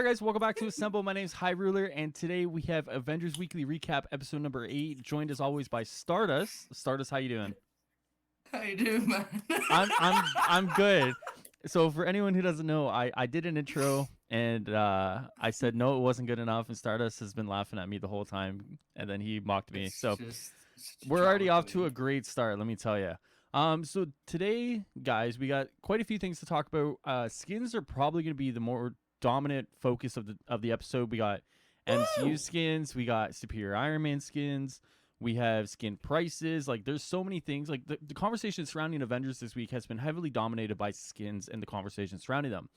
guys, welcome back to Assemble. My name's High Ruler, and today we have Avengers Weekly Recap, episode number 8, joined as always by Stardust. Stardust, how you doing? How you doing, man? I'm good. So for anyone who doesn't know, I did an intro and I said no, it wasn't good enough, and Stardust has been laughing at me the whole time, and then he mocked me. So It's we're already off to a queen. great start, let me tell you. So today, guys, we got quite a few things to talk about. Skins are probably going to be the more dominant focus of the episode. We got MCU skins, we got Superior Iron Man skins, we have skin prices. Like, there's so many things. Like, the conversation surrounding Avengers this week has been heavily dominated by skins and the conversation surrounding them.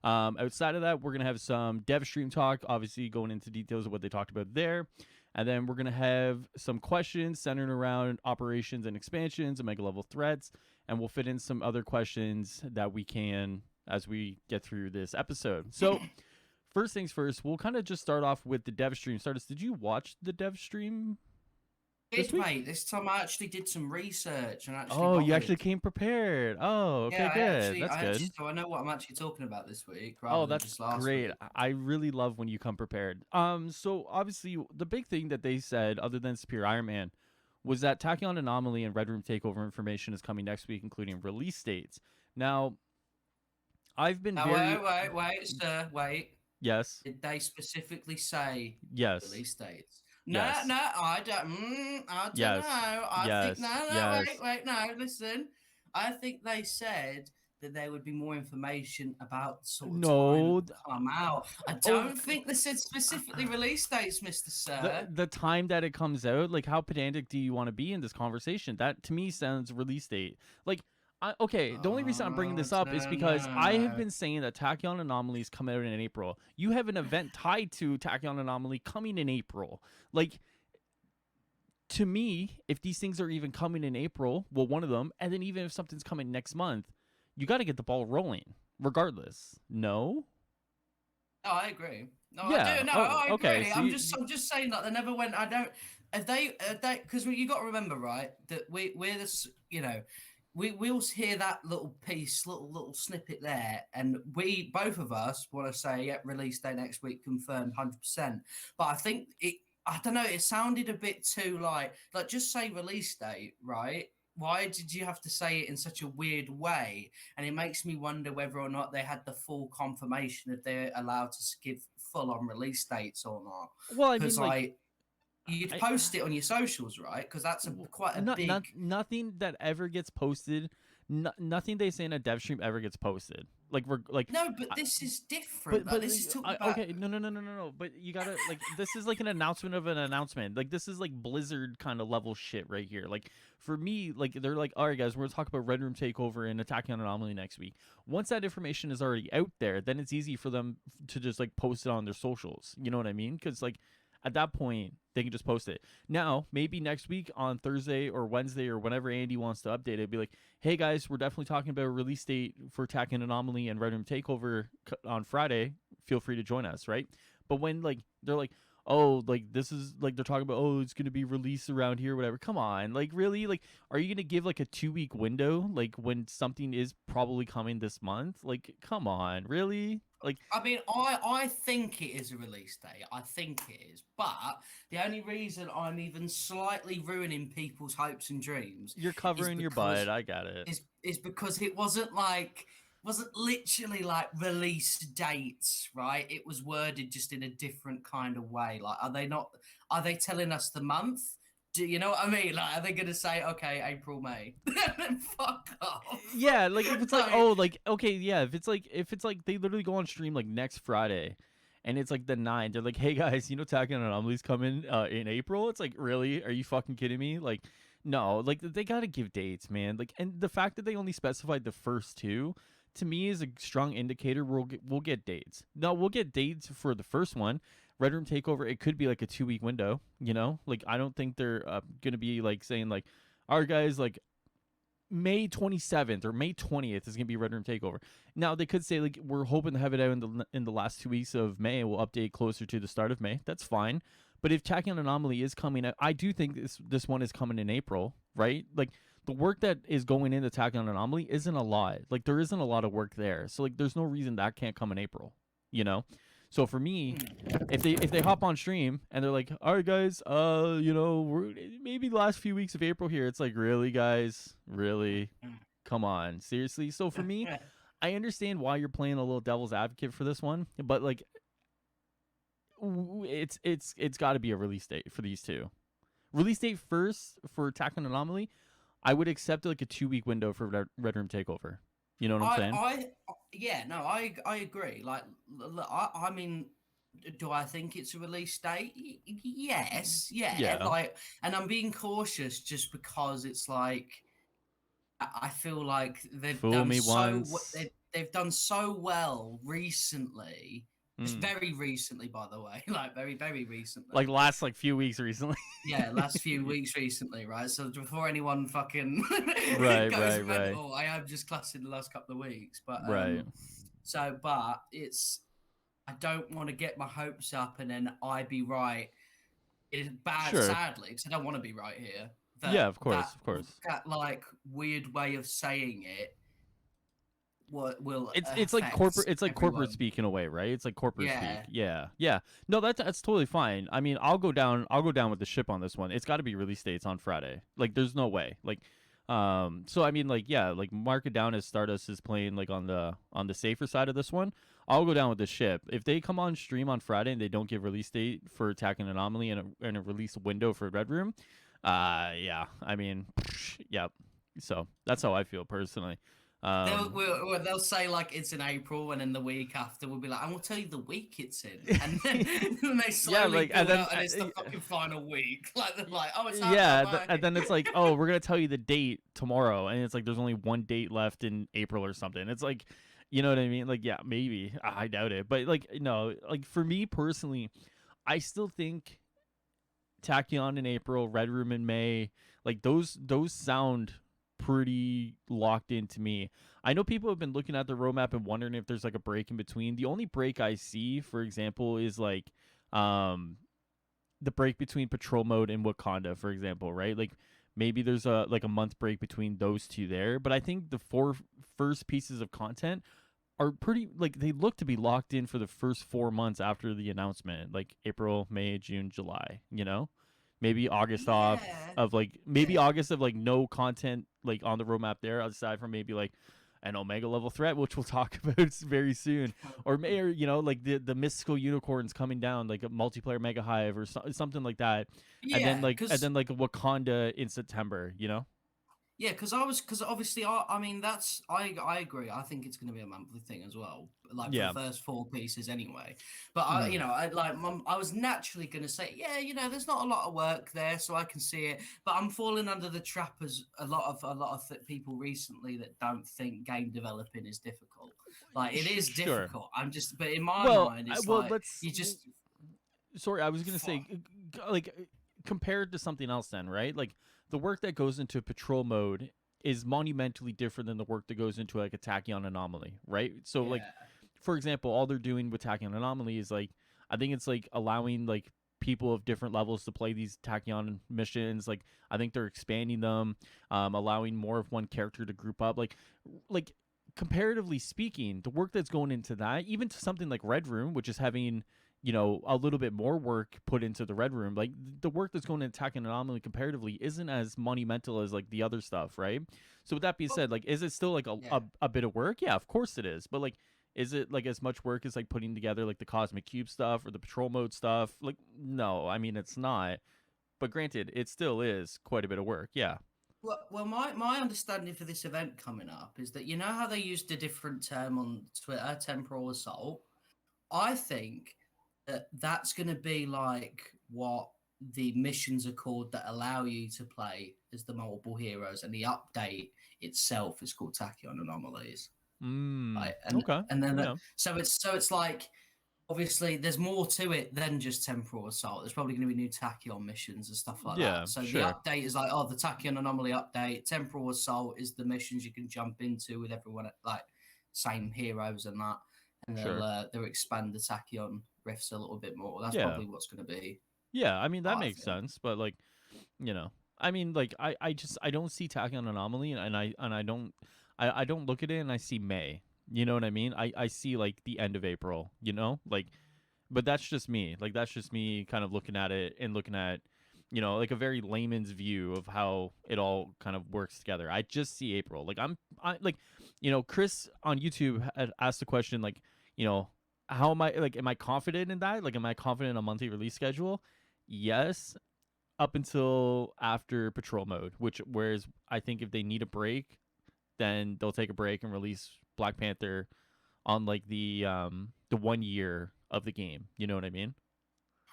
Outside of that, we're gonna have some dev stream talk, obviously going into details of what they talked about there. And then we're going to have some questions centered around operations and expansions and mega level threats. And we'll fit in some other questions that we can as we get through this episode. So, first things first, we'll kind of just start off with the dev stream. Stardust, did you watch the dev stream this week? Mate, this time I actually did some research and actually Oh, you bothered. actually came prepared. Oh, okay, good. That's good. So I know what I'm actually talking about this week, Oh, rather than that's just last great. week. I really love when you come prepared. So obviously the big thing that they said, other than Superior Iron Man, was that Tachyon Anomaly and Red Room Takeover information is coming next week, including release dates. Now, I've been Now, very wait, sir, wait. yes, Did they specifically say yes, release dates? yes, No, I don't. I don't yes, know. I yes, think no, yes. wait, no. Listen, I think they said that there would be more information about the sort of time it No, would come out. I oh, don't think they said specifically release dates, Mister the Sir. the time that it comes out, like, how pedantic do you want to be in this conversation? That to me sounds release date. Like, okay, the only reason I'm bringing Oh, this up is because I have no. been saying that Tachyon Anomalies come out in April. You have an event tied to Tachyon Anomaly coming in April. Like, to me, if these things are even coming in April, well, one of them, and then even if something's coming next month, you got to get the ball rolling, regardless. No? No, I agree. No, I Yeah. do. No, Oh, I okay. agree. So I'm just saying that they never went. I don't. If they, because you got to remember, right, that we're this, we'll hear that little piece, little snippet there, and we both of us want to say, yeah, release day next week confirmed, 100%. But I think it. I don't know. It sounded a bit too like just say release date, right? Why did you have to say it in such a weird way? And it makes me wonder whether or not they had the full confirmation if they're allowed to give full on release dates or not. well, I mean, Because like, you'd I post it on your socials, right? Because that's quite a not big. nothing that ever gets posted. Nothing they say in a dev stream ever gets posted. Like, we're like, No, but I- this is different. but This is talking about. okay, no. But you gotta, like, this is like an announcement of an announcement. Like, this is like Blizzard kind of level shit right here. Like, for me, like, they're like, all right, guys, we're gonna talk about Red Room Takeover and Attacking on Anomaly next week. Once that information is already out there, then it's easy for them to just like post it on their socials. You know what I mean? Because, like, at that point, they can just post it. Now, maybe next week on Thursday or Wednesday or whenever Andy wants to update it, be like, hey guys, we're definitely talking about a release date for Attack and Anomaly and Red Room Takeover on Friday. Feel free to join us, right? But when, like, they're like, oh, like, this is, like, they're talking about, oh, it's going to be released around here, whatever. Come on. Like, really? Like, are you going to give, like, a 2-week window, like, when something is probably coming this month? Like, come on. Really? Like, I mean, I think it is a release date. I think it is. But the only reason I'm even slightly ruining people's hopes and dreams you're is covering your because butt. I got it. is because it wasn't literally like release dates, right? It was worded just in a different kind of way. Like, are they telling us the month? Do you know what I mean? Like, are they gonna say, okay, April, May? Then fuck off. Yeah, like, if it's like, Like, oh, like, okay, yeah, if it's like they literally go on stream like next Friday and it's like the 9th, they're like, hey guys, Tackle Anomalies coming in April. It's like, really? Are you fucking kidding me? Like, no, like, they gotta give dates, man. Like, and the fact that they only specified the first two, to me, is a strong indicator we'll get dates. No, we'll get dates for the first one. Red Room Takeover, it could be like a 2-week window, Like, I don't think they're gonna be like saying like, all right guys, like, May 27th or May 20th is going to be Red Room Takeover. Now, they could say, like, we're hoping to have it out in the last 2 weeks of May. We'll update closer to the start of May. That's fine. But if Tachyon Anomaly is coming out, I do think this one is coming in April, right? Like, the work that is going into Tachyon Anomaly isn't a lot. Like, there isn't a lot of work there. So, like, there's no reason that can't come in April, So for me, Mm. if they hop on stream and they're like, all right guys, we're maybe the last few weeks of April here, it's like, really guys, really, come on, seriously. So for me, I understand why you're playing a little devil's advocate for this one, but like, it's got to be a release date for these two. Release date first for Attack on Anomaly. I would accept like a 2-week window for Red Room Takeover. You know what I'm saying? Yeah, no, I agree. Like, I mean, do I think it's a release date? Yes, yeah. Yeah. Like, and I'm being cautious just because it's like I feel like they've Fool done me so once. they've done so well recently. Just Mm. very recently, by the way, like very Like recently. last like few weeks recently. Yeah, last few weeks recently, right? So before anyone fucking Right, goes right, right, mental, I am just classing the last couple of weeks. But right. but it's I don't want to get my hopes up and then I be right. It is bad, Sure. sadly, because I don't want to be right here. Yeah, That of course, of course. that like weird way of saying it will It's like affect corporate. It's like corporate everyone. speak in a way, right? It's like corporate speak. Yeah, Yeah, yeah. No, that's totally fine. I mean, I'll go down. I'll go down with the ship on this one. It's got to be release dates on Friday. Like, there's no way. Like, so I mean, like, yeah, like mark it down as Stardust is playing like on the safer side of this one. I'll go down with the ship. If they come on stream on Friday and they don't give release date for Attack and Anomaly and a release window for Red Room, yeah, I mean, yeah. So that's how I feel personally. Um, they'll say like it's in April, and then the week after we'll be like, and we'll tell you the week it's in, and then they yeah, slowly like, and build then up, and it's the fucking final week. Like they're like, oh, it's out now, yeah, bye. and then it's like, oh, we're gonna tell you the date tomorrow, and it's like there's only one date left in April or something. It's like, you know what I mean? Like, yeah, maybe I doubt it, but like, no, like for me personally, I still think Tachyon in April, Red Room in May, like those sound pretty locked in to me. I know people have been looking at the roadmap and wondering if there's like a break in between. The only break I see, for example, is like um the break between patrol mode and Wakanda, for example, right? Like maybe there's a like a month break between those two there, but I think the four first pieces of content are pretty like they look to be locked in for the first 4 months after the announcement, like April, May, June, July, you know? Maybe August off Yeah, of like maybe yeah. August of like no content like on the roadmap there aside from maybe like an Omega level threat, which we'll talk about very soon, or may or like the mystical unicorns coming down, like a multiplayer mega hive or something like that, Yeah, and because then like a Wakanda in September, you know? yeah, because obviously I mean that's I agree. I think it's going to be a monthly thing as well, like for the Yeah. first four pieces anyway. But Mm. I was naturally going to say, yeah, there's not a lot of work there, so I can see it. But I'm falling under the trap as a lot of people recently that don't think game developing is difficult. Like it is Sure. difficult. But in my Well, mind, it's well, like let's. you just Sorry, I was gonna say, like, compared to something else, then, right? Like, the work that goes into patrol mode is monumentally different than the work that goes into like a Tachyon anomaly, right? So, like, yeah, for example, all they're doing with Tachyon anomaly is like, I think it's like allowing like people of different levels to play these Tachyon missions. Like, I think they're expanding them, allowing more of one character to group up. Like comparatively speaking, the work that's going into that, even to something like Red Room, which is having a little bit more work put into the Red Room, like the work that's going to Attack and Anomaly comparatively isn't as monumental as like the other stuff, right? So with that being well, said, like, is it still like yeah. a bit of work? Yeah, of course it is. But like, is it like as much work as like putting together like the Cosmic Cube stuff or the Patrol Mode stuff? Like, no, I mean it's not. But granted, it still is quite a bit of work. Yeah. Well, my understanding for this event coming up is that you know how they used a different term on Twitter, temporal assault. I think that that's going to be like what the missions are called that allow you to play as the multiple heroes, and the update itself is called Tachyon Anomalies. Right, Okay. and then Yeah. so it's like obviously there's more to it than just temporal assault. There's probably going to be new tachyon missions and stuff like Yeah. that. So the Sure. update is like, oh, the tachyon anomaly update. Temporal assault is the missions you can jump into with everyone at like same heroes and that, and Sure. they'll expand the tachyon rifts a little bit more. That's Yeah. probably what's going to be. Yeah. I mean that I makes think. sense, but like, I mean, like, I don't see Tachyon anomaly, and I don't look at it and I see May. You know what I mean? I see like the end of April. Like but that's just me. Like that's just me kind of looking at it and looking at, like a very layman's view of how it all kind of works together. I just see April. Like I like, Chris on YouTube had asked the question like, you know, how am I like? Am I confident in that? Like, am I confident in a monthly release schedule? Yes, up until after patrol mode. Whereas I think if they need a break, then they'll take a break and release Black Panther on like the 1 year of the game. You know what I mean?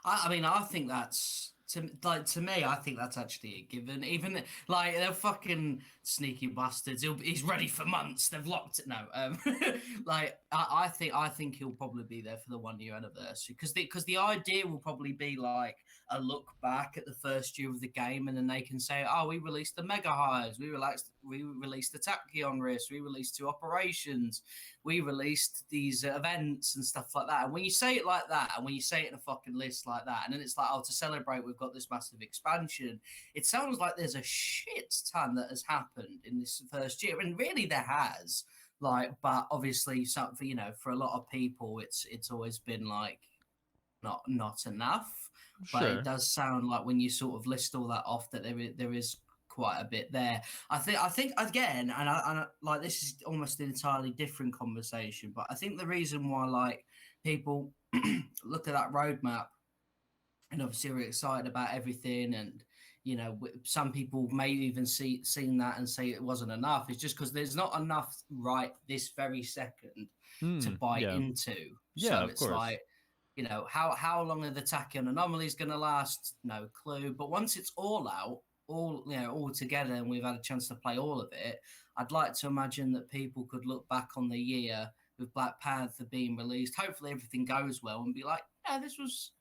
I mean, I think that's to me. I think that's actually a given. Even like they're fucking sneaky bastards. He's ready for months. They've locked it. No, like I think he'll probably be there for the 1 year anniversary because the idea will probably be like a look back at the first year of the game, and then they can say, oh, we released the Mega Hives, we released the Tachyon Rift, we released 2 operations, we released these events and stuff like that. And when you say it like that, and when you say it in a fucking list like that, and then it's like, oh, to celebrate, we've got this massive expansion. It sounds like there's a shit ton that has happened in this first year, and really there has. Like, but obviously, something for a lot of people, it's always been like not enough. But it Sure. does sound like when you sort of list all that off that there is quite a bit there. I think again, and like this is almost an entirely different conversation, but I think the reason why like people look at that roadmap and obviously are excited about everything, and some people may even seen that and say it wasn't enough, is just because there's not enough right this very second to buy Yeah. into. Yeah, So of it's course. like, how long are the tachyon anomalies going to last? No clue. But once it's all out, all together, and we've had a chance to play all of it, I'd like to imagine that people could look back on the year with Black Panther being released. Hopefully, everything goes well, and be like, yeah, this was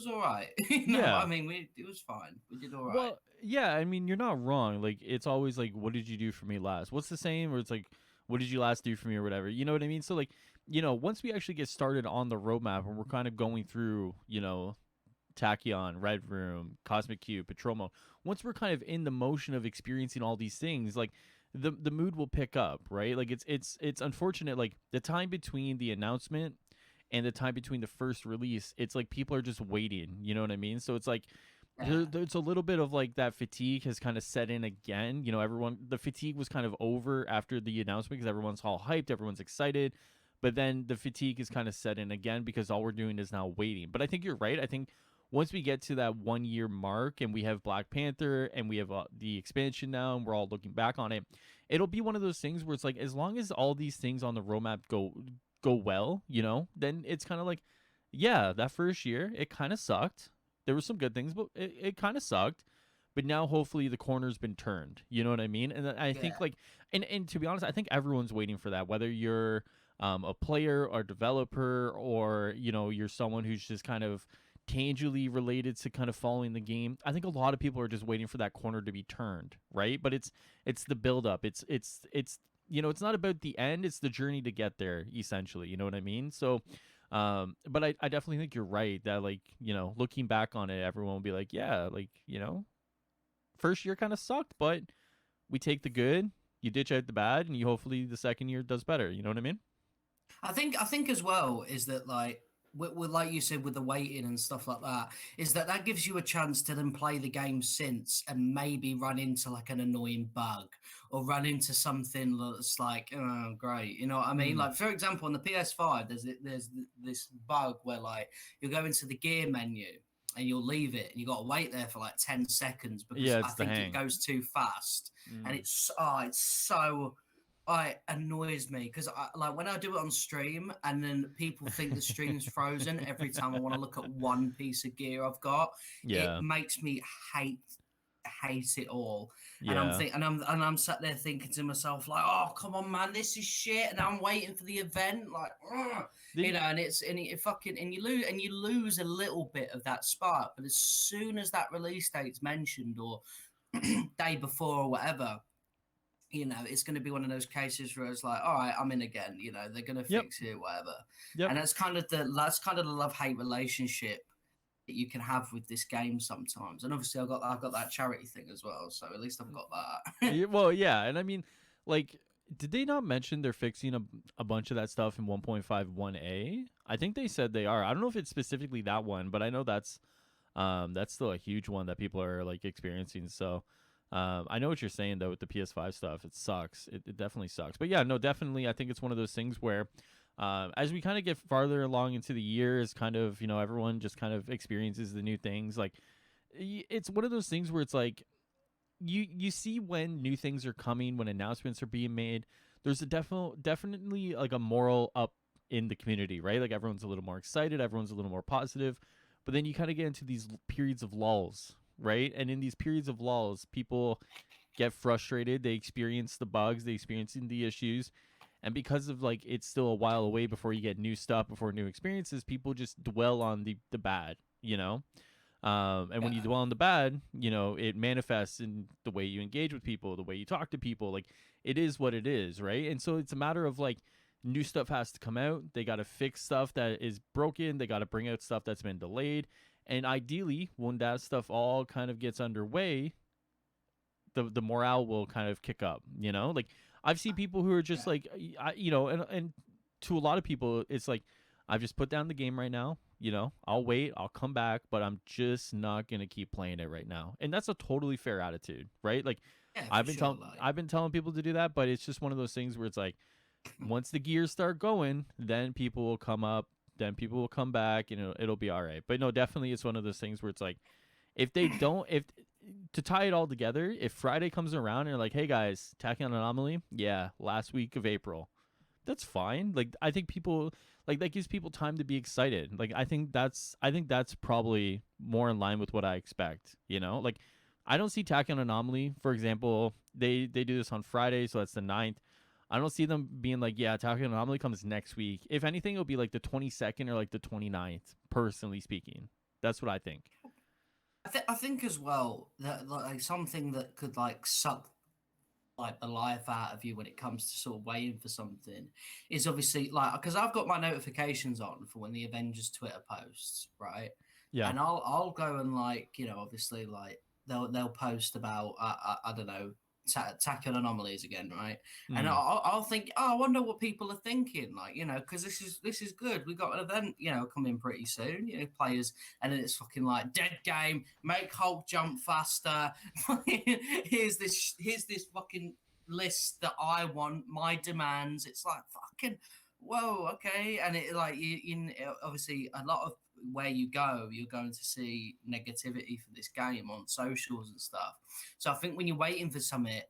all right. I Yeah. mean, it was fine. We did all right. Well, yeah, I mean, you're not wrong. Like, it's always like, what did you do for me last? What's the saying? Where it's like, what did you last do for me or whatever? You know what I mean? So, like, once we actually get started on the roadmap and we're kind of going through, Tachyon, Red Room, Cosmic Cube, Patrol Mode, once we're kind of in the motion of experiencing all these things, like, the mood will pick up, right? Like, it's unfortunate, like, the time between the announcement and the time between the first release, it's like people are just waiting. You know what I mean? So it's like Yeah, there's a little bit of like that fatigue has kind of set in again. The fatigue was kind of over after the announcement because everyone's all hyped, everyone's excited. But then the fatigue is kind of set in again because all we're doing is now waiting. But I think you're right. I think once we get to that 1 year mark and we have Black Panther and we have the expansion now and we're all looking back on it, it'll be one of those things where it's like as long as all these things on the roadmap go well, then it's kind of like, yeah, that first year it kind of sucked. There were some good things, but it kind of sucked. But now hopefully the corner's been turned. You know what I mean? And I think yeah. like, and to be honest, I think everyone's waiting for that. Whether you're a player or developer, or you're someone who's just kind of tangibly related to kind of following the game. I think a lot of people are just waiting for that corner to be turned, right? But it's the build up. It's not about the end, it's the journey to get there, essentially. You know what I mean? So but I definitely think you're right that like, looking back on it, everyone will be like, yeah, like, first year kind of sucked, but we take the good, you ditch out the bad, and you hopefully the second year does better. You know what I mean? I think as well is that like with like you said with the waiting and stuff like that, is that gives you a chance to then play the game since and maybe run into like an annoying bug or run into something that's like, oh great, you know what I mean? Mm. Like for example on the PS5 there's this bug where like you go into the gear menu and you'll leave it and you got to wait there for like 10 seconds because Yeah, I it's the think it hang. goes too fast, and Mm. it's so it annoys me because I like when I do it on stream and then people think the stream's frozen every time I want to look at one piece of gear I've got. It Yeah. makes me hate it all. And I'm Yeah. think and I'm sat there thinking to myself like, oh come on man, this is shit, and I'm waiting for the event like, ugh. Did And it fucking, and you lose a little bit of that spark, but as soon as that release date's mentioned or day before or whatever, it's going to be one of those cases where it's like, all right, I'm in again. They're going to Yep. fix it, whatever. Yep. And that's kind of the love hate relationship that you can have with this game sometimes. And obviously, I've got that charity thing as well, so at least I've got that. Well, yeah, and I mean, like, did they not mention they're fixing a bunch of that stuff in 1.51a? I think they said they are. I don't know if it's specifically that one, but I know that's still a huge one that people are like experiencing. So I know what you're saying though with the PS5 stuff. It sucks. It definitely sucks. But yeah, no, definitely. I think it's one of those things where as we kind of get farther along into the year, is kind of everyone just kind of experiences the new things. Like it's one of those things where it's like you see when new things are coming, when announcements are being made. There's a definitely like a moral up in the community, right? Like everyone's a little more excited, everyone's a little more positive, but then you kind of get into these periods of lulls, right? And in these periods of lulls, people get frustrated, they experience the bugs, they experience the issues, and because of like it's still a while away before you get new stuff, before new experiences, people just dwell on the bad, you know. And when you Yeah. dwell on the bad, it manifests in the way you engage with people, the way you talk to people. Like it is what it is, right? And so it's a matter of like new stuff has to come out. They got to fix stuff that is broken. They got to bring out stuff that's been delayed. And ideally, when that stuff all kind of gets underway, the morale will kind of kick up. Like I've seen people who are just Yeah. like, and to a lot of people, it's like I've just put down the game right now. I'll wait, I'll come back, but I'm just not gonna keep playing it right now. And that's a totally fair attitude, right? Like Yeah, for I've been sure. telling Like, I've been telling people to do that, but it's just one of those things where it's like once the gears start going, then people will come up, then people will come back, it'll be all right. But no, definitely it's one of those things where it's like if they don't if to tie it all together, if Friday comes around and they're like, hey guys, Tachyon Anomaly, yeah, last week of April, that's fine. Like I think people like that gives people time to be excited. Like I think that's probably more in line with what I expect. Like I don't see Tachyon Anomaly, for example. They do this on Friday, so that's the 9th. I don't see them being like, yeah, Tachyon Anomaly comes next week. If anything, it'll be like the 22nd or like the 29th, personally speaking. That's what I think. I think as well that like something that could like suck like the life out of you when it comes to sort of waiting for something is obviously like because I've got my notifications on for when the Avengers Twitter posts, right? Yeah. And I'll go and like obviously like they'll post about I don't know tackle anomalies again, right? And Mm. I'll think, oh, I wonder what people are thinking, like because this is good. We got an event coming pretty soon, players, and then it's fucking like dead game, make Hulk jump faster. here's this fucking list that I want, my demands. It's like fucking whoa, okay, and it like obviously a lot of where you go, you're going to see negativity for this game on socials and stuff. So I think when you're waiting for something,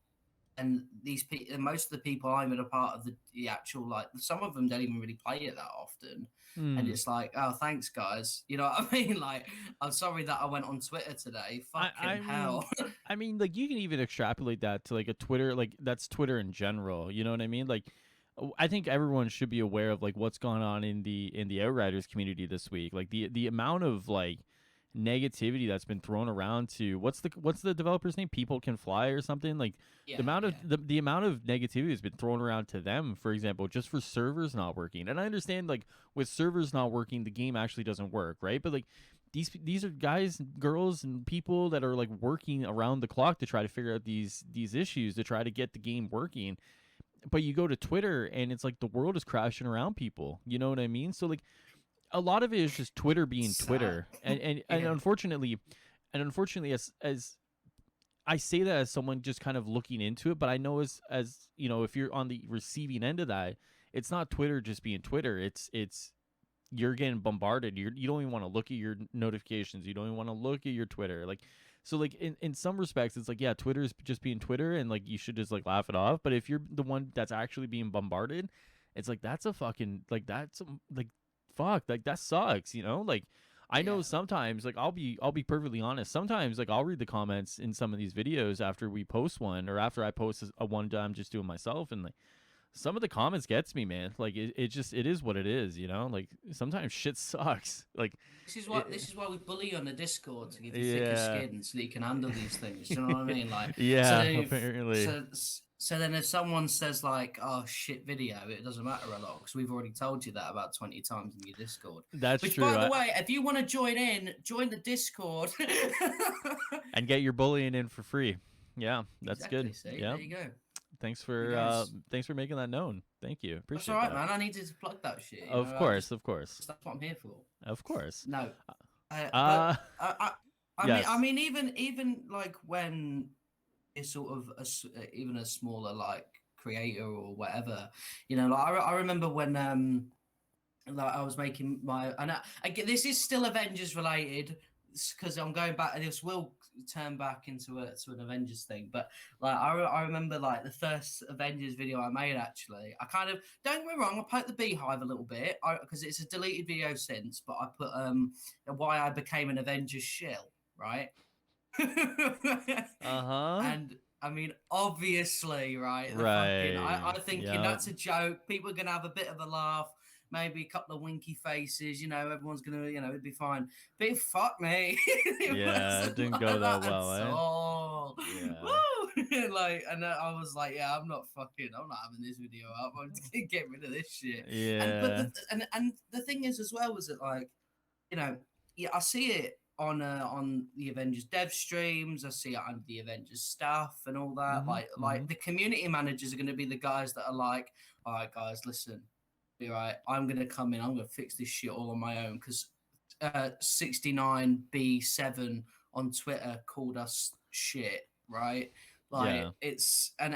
and these people, most of the people I'm in a part of the actual like, some of them don't even really play it that often, and Mm. it's like, oh, thanks guys, you know what I mean? Like, I'm sorry that I went on Twitter today. I Fucking I mean hell. I mean like you can even extrapolate that to like a Twitter, like that's Twitter in general, you know what I mean? Like I think everyone should be aware of like what's going on in the Outriders community this week. Like the amount of like negativity that's been thrown around to what's the developer's name? People Can Fly or something? Like the Yeah, amount of yeah, the amount of negativity has been thrown around to them, for example, just for servers not working. And I understand like with servers not working, the game actually doesn't work, right? But like these are guys, girls, and people that are like working around the clock to try to figure out these issues to try to get the game working. But you go to Twitter and it's like the world is crashing around people. You know what I mean? So like a lot of it is just Twitter being sad. Twitter, and Yeah, unfortunately, as I say that as someone just kind of looking into it, but I know as if you're on the receiving end of that, it's not Twitter just being Twitter. It's you're getting bombarded. You don't even want to look at your notifications. You don't even want to look at your Twitter. Like so like in some respects it's like yeah, Twitter is just being Twitter and like you should just like laugh it off. But if you're the one that's actually being bombarded, it's like that's a fucking like that's like fuck, like that sucks, like I know yeah. sometimes like I'll be perfectly honest. Sometimes like I'll read the comments in some of these videos after we post one or after I post a one that I'm just doing myself, and like some of the comments gets me, man. Like it just it is what it is, like sometimes shit sucks. Like it, This is why we bully on the Discord to give you thicker yeah. skin so that you can handle these things. Do you know what I mean? Like, so Yeah, then if apparently. so then if someone says like, "Oh shit, video," it doesn't matter a lot because we've already told you that about 20 times in your Discord. That's Which, true. by the way, if you want to join in, join the Discord. And get your bullying in for free. Yeah, that's Exactly. good. See, Yeah. there you go. Thanks You for guys, making that known. Thank you. that's all Appreciate right, that. man. I needed to plug that shit. You Of know, I course, just of course, that's what I'm here for. of course. No, but Uh, I yes. mean, even like when it's sort of even a smaller like creator or whatever, you know, like I remember when like I was making my and I get this is still Avengers related because I'm going back and this will turn back into an Avengers thing. But like I remember like the first Avengers video I made actually. I kind of don't get me wrong, I poked the beehive a little bit because it's a deleted video since, but I put why I became an Avengers shill, right? Uh-huh. And I mean, obviously, right? The fucking, Right. I'm thinking Yep. that's a joke. People are gonna have a bit of a laugh, maybe a couple of winky faces. You know, everyone's gonna, you know, it'd be fine. But fuck me, it Yeah, it wasn't didn't like go that that well, at eh? all. Yeah. Woo! Like, and I was like, yeah, I'm not having this video up. I'm just gonna get rid of this shit. And but Yeah. and the thing is as well was that like you know, yeah, I see it on the Avengers dev streams. I see it on the Avengers stuff and all that. Mhm. Like Mhm. the community managers are going to be the guys that are like, all right, guys, listen, be right. I'm going to come in. I'm going to fix this shit all on my own because 69B7 on Twitter called us shit, right? Like Yeah. it's and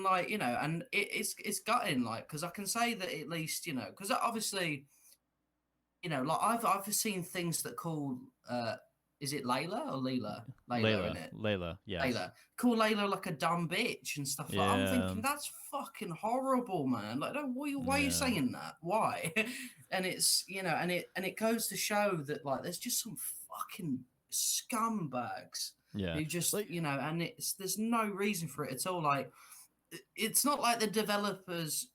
like you know, and it's gutting like because I can say that at least you know because obviously you know, like I've seen things that call is it Layla or Leela? Layla in Layla. it. Layla. Yes. Layla. Call Layla like a dumb bitch and stuff like I'm Yeah. thinking that's fucking horrible, man. Like no, why are you Yeah. saying that? Why? And it's you know, and it goes to show that like there's just some fucking scumbags Yeah. who just Like you know, and it's there's no reason for it at all. Like it's not like the developers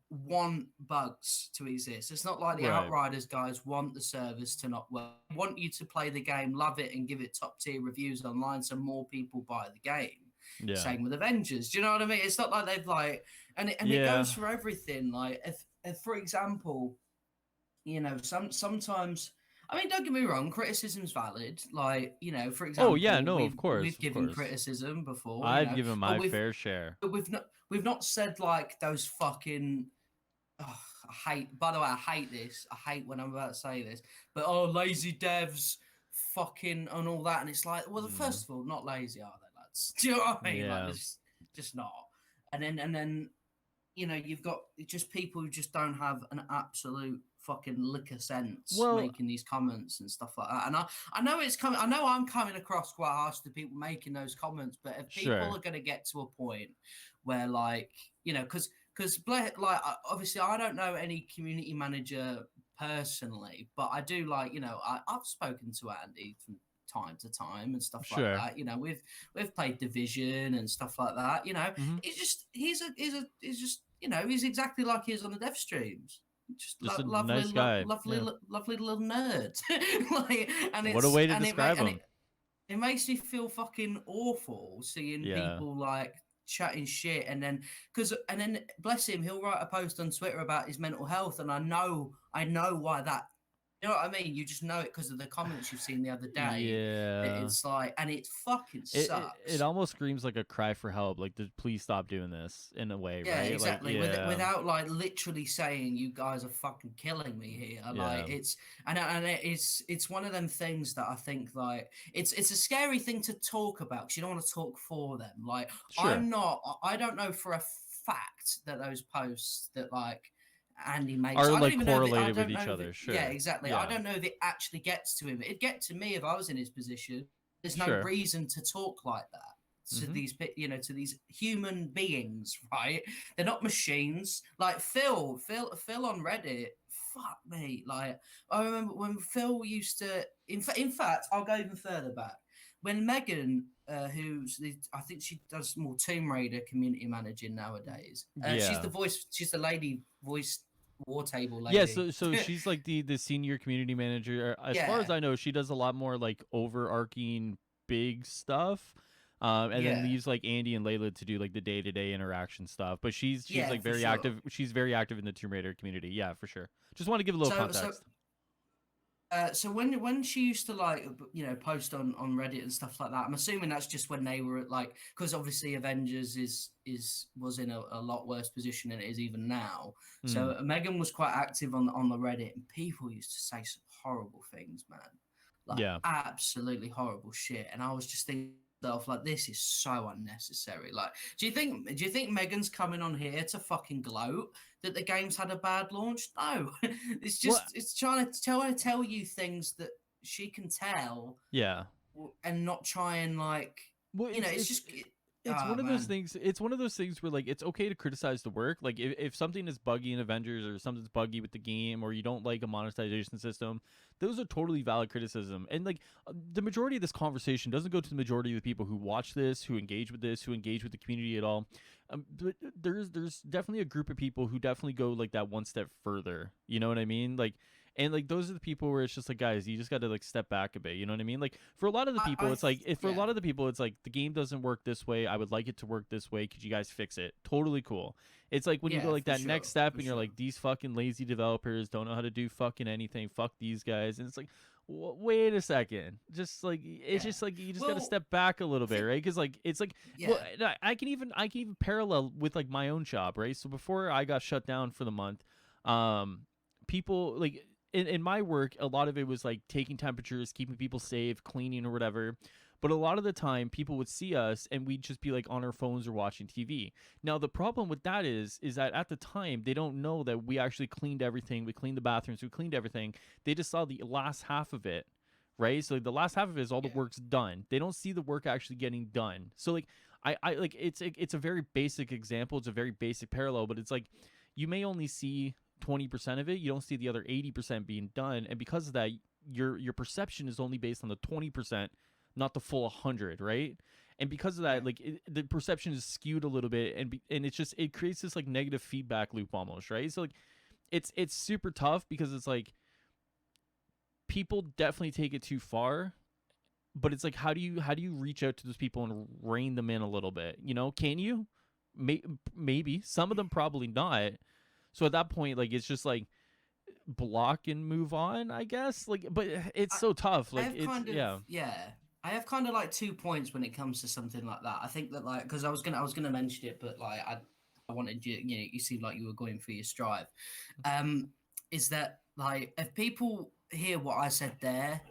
want bugs to exist. It's not like the right. Outriders guys want the service to not work. They want you to play the game, love it, and give it top tier reviews online so more people buy the game. Yeah. Same with Avengers. Do you know what I mean? It's not like they've like, and it Yeah. goes for everything. Like, if for example, you know, sometimes. I mean, don't get me wrong, criticism's valid. Like, you know, for Oh, yeah, example, no, of we've course, of given course. criticism before, you I've know, given but my fair share. we've not said like those fucking oh, I hate. By the way, I hate this. I hate when I'm about to say this. But oh, lazy devs, fucking, and all that. And it's like, well, Mm. first of all, not lazy, are they, lads? Do you know what I mean? Like, Yeah. just not. And then, you know, you've got just people who just don't have an absolute fucking lick of sense Well, making these comments and stuff like that. And I know it's coming. I know I'm coming across quite harsh to people making those comments. But if people sure. are going to get to a point where, like, you know, because like obviously I don't know any community manager personally, but I do like you know I've spoken to Andy from time to time and stuff like Sure. that. You know we've played Division and stuff like that. You know Mhm. he's just you know he's exactly like he is on the dev streams. Just Just a lovely, nice guy. lovely, Yeah. lovely little nerd. Like, and What a way to and it describe and him. it makes me feel fucking awful seeing Yeah. people like chatting shit and then and then bless him he'll write a post on Twitter about his mental health and I know why that you know what I mean you just know it because of the comments you've seen the other day Yeah. it's like and it fucking It sucks. almost screams like a cry for help. Like, please stop doing this in a way, Yeah, right? Like, exactly. yeah. Without like literally saying you guys are fucking killing me here. Like Yeah. it's and it's one of them things that I think like it's a scary thing to talk about because you don't want to talk for them. Like Sure. I don't know for a fact that those posts that like Andy makes. Are I don't like even know if it, I correlated with don't know each if it, other. yeah, Sure. exactly. I Yeah. don't know if it actually gets to him. It'd get to me if I was in his position. There's no Sure. reason to talk like that to Mhm. these you know to these human beings, right? They're not machines. Like Phil on Reddit. Fuck me. Like I remember when Phil used to. In fact, I'll go even further back. When Megan, I think she does more Tomb Raider community managing nowadays. She's Yeah. the voice. She's the lady voice war table Yeah, lady. so she's like the senior community manager. As far as Yeah, I know, she does a lot more like overarching big stuff. And then yeah, leaves like Andy and Layla to do like the day-to-day interaction stuff. But she's yeah, like for very sure. active. She's very active in the Tomb Raider community. Yeah, for sure. Just want to give a little So context. So when she used to like post on Reddit and stuff like that, I'm assuming that's just when they were at like, because obviously Avengers was in a lot worse position than it is even now. Hmm. So Megan was quite active on the Reddit, and people used to say some horrible things, man, like Yeah. absolutely horrible shit. And I was just thinking to myself, like, this is so unnecessary. Like, do you think Megan's coming on here to fucking gloat that the game's had a bad launch? No, Well, it's trying to tell you things that she can tell yeah. and not try and like, Well, it's just it's one of those man. things. It's one of those things where like it's okay to criticize the work. Like if something is buggy in Avengers or something's buggy with the game or you don't like a monetization system, those are totally valid criticism. And like the majority of this conversation doesn't go to the majority of the people who watch this, who engage with this, who engage with the community at all. But there's definitely a group of people who definitely go like that one step further. You know what I mean? Like and like those are the people where it's just like, guys, you just got to like step back a bit. You know what I mean? Like for a lot of the people, it's like if for a Yeah, lot of the people, it's like the game doesn't work this way. I would like it to work this way. Could you guys fix it? Totally cool. It's like when you go yeah, like for that sure, next step for and you're sure. like, these fucking lazy developers don't know how to do fucking anything. Fuck these guys. And it's like, wait a second. Just like it's Yeah. just like you just got to Well, step back a little I bit, think right? Because like it's like well, yeah, I can even parallel with like my own shop, right? So before I got shut down for the month, people like in my work, a lot of it was like taking temperatures, keeping people safe, cleaning or whatever. But a lot of the time, people would see us and we'd just be like on our phones or watching TV. Now, the problem with that is that at the time, they don't know that we actually cleaned everything. We cleaned the bathrooms, we cleaned everything. They just saw the last half of it, right? So the last half of it is all the yeah, work's done. They don't see the work actually getting done. So like I like it's a very basic example. It's a very basic parallel, but it's like you may only see 20% of it. You don't see the other 80% being done, and because of that, your perception is only based on the 20%, not the full 100, right? And because of yeah. that, like the perception is skewed a little bit, and it's just it creates this like negative feedback loop almost, right? So like it's super tough because it's like people definitely take it too far, but it's like how do you reach out to those people and rein them in a little bit? You know, can you? May- Maybe some of them probably not. So at that point, like it's just like block and move on, I guess. Like, but it's I, so tough. I Like, have it's kind of yeah. yeah. I have kind of like 2 points when it comes to something like that. I think that like because I was gonna mention it, but like I wanted you seemed like you were going for your strive. Um, is that like if people hear what I said there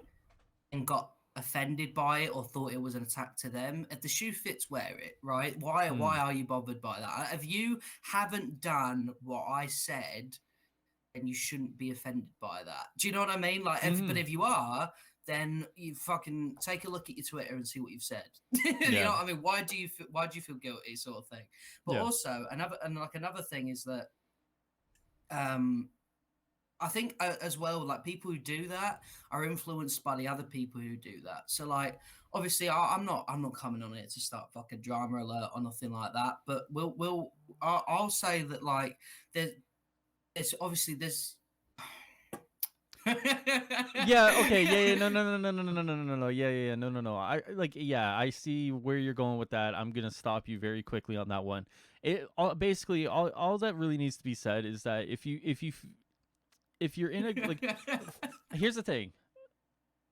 and got offended by it or thought it was an attack to them, if the shoe fits, wear it, right? Why Mm, why are you bothered by that? If you haven't done what I said, then you shouldn't be offended by that. Do you know what I mean? Like, but hmm. if you are, then you fucking take a look at your Twitter and see what you've said. You Yeah. know what I mean? Why do you feel guilty, sort of thing? But Yeah. also another thing is that um I think as well, like people who do that are influenced by the other people who do that. So like, obviously, I'm not coming on it to start fucking drama alert or nothing like that. But I'll say that like there's obviously there's Yeah, okay. Yeah, yeah. No, no, no, no, no, no, no, no, no, no. Yeah, yeah, yeah. No, no, no. I like yeah, I see where you're going with that. I'm going to stop you very quickly on that one. Basically all that really needs to be said is that if you're in a like here's the thing.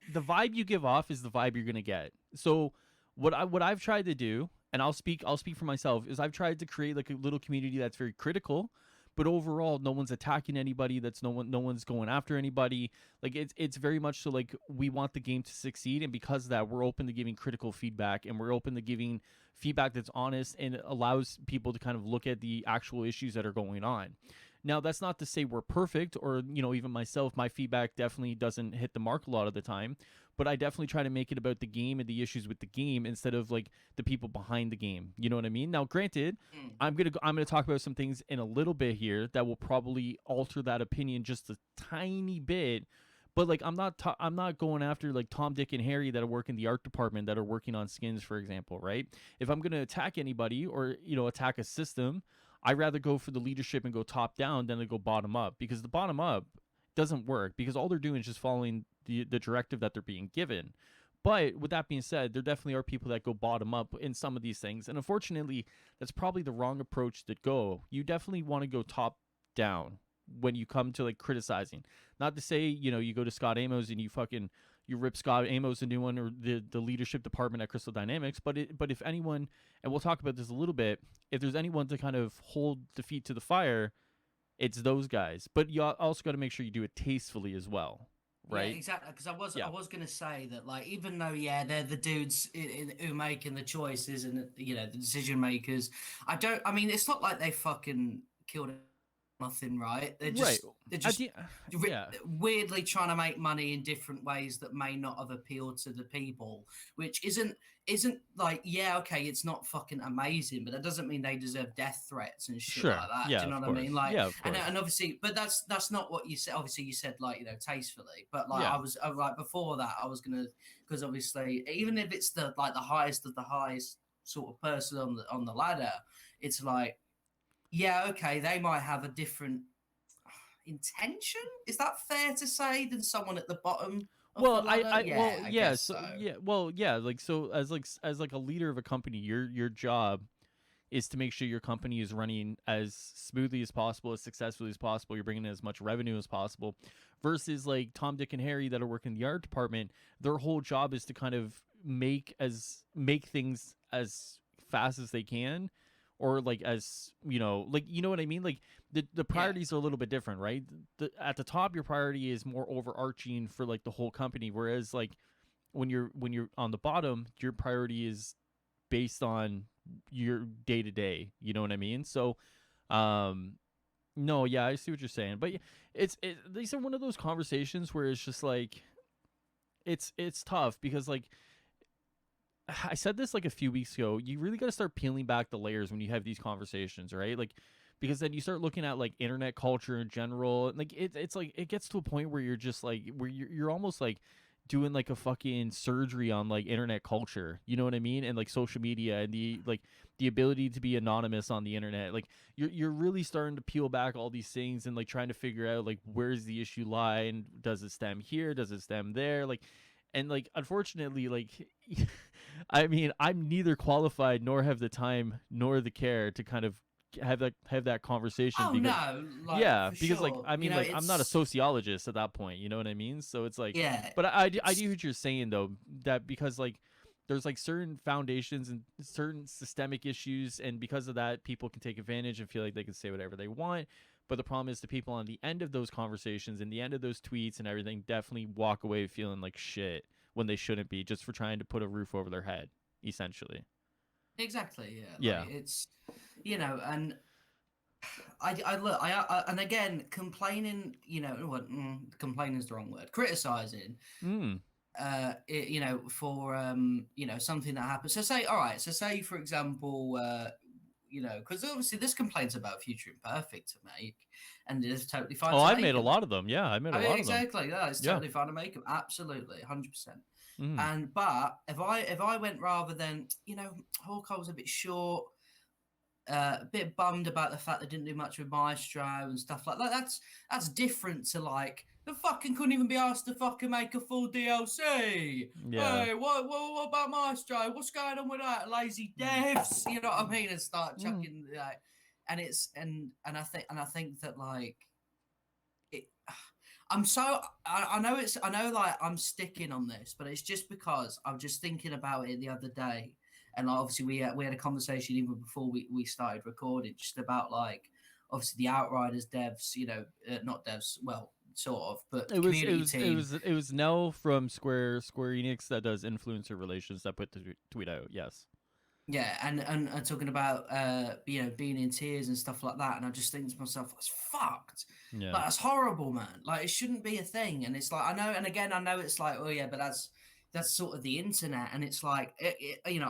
The vibe you give off is the vibe you're gonna get. So what I've tried to do, and I'll speak for myself, is I've tried to create like a little community that's very critical, but overall no one's attacking anybody. That's no one's going after anybody. Like it's very much so like we want the game to succeed, and because of that we're open to giving critical feedback and we're open to giving feedback that's honest and allows people to kind of look at the actual issues that are going on. Now, that's not to say we're perfect, or even myself, my feedback definitely doesn't hit the mark a lot of the time. But I definitely try to make it about the game and the issues with the game instead of like the people behind the game. You know what I mean? Now, granted, Mm, I'm gonna talk about some things in a little bit here that will probably alter that opinion just a tiny bit. But like I'm not going after like Tom, Dick, and Harry that are working the art department that are working on skins, for example, right? If I'm gonna attack anybody or attack a system, I rather go for the leadership and go top down than to go bottom up, because the bottom up doesn't work because all they're doing is just following the directive that they're being given. But with that being said, there definitely are people that go bottom up in some of these things, and unfortunately, that's probably the wrong approach to go. You definitely want to go top down. when you come to like criticizing. Not to say, you go to Scott Amos and you rip Scott Amos a new one, or the leadership department at Crystal Dynamics, but if anyone, and we'll talk about this a little bit, if there's anyone to kind of hold the feet to the fire, it's those guys. But you also got to make sure you do it tastefully as well, Yeah, right? exactly. Because I Yeah. was gonna say that, like, even though, yeah, they're the dudes who making the choices and the decision makers. I don't. I mean, it's not like they fucking killed nothing, right? They're Right. just they're At just the Yeah. weirdly trying to make money in different ways that may not have appealed to the people, which isn't like, yeah, okay, it's not fucking amazing, but that doesn't mean they deserve death threats and shit Sure. like that. Yeah, Do you know of what I mean? course. Like, Yeah, of and course. obviously, but that's not what you said. Obviously, you said, like, tastefully, but like Yeah. like before that, I was gonna, because obviously, even if it's the like the highest of the highest sort of person on the ladder, it's like, yeah, okay, they might have a different intention. Is that fair to say, than someone at the bottom of the Well, ladder? well, Yeah, I yeah, guess so so. yeah, well, yeah, like so as like a leader of a company, your job is to make sure your company is running as smoothly as possible, as successfully as possible. You're bringing in as much revenue as possible. Versus like Tom, Dick, and Harry that are working in the art department, their whole job is to kind of make things as fast as they can, or like as like what I mean. Like the Yeah, priorities are a little bit different, right? At the top, your priority is more overarching for like the whole company, whereas like when you're on the bottom, your priority is based on your day to day. You know what I mean? So, um, no, yeah, I see what you're saying, but these are one of those conversations where it's just like it's tough because like I said this like a few weeks ago. You really got to start peeling back the layers when you have these conversations, right? Like because then you start looking at like internet culture in general, and like it's like it gets to a point where you're just like where you're almost like doing like a fucking surgery on like internet culture, you know what I mean, and like social media and the ability to be anonymous on the internet. Like you're really starting to peel back all these things and like trying to figure out like where's the issue lie, and does it stem here, does it stem there, like, and like unfortunately like I mean, I'm neither qualified nor have the time nor the care to kind of have that conversation oh because no, like, yeah, for because like sure. I mean, like I'm not a It's, sociologist at that point, you know what I mean? So it's like, yeah, but I it's do what you're saying though, that because like there's like certain foundations and certain systemic issues, and because of that, people can take advantage and feel like they can say whatever they want. But the problem is the people on the end of those conversations and the end of those tweets and everything definitely walk away feeling like shit when they shouldn't be, just for trying to put a roof over their head, essentially. exactly, yeah, like Yeah. it's, and I look, and again, complaining, what, complaining is the wrong word, criticizing, Mm. for something that happens. So say, all right, so say for example, because obviously this complaint's about Future Imperfect to make, and it's totally fine Oh, to I've make made a them. lot of them. Yeah, I made a I mean, lot of them. exactly, yeah, it's Yeah. totally fine to make them, absolutely, 100%. Mm. And but if I went rather than, Hawkeye was a bit short, a bit bummed about the fact they didn't do much with Maestro and stuff like that. That's different to like the fucking couldn't even be asked to fucking make a full DLC. Yeah. Hey, what about Maestro? What's going on with that? Lazy devs, you know what I mean? And start Mm. chucking like, and it's and I think that like it. I know like I'm sticking on this, but it's just because I was just thinking about it the other day, and like, obviously we had a conversation even before we started recording, just about like obviously the Outriders devs, not devs, well, sort of, but It was it community was it team. was it was Nell from Square Enix that does influencer relations that put the tweet out. Yes. Yeah, and talking about being in tears and stuff like that, and I just think to myself, that's fucked. Yeah. Like that's horrible, man. Like it shouldn't be a thing. And it's like I know, and again I know it's like, oh yeah, but that's sort of the internet, and it's like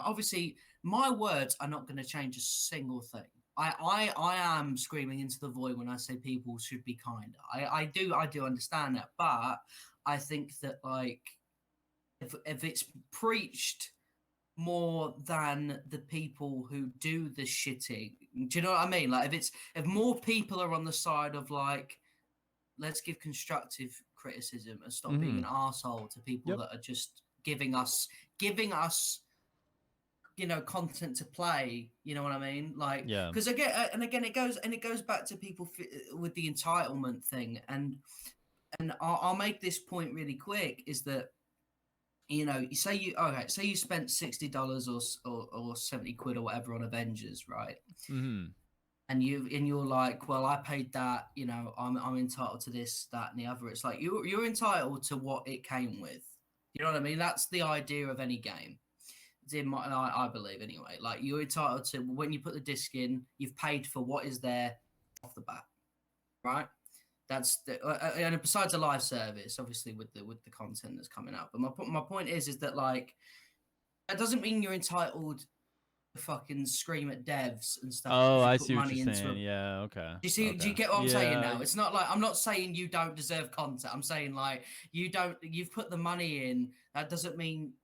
obviously my words are not going to change a single thing. I am screaming into the void when I say people should be kinder. I do understand that, but I think that like if it's preached more than the people who do the shitting. Do you know what I mean? Like if more people are on the side of like, let's give constructive criticism and stop being Mm-hmm. an asshole to people Yep. that are just giving us content to play. You know what I mean? Like, Yeah. because again, it goes back to people with the entitlement thing, and I'll make this point really quick, is that say you spent $60 or 70 quid or whatever on Avengers, right? Mm-hmm. And you're like, well, I paid that, I'm entitled to this, that, and the other. It's like you're entitled to what it came with. You know what I mean? That's the idea of any game. It's I believe anyway. Like, you're entitled to, when you put the disc in, you've paid for what is there off the bat, right? That's and besides a live service, obviously with the content that's coming out. But my point is that, like, that doesn't mean you're entitled to fucking scream at devs and stuff Oh, because you I put see what you're money into a. saying. Yeah. Okay. Do you see? Do Okay. you get what I'm saying Yeah. now? It's not like, I'm not saying you don't deserve content. I'm saying, like, you've put the money in. That doesn't mean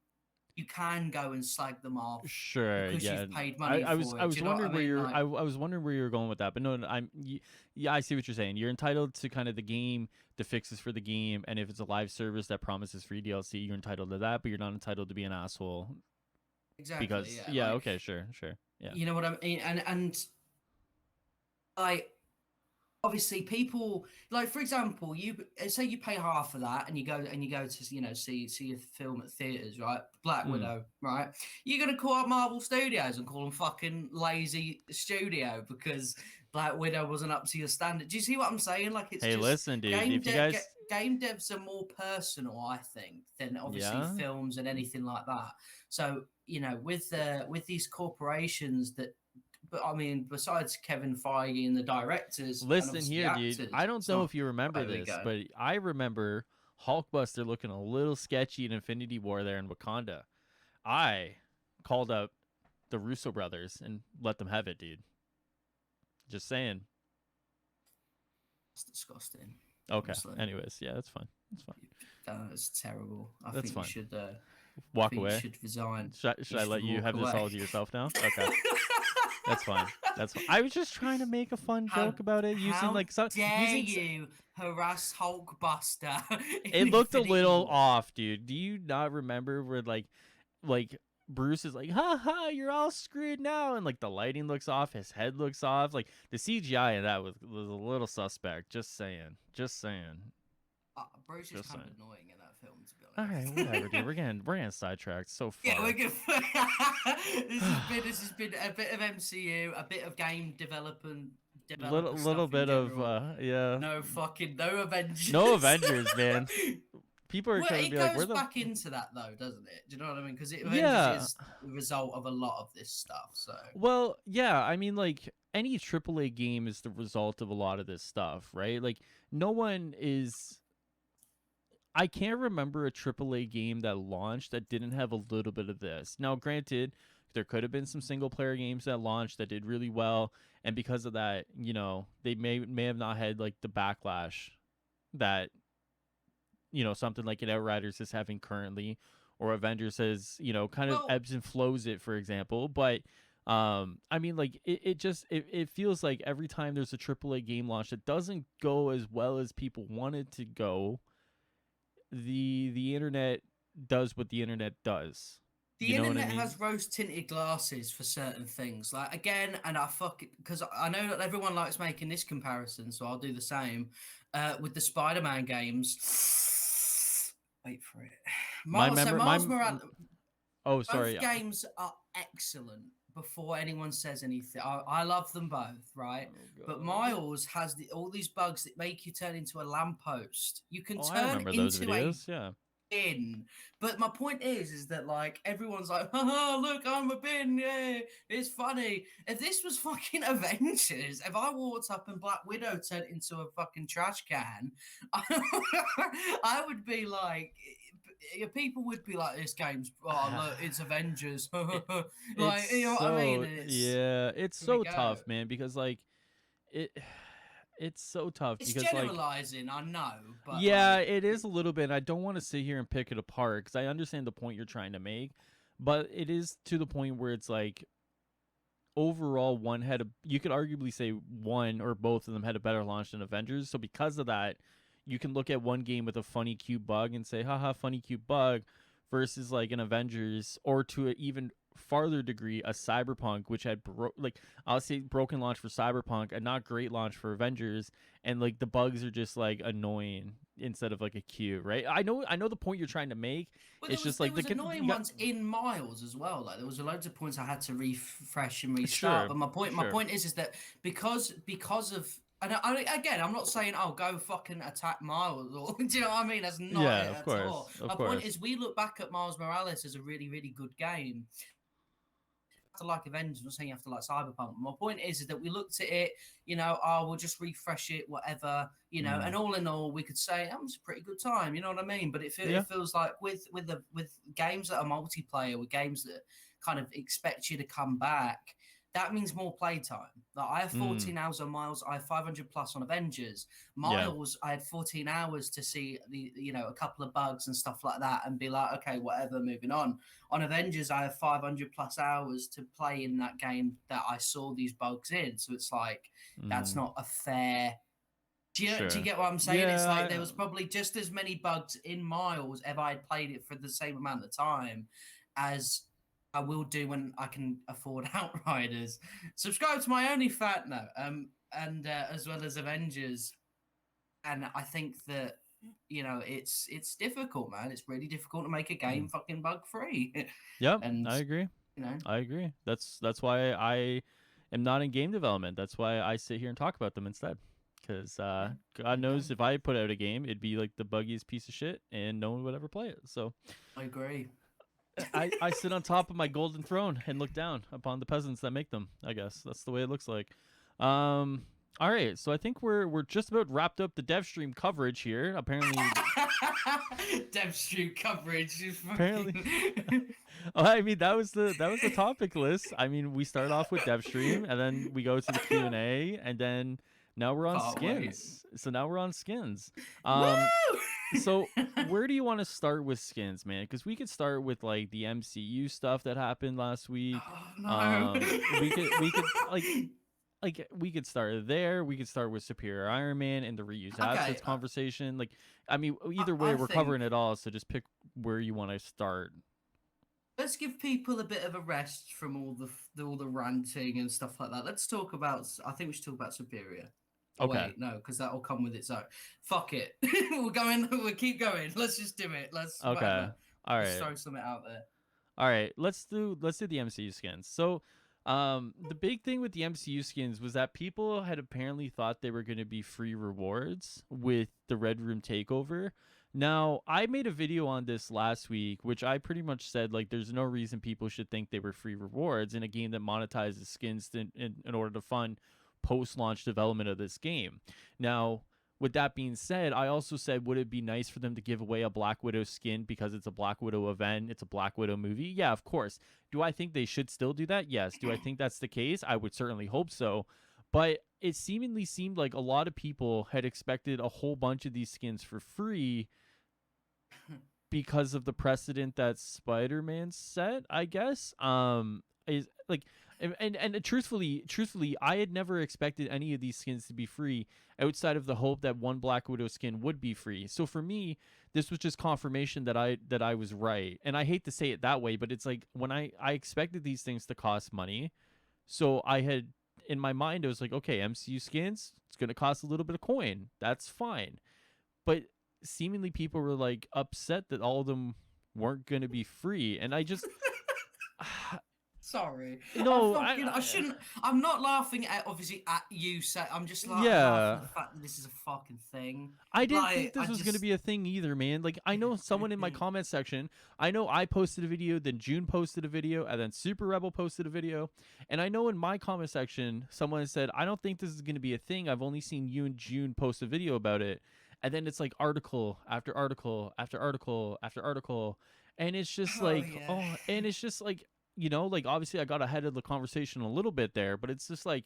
you can go and slag them off Sure. because Yeah. you've paid money I was for I it. Do was you know what I wondering where mean? you're Like, I was wondering where you're going with that, but no, yeah, I see what you're saying. You're entitled to kind of the game, the fixes for the game, and if it's a live service that promises free DLC, you're entitled to that, but you're not entitled to be an asshole exactly. because Yeah. yeah, Like, okay, sure, yeah, you know what I mean? And like, obviously people, like, for example, you say you pay half of that and you go to see a film at theaters, right? Black mm. Widow, right? You're gonna call up Marvel Studios and call them fucking lazy studio because Black Widow wasn't up to your standard. Do you see what I'm saying? Like, it's Hey, just listen, dude, if you guys, game devs are more personal, I think, than obviously yeah, films and anything like that. So, with these corporations that, but I mean, besides Kevin Feige and the directors and listen obviously the here, dude. actors, I don't it's know not. if you remember There we this, go. but I remember Hulkbuster looking a little sketchy in Infinity War there in Wakanda. I called up the Russo brothers and let them have it, dude. Just saying. It's disgusting. Okay. Honestly. Anyways, yeah, that's fine. That's fine. That's terrible. I That's think fine. you should. Walk think away. you should resign. Should I let you walk have this away. all to yourself now? Okay. That's fine. That's fine. I was just trying to make a fun joke about it using How like some dare using. you harass Hulkbuster? It looked a little War. off, dude. Do you not remember where like Bruce is like, "Ha ha, you're all screwed now," and like the lighting looks off, his head looks off, like the CGI in that was a little suspect. Just saying. Just saying. Bruce is Just kind saying. of annoying in that film, to be All honest. right, whatever, dude. We're getting sidetracked so far. Yeah, we're good. This has been a bit of MCU, a bit of game development. Little bit of yeah. No Avengers. No Avengers, man. People are Well, going to it be like, goes "Where the back into that though, doesn't it? Do you know what I mean? Because yeah?" Avengers is the result of a lot of this stuff. So, Well, yeah. I mean, like any AAA game is the result of a lot of this stuff, right? Like no one is. I can't remember a AAA game that launched that didn't have a little bit of this. Now, granted, there could have been some single player games that launched that did really well, and because of that, they may have not had like the backlash that something like an Outriders is having currently, or Avengers has kind of ebbs and flows it, for example. But I mean, like it feels like every time there's a AAA game launch that doesn't go as well as people want it to go, the internet does what the internet does. the internet has rose tinted glasses for certain things. Like, again, and because I know that everyone likes making this comparison, so I'll do the same with the Spider-Man games. Wait for it. Miles Morales. Oh, sorry. Both games are excellent. Before anyone says anything, I love them both, right? Oh, but Miles has all these bugs that make you turn into a lamppost. You can I turn remember into those videos. Yeah. bin. But my point is that, like, everyone's like, haha, look, I'm a bin, yeah, it's funny. If this was fucking Avengers, if I walked up and Black Widow turned into a fucking trash can, I would be like, people would be like, this game's, oh look, it's Avengers. Like, you know what I mean? It's so tough, man, because like it's so tough it's because generalizing, I know, but yeah, it is a little bit. I don't want to sit here and pick it apart because I understand the point you're trying to make, but it is to the point where it's like overall you could arguably say one or both of them had a better launch than Avengers. So because of that, you can look at one game with a funny cute bug and say, haha, funny cute bug, versus like an Avengers, or to even farther degree a Cyberpunk, which had like I'll say broken launch for Cyberpunk, a not great launch for Avengers, and like the bugs are just like annoying instead of like a queue, right? I know the point you're trying to make. Well, It's just there like was you annoying got ones in Miles as well. Like there was loads of points I had to refresh and restart. sure, But my sure, point is that because of and again, I'm not saying go fucking attack Miles or do you know what I mean? That's not yeah, it of at all. course, of My point course, is we look back at Miles Morales as a really really good game. To like Avengers, I'm not saying you have to like Cyberpunk. My point is that we looked at it, we'll just refresh it, whatever, mm, and all in all, we could say it's a pretty good time, you know what I mean? But yeah, it feels like with games that are multiplayer, with games that kind of expect you to come back, that means more playtime. Like I have mm, 14 hours on Miles, I have 500 plus on Avengers. yeah, Miles, I had 14 hours to see a couple of bugs and stuff like that, and be like, okay, whatever, moving on. On Avengers, I have 500 plus hours to play in that game that I saw these bugs in. So it's like, that's mm, not a fair. Do you sure, get what I'm saying? It's like there yeah, was probably just as many bugs in Miles if I had played it for the same amount of time as I will do when I can afford Outriders. Subscribe to my OnlyFat now, and as well as Avengers. And I think that it's difficult, man. It's really difficult to make a mm. game fucking bug free. Yep, and I agree. you know, I agree. That's why I am not in game development. That's why I sit here and talk about them instead. Because yeah, God there you go. knows if I put out a game, it'd be like the buggiest piece of shit, and no one would ever play it. So I agree. I sit on top of my golden throne and look down upon the peasants that make them. I guess that's the way it looks like. Um. All right, so I think we're just about wrapped up the dev stream coverage here. Apparently, Dev stream coverage is apparently, fucking. oh, I mean that was the topic list. I mean, we start off with dev stream, and then we go to the Q&A, and then now we're on Can't wait. skins. So now we're on skins. Woo! So where do you want to start with skins, man? Because we could start with like the MCU stuff that happened last week. Oh no. We could like we could start there. We could start with Superior Iron Man and the reused Okay. assets conversation. Like, I mean, either way, I we're think covering it all. So just pick where you want to start. let's give people a bit of a rest from all the ranting and stuff like that. Let's talk about. I think we should talk about Superior. Oh, Okay. wait, no, because that'll come with its own. Fuck it. We're going. We'll keep going. Let's just do it. Let's Okay. whatever. All Let's right. throw something out there. All right. Let's do the MCU skins. So, the big thing with the MCU skins was that people had apparently thought they were going to be free rewards with the Red Room takeover. Now, I made a video on this last week, which I pretty much said like there's no reason people should think they were free rewards in a game that monetizes skins in order to fund post-launch development of this game. Now, with that being said, I also said, would it be nice for them to give away a Black Widow skin because it's a Black Widow event, it's a Black Widow movie? Yeah, of course. Do I think they should still do that? Yes. Do I think that's the case? I would certainly hope so. But it seemingly seemed like a lot of people had expected a whole bunch of these skins for free because of the precedent that Spider-Man set, I guess. Is like and truthfully, I had never expected any of these skins to be free outside of the hope that one Black Widow skin would be free. So for me, this was just confirmation that I was right. And I hate to say it that way, but it's like when I expected these things to cost money. So I had in my mind, I was like, okay, MCU skins, it's gonna cost a little bit of coin. That's fine. But seemingly people were like upset that all of them weren't gonna be free. And I just Sorry. no, I shouldn't. I'm not laughing at obviously at you. I'm just laughing yeah. at the fact that this is a fucking thing. I didn't think Like, this I was going to just. be a thing either, man. Like, I know someone in my comment section, I know I posted a video, then June posted a video, and then Super Rebel posted a video. And I know in my comment section, someone said, I don't think this is going to be a thing. I've only seen you and June post a video about it. And then it's like article after article after article after article. And it's just Oh like, yeah. oh, and it's just like, like obviously I got ahead of the conversation a little bit there, but it's just like,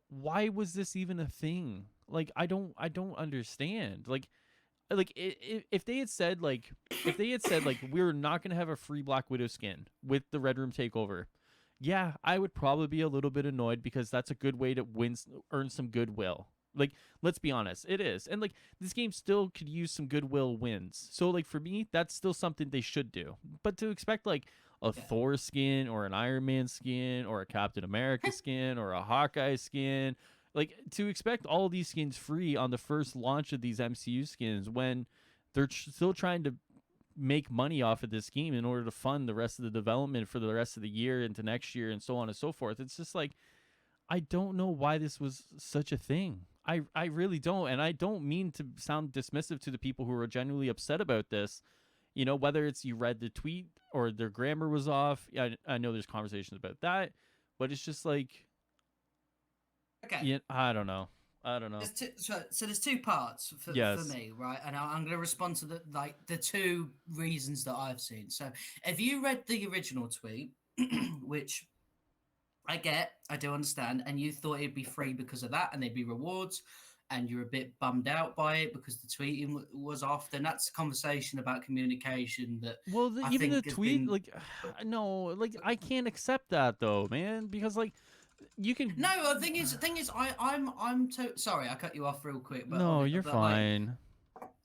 why was this even a thing? Like I don't understand. Like if they had said like we're not gonna have a free Black Widow skin with the Red Room takeover, yeah, I would probably be a little bit annoyed because that's a good way to earn some goodwill. Like, let's be honest, it is. And like this game still could use some goodwill wins. So like for me, that's still something they should do. But to expect like a Yeah. Thor skin or an Iron Man skin or a Captain America skin or a Hawkeye skin. Like to expect all these skins free on the first launch of these MCU skins when they're still trying to make money off of this game in order to fund the rest of the development for the rest of the year into next year and so on and so forth. It's just like I don't know why this was such a thing. I really don't, and I don't mean to sound dismissive to the people who are genuinely upset about this. You know, whether it's you read the tweet or their grammar was off. I know there's conversations about that, but it's just like, Okay. yeah, I don't know. I don't know. There's so there's two parts for Yes. me, right? And I'm going to respond to the two reasons that I've seen. So if you read the original tweet, which I do understand, and you thought it'd be free because of that, and there'd be rewards, and you're a bit bummed out by it because the tweeting was off, then that's a conversation about communication that Well, I even the think has tweet, been. like, no, like I can't accept that though, man, because like you can. No, the thing is, sorry, I cut you off real quick, No, you're but like fine.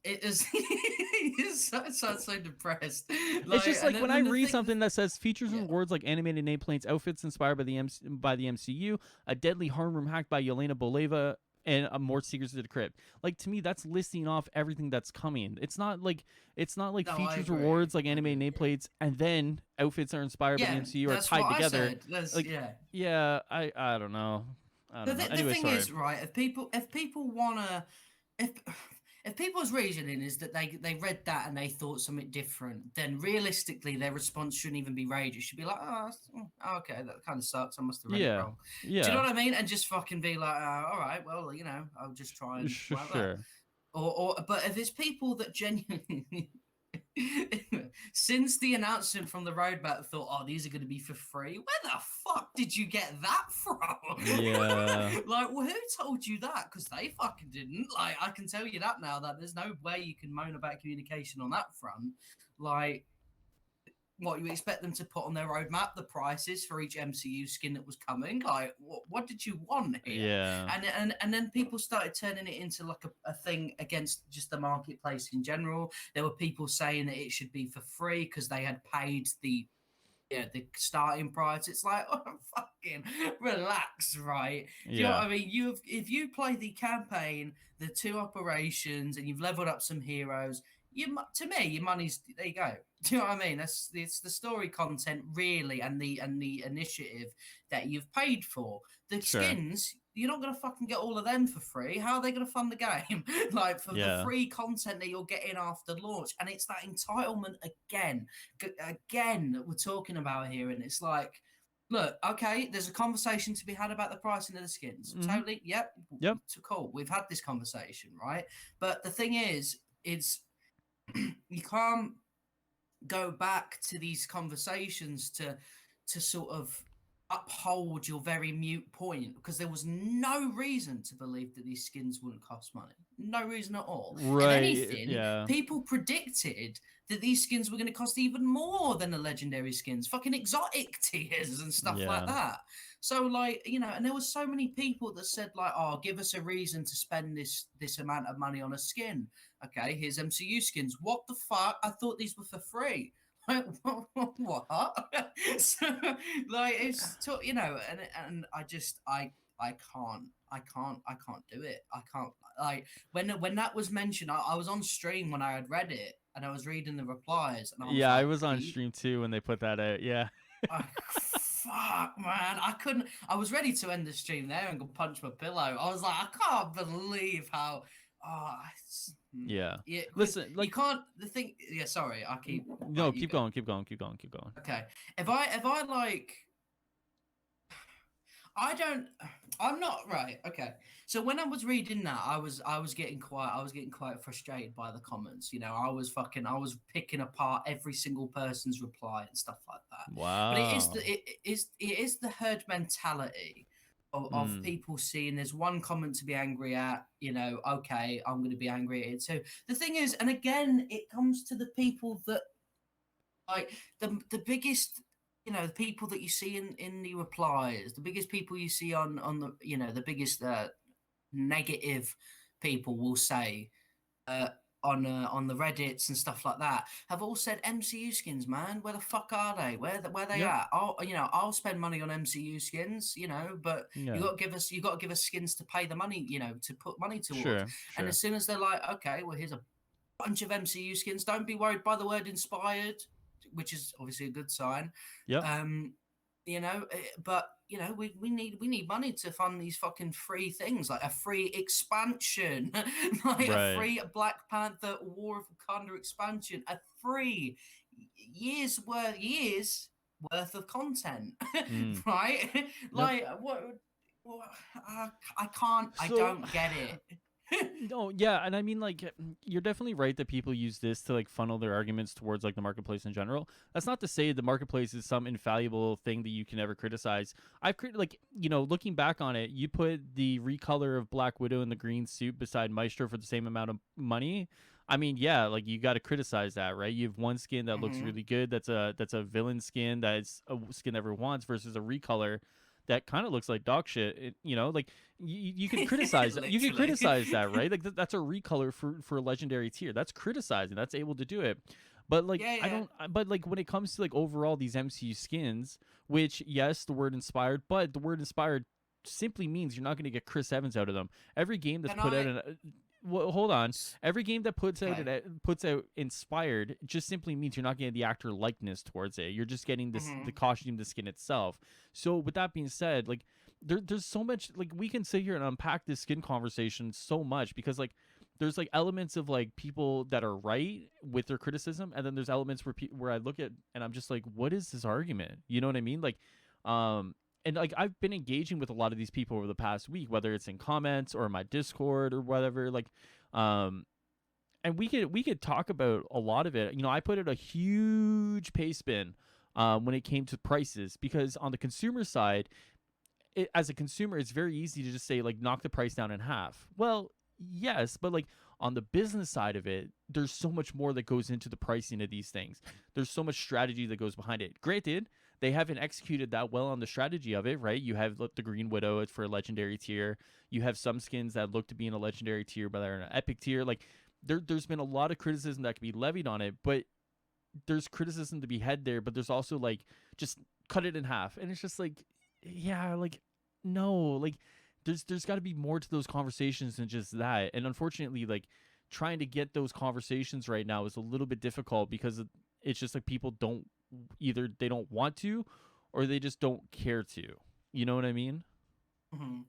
it is, you sound so depressed. It's just And like when I then the read thing, something that says features and yeah. rewards like animated nameplates, outfits inspired by the MCU, a deadly harm room hacked by Yelena Boleva, and more secrets to the crypt. Like to me, that's listing off everything that's coming. It's not like No, I features agree. rewards like I do animated agree. nameplates, and then outfits are inspired by the Yeah, MCU are that's what tied I together. said. That's Like, yeah. yeah, I don't know. I The, don't know. the Anyway, thing sorry. is, right? If people wanna, if if people's reasoning is that they read that and they thought something different, then realistically their response shouldn't even be rage. It should be like, okay, that kind of sucks. I must have read it Yeah, wrong. Do you yeah, know what I mean? And just fucking be like, all right, well, I'll just try and whatever that. sure. But if it's people that genuinely since the announcement from the roadmap thought, oh, these are going to be for free, where the fuck did you get that from? Yeah, Like, well, who told you that? Because they fucking didn't. Like, I can tell you that now, that there's no way you can moan about communication on that front. Like, what you expect them to put on their roadmap, the prices for each MCU skin that was coming? Like, what did you want here? yeah, And then people started turning it into like a thing against just the marketplace in general. There were people saying that it should be for free because they had paid the starting price. It's like, oh, fucking relax, right? Do you know yeah, what I mean? If you play the campaign, the two operations, and you've leveled up some heroes, to me, your money's there. You go. Do you know what I mean? It's the story content really, and the initiative that you've paid for. The sure. skins, you're not gonna fucking get all of them for free. How are they gonna fund the game? Like for the Yeah, free content that you're getting after launch, and it's that entitlement again, again that we're talking about here, and it's like. Look, okay, there's a conversation to be had about the pricing of the skins. mm-hmm. Totally, yep, Yep, cool. We've had this conversation, right? But the thing is, it's you can't go back to these conversations to sort of uphold your very mute point because there was no reason to believe that these skins wouldn't cost money. No reason at all. And right, anything, yeah, people predicted that these skins were going to cost even more than the legendary skins, fucking exotic tiers and stuff like yeah, that. So like, and there was so many people that said like, "Oh, give us a reason to spend this amount of money on a skin." Okay, here's MCU skins. What the fuck? I thought these were for free. Like, what? So, like, and I can't do it. I can't. Like, when that was mentioned, I was on stream when I had read it, and I was reading the replies, and I was yeah. I like, was on stream too when they put that out. Yeah, fuck, man. I couldn't. I was ready to end the stream there and go punch my pillow. I was like, I can't believe how. Oh, yeah. yeah. Because Listen, you like, can't. The thing. Yeah. Sorry. I keep. no, Right. You keep go. going, keep going, keep going, keep going. Okay. If I like. I don't. I'm not right. Okay. So when I was reading that, I was getting quite frustrated by the comments. I was picking apart every single person's reply and stuff like that. But Wow. it is the herd mentality of Mm. people seeing there's one comment to be angry at. Okay, I'm going to be angry at it too. The thing is, and again, it comes to the people that like the biggest the people that you see in the replies, the biggest people you see on the the biggest negative people will say on the Reddits and stuff like that have all said MCU skins, man. Where the fuck are they? Where they Yep. at? I'll spend money on MCU skins, but Yeah. you got to give us skins to pay the money, to put money towards. Sure. And Sure. as soon as they're like, okay, well here's a bunch of MCU skins, don't be worried by the word inspired, which is obviously a good sign. Yep. Um, but we need money to fund these fucking free things, like a free expansion, like a Right. free Black Panther War of Wakanda expansion, a free years worth of content, Mm. right? Yep. Like what I So don't get it. no, yeah, and I mean, like, you're definitely right that people use this to like funnel their arguments towards like the marketplace in general. That's not to say the marketplace is some infallible thing that you can never criticize. Like, looking back on it, you put the recolor of Black Widow in the green suit beside Maestro for the same amount of money. I mean, yeah, like you got to criticize that, right? You have one skin that looks Hmm. really good. That's a villain skin. That's a skin everyone wants versus a recolor that kind of looks like dog shit. Like you can criticize that. You can Literally. criticize that, right? Like that's a recolor for a legendary tier. That's criticizing. That's able to do it. But like Yeah, I yeah. don't. But like when it comes to like overall these MCU skins, which yes, the word inspired, but the word inspired simply means you're not going to get Chris Evans out of them. Every game that's Can put out I? in well, hold on. Every game that Okay. puts out inspired just simply means you're not getting the actor likeness towards it. You're just getting the Hmm. costume, the skin itself. So with that being said, like there's so much, like we can sit here and unpack this skin conversation so much because like there's like elements of like people that are right with their criticism, and then there's elements where I look at and I'm just like, what is this argument? You know what I mean? Like, and like I've been engaging with a lot of these people over the past week, whether it's in comments or my Discord or whatever. Like, um, and we could talk about a lot of it. I put out a huge pay spin when it came to prices because on the consumer side, as a consumer, it's very easy to just say like knock the price down in half. Well, yes, but like on the business side of it, there's so much more that goes into the pricing of these things. There's so much strategy that goes behind it. Granted, they haven't executed that well on the strategy of it, right? You have the Green Widow for a legendary tier. You have some skins that look to be in a legendary tier, but they're in an epic tier. Like there's been a lot of criticism that can be levied on it, but there's criticism to be had there. But there's also like just cut it in half, and it's just like, yeah, like no, like there's got to be more to those conversations than just that. And unfortunately, like trying to get those conversations right now is a little bit difficult because it's just like people don't, either they don't want to or they just don't care to. You know what I mean? Hmm.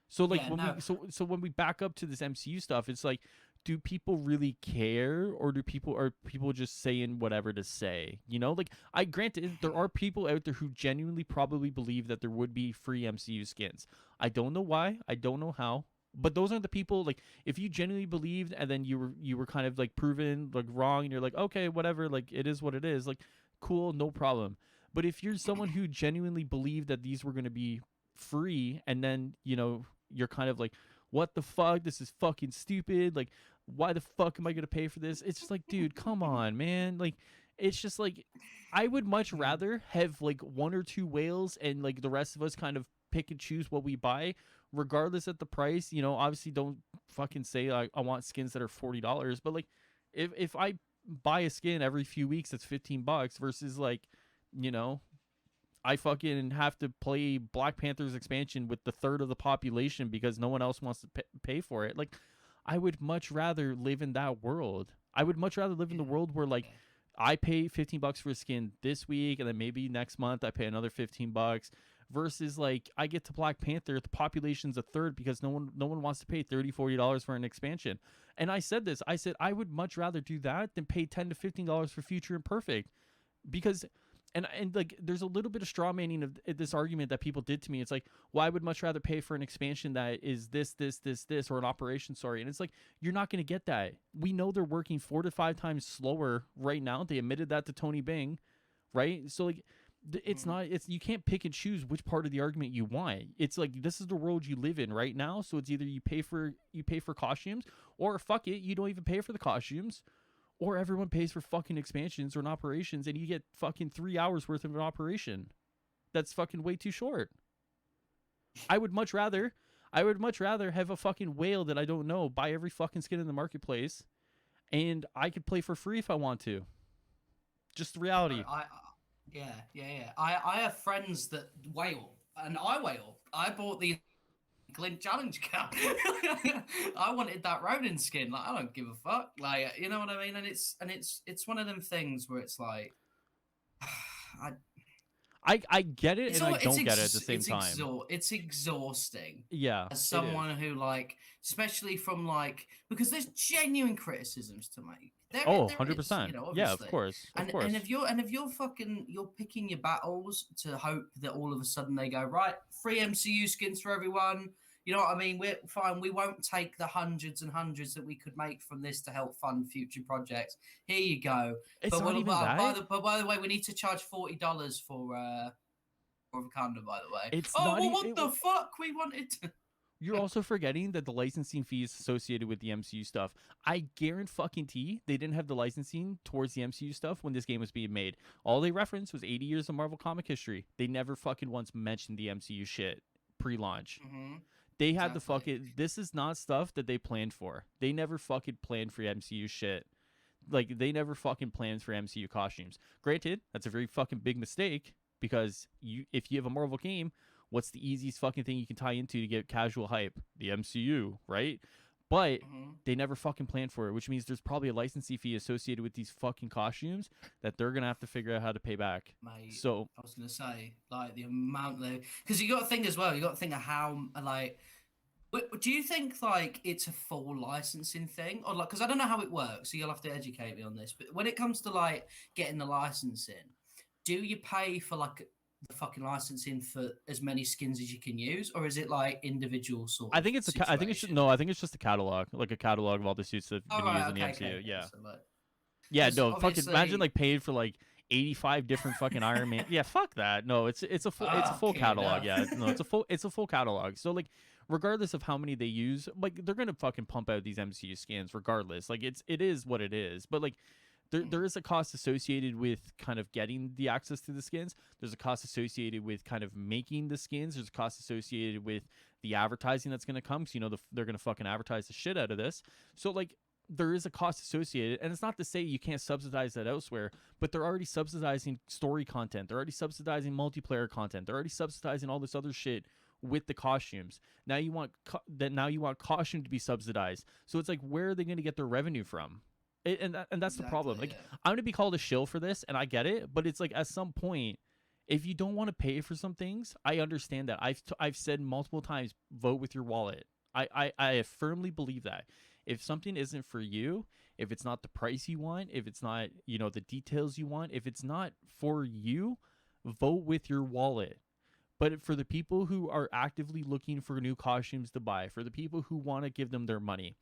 So like Yeah, when no. we so when we back up to this MCU stuff, it's like, do people really care, or are people just saying whatever to say? Like I granted there are people out there who genuinely probably believe that there would be free MCU skins. I don't know why, I don't know how, but those are the people. Like if you genuinely believed and then you were kind of like proven like wrong, and you're like, okay, whatever, like it is what it is, like cool, no problem. But if you're someone who genuinely believed that these were going to be free, and then you're kind of like, what the fuck, this is fucking stupid, like why the fuck am I gonna pay for this? It's just like, dude, come on, man. Like it's just like I would much Mhm. rather have like one or two whales and like the rest of us kind of pick and choose what we buy regardless of the price. Obviously don't fucking say I want skins that are $40, but like if I buy a skin every few weeks that's $15 versus like, you know I fucking have to play Black Panther's expansion with the third of the population because no one else wants to pay for it. Like, I would much rather live in that world. I would much rather live in the world where like Yeah. I pay $15 for a skin this week, and then maybe next month I pay another $15 versus like I get to Black Panther, the population's a third because no one wants to pay $30-$40 for an expansion. And I said this. I said I would much rather do that than pay $10 to $15 for Future Imperfect because and like there's a little bit of straw manning of this argument that people did to me. It's like, well, I would much rather pay for an expansion that is this or an operation, sorry. And it's like, you're not going to get that. We know they're working 4 to 5 times slower right now. They admitted that to Tony Bing, right? So like it's Mhm. not, it's, you can't pick and choose which part of the argument you want. It's like, this is the world you live in right now, so it's either you pay for costumes, or fuck it, you don't even pay for the costumes, or everyone pays for fucking expansions or an operations, and you get fucking 3 hours worth of an operation. That's fucking way too short. I would much rather have a fucking whale that I don't know buy every fucking skin in the marketplace, and I could play for free if I want to. Just the reality. Yeah. I have friends that wail, and I wail. I bought the Glint Challenge Cup. I wanted that Ronin skin. Like, I don't give a fuck. Like, you know what I mean? And it's one of them things where it's like, I, I get it it's and I all don't get it at the same time. it's exhausting Yeah, as it is. someone who like, especially from like, because there's genuine criticisms to make. Oh, There is, 100%. Yeah, of obviously. course. Of And course. if you're fucking you're picking your battles to hope that all of a sudden they go right, free MCU skins for everyone. You know what I mean? We're fine. We won't take the hundreds and hundreds that we could make from this to help fund future projects. Here you go. It's But not even that. by the way, we need to charge $40 for Wakanda. By the way. It's Oh not well, even. what the fuck? We wanted to. You're also forgetting that the licensing fees associated with the MCU stuff. I guarantee they didn't have the licensing towards the MCU stuff when this game was being made. All they referenced was 80 years of Marvel comic history. They never fucking once mentioned the MCU shit pre-launch. Mm-hmm. They had the fucking. This is not stuff that they planned for. They never fucking planned for MCU shit. Like, they never fucking planned for MCU costumes. Granted, that's a very fucking big mistake because if you have a Marvel game, what's the easiest fucking thing you can tie into to get casual hype? The MCU, right? But they never fucking planned for it, which means there's probably a licensing fee associated with these fucking costumes that they're gonna have to figure out how to pay back. Mate, So I was gonna say like the amount they, because you got to think as well. You got to think of how like. Do you think like it's a full licensing thing, or like, because I don't know how it works, so you'll have to educate me on this. But when it comes to like getting the licensing, do you pay for like the fucking licensing for as many skins as you can use, or is it like individual sort I of think it's I think it's situation? no. I think it's just a catalog, like a catalog of all the suits that have All been used right, in the okay, MCU. okay. Yeah, So like, yeah. because No, fucking imagine obviously, like paid for like 85 different fucking Iron Man. Yeah, fuck that. No, it's a full fucking catalog. hell. Yeah, no, it's a full catalog. So like, regardless of how many they use, like they're gonna fucking pump out these MCU skins regardless. Like it is what it is. But like, there is a cost associated with kind of getting the access to the skins. There's a cost associated with kind of making the skins. There's a cost associated with the advertising that's going to come. So, they're going to fucking advertise the shit out of this. So, like, there is a cost associated. And it's not to say you can't subsidize that elsewhere, but they're already subsidizing story content. They're already subsidizing multiplayer content. They're already subsidizing all this other shit with the costumes. Now you want costume to be subsidized. So it's like, where are they going to get their revenue from? And that's the problem. Like, Yeah. I'm gonna be called a shill for this, and I get it, but it's like, at some point, if you don't want to pay for some things, I understand that. I've said multiple times, vote with your wallet. I firmly believe that if something isn't for you, if it's not the price you want, if it's not the details you want, if it's not for you, vote with your wallet. But for the people who are actively looking for new costumes to buy, for the people who want to give them their money,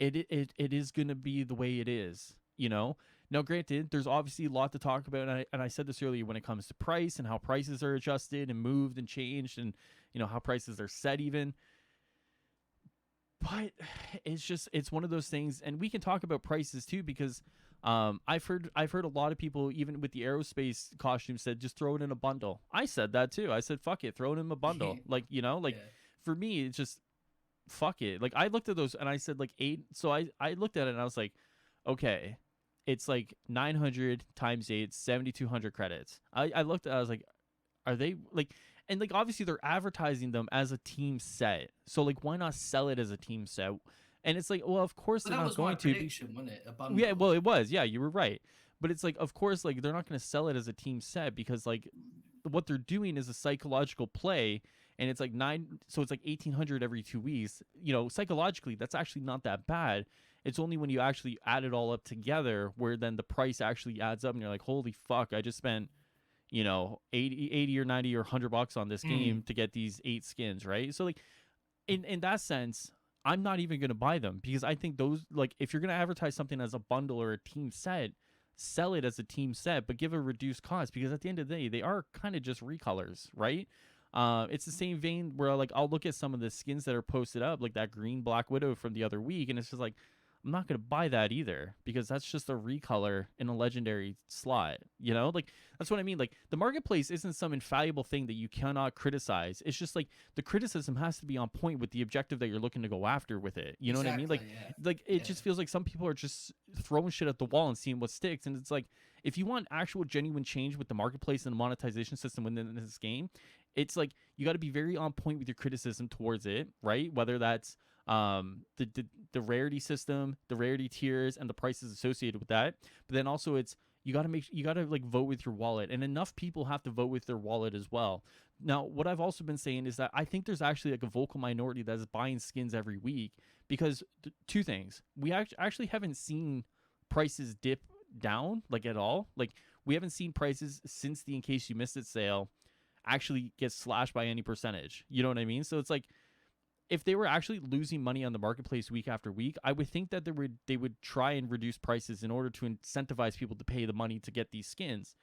it is going to be the way it is. Now, granted, there's obviously a lot to talk about, and I said this earlier when it comes to price and how prices are adjusted and moved and changed, and how prices are set even. But it's one of those things, and we can talk about prices too, because I've heard a lot of people, even with the aerospace costume, said just throw it in a bundle. I said that too. I said fuck it, throw it in a bundle. Like, Yeah. for me, it's just fuck it. Like, I looked at those and I said like 8. So I looked at it and I was like, okay, it's like 900 times 8, 7,200 credits. I looked at it, I was like, are they like, and like, obviously they're advertising them as a team set. So like, why not sell it as a team set? And it's like, well, of course But they're that not was my going to. prediction, wasn't it? A bundle. Yeah, well, it was. Yeah, you were right. But it's like, of course, like, they're not going to sell it as a team set, because like, what they're doing is a psychological play, and it's like so it's like 1,800 every 2 weeks. Psychologically, that's actually not that bad. It's only when you actually add it all up together where then the price actually adds up, and you're like, holy fuck, I just spent 80 or 90 or $100 on this game to get these 8 skins, right? So like, in that sense, I'm not even going to buy them, because I think those, like, if you're going to advertise something as a bundle or a team set, sell it as a team set, but give a reduced cost, because at the end of the day, they are kind of just recolors, right? It's the same vein where, like, I'll look at some of the skins that are posted up, like that green Black Widow from the other week, and it's just like, I'm not going to buy that either because that's just a recolor in a legendary slot. You know, like that's what I mean. Like the marketplace isn't some infallible thing that you cannot criticize. It's just like the criticism has to be on point with the objective that you're looking to go after with it. You know what I mean? Exactly. Yeah. Like it Yeah. just feels like some people are just throwing shit at the wall and seeing what sticks. And it's like if you want actual genuine change with the marketplace and the monetization system within this game, it's like you got to be very on point with your criticism towards it, right? Whether that's the rarity system, the rarity tiers, and the prices associated with that. But then also it's you gotta like vote with your wallet, and enough people have to vote with their wallet as well. Now, what I've also been saying is that I think there's actually like a vocal minority that is buying skins every week because two things: we actually haven't seen prices dip down like at all. Like we haven't seen prices since the In Case You Missed It sale actually get slashed by any percentage. You know what I mean? So it's like if they were actually losing money on the marketplace week after week, I would think that they would try and reduce prices in order to incentivize people to pay the money to get these skins.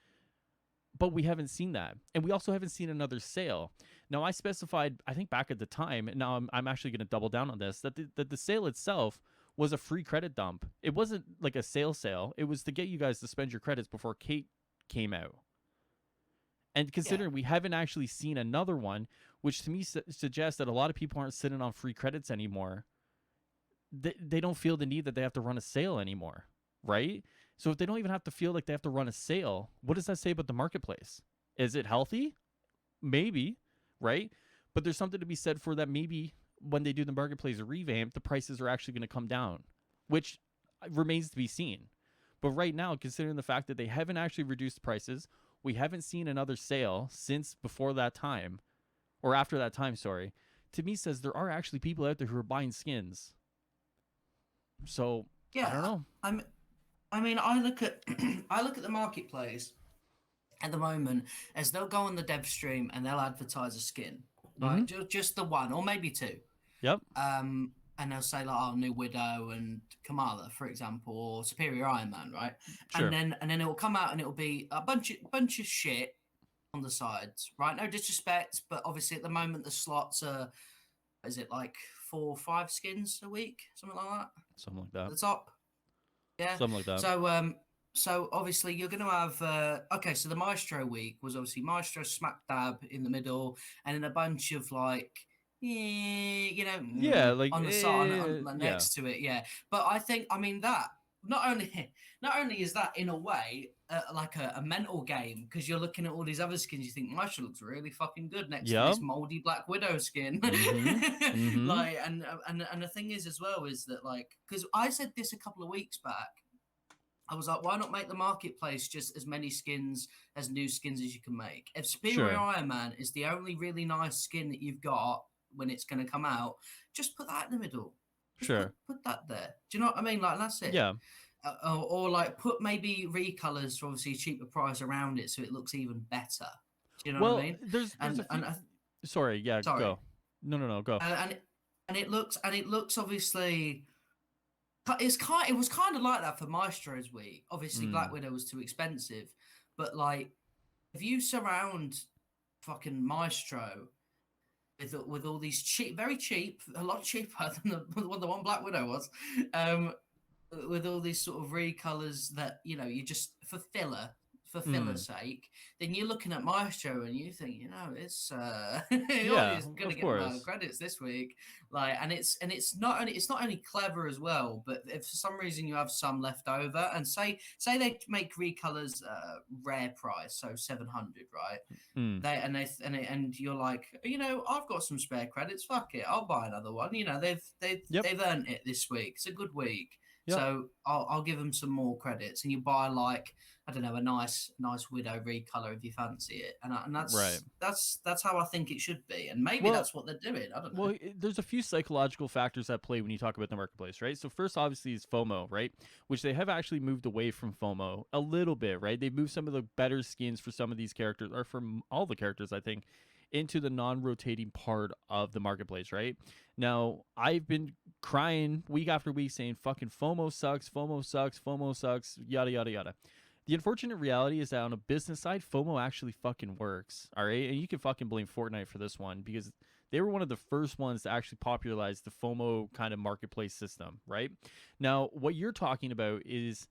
But we haven't seen that. And we also haven't seen another sale. Now, I specified, I think back at the time, and now I'm actually going to double down on this, that the sale itself was a free credit dump. It wasn't like a sale. It was to get you guys to spend your credits before Kate came out. And considering we haven't actually seen another one, which to me suggests that a lot of people aren't sitting on free credits anymore, they don't feel the need that they have to run a sale anymore, right? So if they don't even have to feel like they have to run a sale, what does that say about the marketplace? Is it healthy? Maybe, right? But there's something to be said for that maybe when they do the marketplace revamp, the prices are actually going to come down, which remains to be seen. But right now, considering the fact that they haven't actually reduced prices, we haven't seen another sale since before that time, or after that time, sorry, to me says there are actually people out there who are buying skins. So, I don't know. I mean, I look at I look at the marketplace at the moment as they'll go on the dev stream and they'll advertise a skin, like just the one or maybe two. Yep. And they'll say like, "Oh, New Widow and Kamala, for example, or Superior Iron Man," right? Sure. And then it will come out and it will be a bunch of shit on the sides, right? No disrespect, but obviously at the moment the slots are, is it like 4 or 5 skins a week, something like that? Something like that. The top, yeah. Something like that. So obviously you're going to have okay. So the Maestro week was obviously Maestro smack dab in the middle, and then a bunch of like, like on the side, on next to it, yeah. But I think, I mean, that not only is that in a way like a mental game, because you're looking at all these other skins, you think Maestro looks really fucking good next to this moldy Black Widow skin. Like, and the thing is as well is that, like, because I said this a couple of weeks back, I was like, why not make the marketplace just as many skins as new skins as you can make? If Superior Iron Man is the only really nice skin that you've got when it's going to come out, just put that in the middle. Just put that there. Do you know what I mean? Like, that's it. Yeah. Or like put maybe recolors for obviously a cheaper price around it so it looks even better. Do you know what I mean? There's sorry, go. No, go. And it looks obviously. It was kind of like that for Maestro's week. Obviously, Black Widow was too expensive, but like, if you surround fucking Maestro with all these cheap, very cheap, a lot cheaper than the one Black Widow was, with all these sort of recolors that you just for filler's sake, then you're looking at Maestro and you think, it's he's gonna get more credits this week, like, and it's not only clever as well, but if for some reason you have some left over, and say they make recolors rare price, so 700, right? And you're like, I've got some spare credits, fuck it, I'll buy another one. They've earned it this week. It's a good week. Yep. So I'll give them some more credits, and you buy like, I don't know, a nice Widow recolor if you fancy it, and that's right. That's how I think it should be, and maybe that's what they're doing. I don't know. Well, there's a few psychological factors at play when you talk about the marketplace, right? So first, obviously, is FOMO, right? Which they have actually moved away from FOMO a little bit, right? They moved some of the better skins for some of these characters, or from all the characters, I think, into the non-rotating part of the marketplace, right? Now, I've been crying week after week saying fucking FOMO sucks, yada, yada, yada. The unfortunate reality is that on a business side, FOMO actually fucking works. All right, and you can fucking blame Fortnite for this one because they were one of the first ones to actually popularize the FOMO kind of marketplace system. Right now, what you're talking about is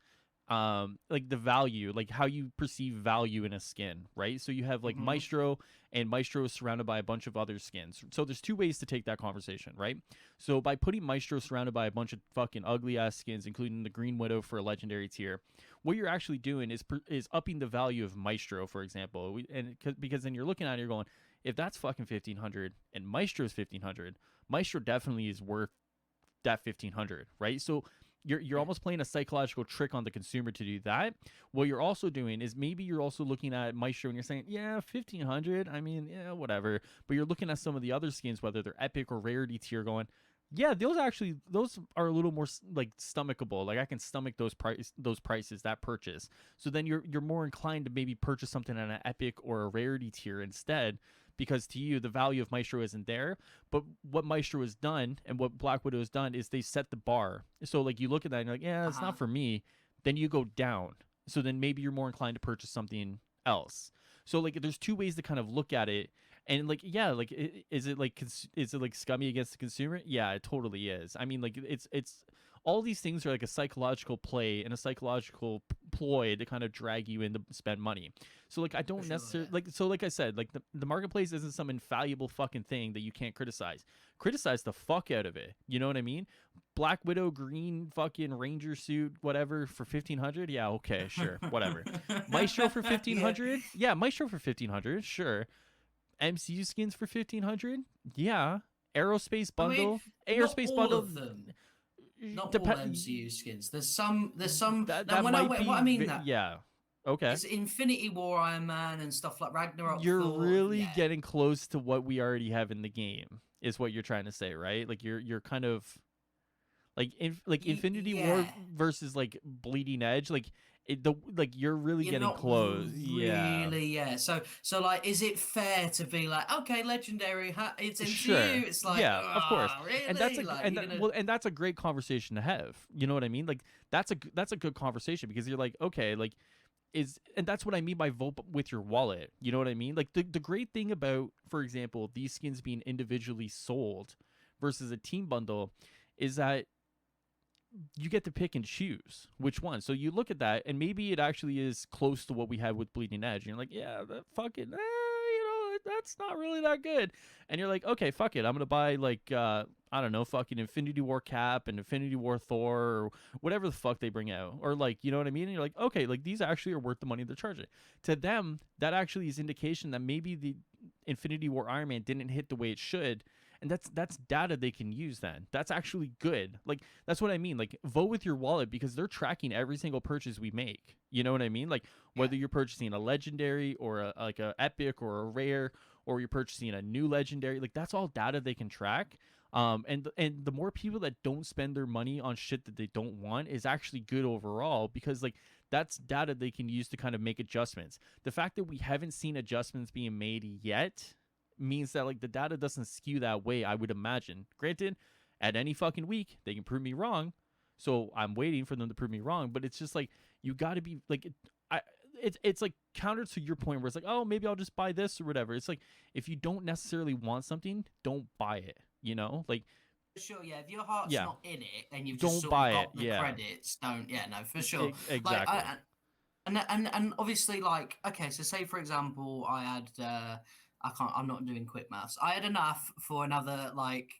like the value, like how you perceive value in a skin, right? So you have like Hmm. Maestro, and Maestro is surrounded by a bunch of other skins. So there's two ways to take that conversation, right? So by putting Maestro surrounded by a bunch of fucking ugly ass skins, including the Green Widow for a legendary tier, what you're actually doing is upping the value of Maestro, for example. Because then you're looking at it, you're going, if that's fucking 1500 and Maestro's 1500, Maestro definitely is worth that 1500, right? So you're Yeah. almost playing a psychological trick on the consumer to do that. What you're also doing is maybe you're also looking at Maestro and you're saying, yeah, 1500. I mean, yeah, whatever. But you're looking at some of the other skins, whether they're epic or rarity tier, going, yeah, those are a little more like stomachable. Like I can stomach those prices, that purchase. So then you're more inclined to maybe purchase something at an epic or a rarity tier instead, because to you the value of Maestro isn't there. But what Maestro has done and what Black Widow has done is they set the bar. So like you look at that and you're like, yeah, it's Uh-huh. not for me. Then you go down. So then maybe you're more inclined to purchase something else. So like there's two ways to kind of look at it. And like yeah, like is it like scummy against the consumer? Yeah, it totally is. I mean like it's all these things are like a psychological play and a psychological ploy to kind of drag you in to spend money. So like I For don't sure. necessarily Yeah. like, so like I said, like the marketplace isn't some infallible fucking thing that you can't criticize. Criticize the fuck out of it. You know what I mean? Black Widow green fucking ranger suit whatever for 1500? Yeah, okay, sure. Whatever. Maestro for Yeah. 1500? Yeah, Maestro for 1500. Sure. MCU skins for 1500? Yeah. Aerospace I mean, bundle? not Aerospace all bundle of them. Not all depend MCU skins. There's some. There's some. that Now, that when I might what be I mean that yeah. Okay. is Infinity War Iron Man and stuff like Ragnarok You're Thor. really Yeah. getting close to what we already have in the game is what you're trying to say, right? Like you're kind of like Infinity War Yeah. versus like Bleeding Edge, like like you're really You're getting not close. Yeah. really, yeah. So like, is it fair to be like, okay, legendary, it's MCU? Sure. It's like, Yeah, of course. And that's really? a Like, and you're that, gonna. well, and that's a great conversation to have. You know what I mean? Like that's a good conversation because you're like, okay, like is and that's what I mean by vote with your wallet. You know what I mean? Like the great thing about, for example, these skins being individually sold versus a team bundle is that you get to pick and choose which one. So you look at that, and maybe it actually is close to what we had with Bleeding Edge. And you're like, yeah, that fucking, that's not really that good. And you're like, okay, fuck it, I'm gonna buy like, I don't know, fucking Infinity War Cap and Infinity War Thor or whatever the fuck they bring out, or like, you know what I mean? And you're like, okay, like these actually are worth the money they're charging. To them, that actually is indication that maybe the Infinity War Iron Man didn't hit the way it should, and that's data they can use. Then that's actually good. Like that's what I mean. Like vote with your wallet because they're tracking every single purchase we make. You know what I mean? Like Yeah. whether you're purchasing a legendary or like a epic or a rare, or you're purchasing a new legendary, like that's all data they can track. And the more people that don't spend their money on shit that they don't want is actually good overall, because like that's data they can use to kind of make adjustments. The fact that we haven't seen adjustments being made yet means that like the data doesn't skew that way, I would imagine. Granted, at any fucking week they can prove me wrong, so I'm waiting for them to prove me wrong. But it's just like you got to be like, I it's like counter to your point where it's like, oh, maybe I'll just buy this or whatever. It's like if you don't necessarily want something, don't buy it. You know, like For sure, yeah. If your heart's yeah, not in it and you've just don't sort of buy it. got the Yeah, credits, don't. Yeah, no, for sure. Like, exactly. and obviously, like, okay, so say for example, I had, I can't, I'm not doing quick maths. I had enough for another like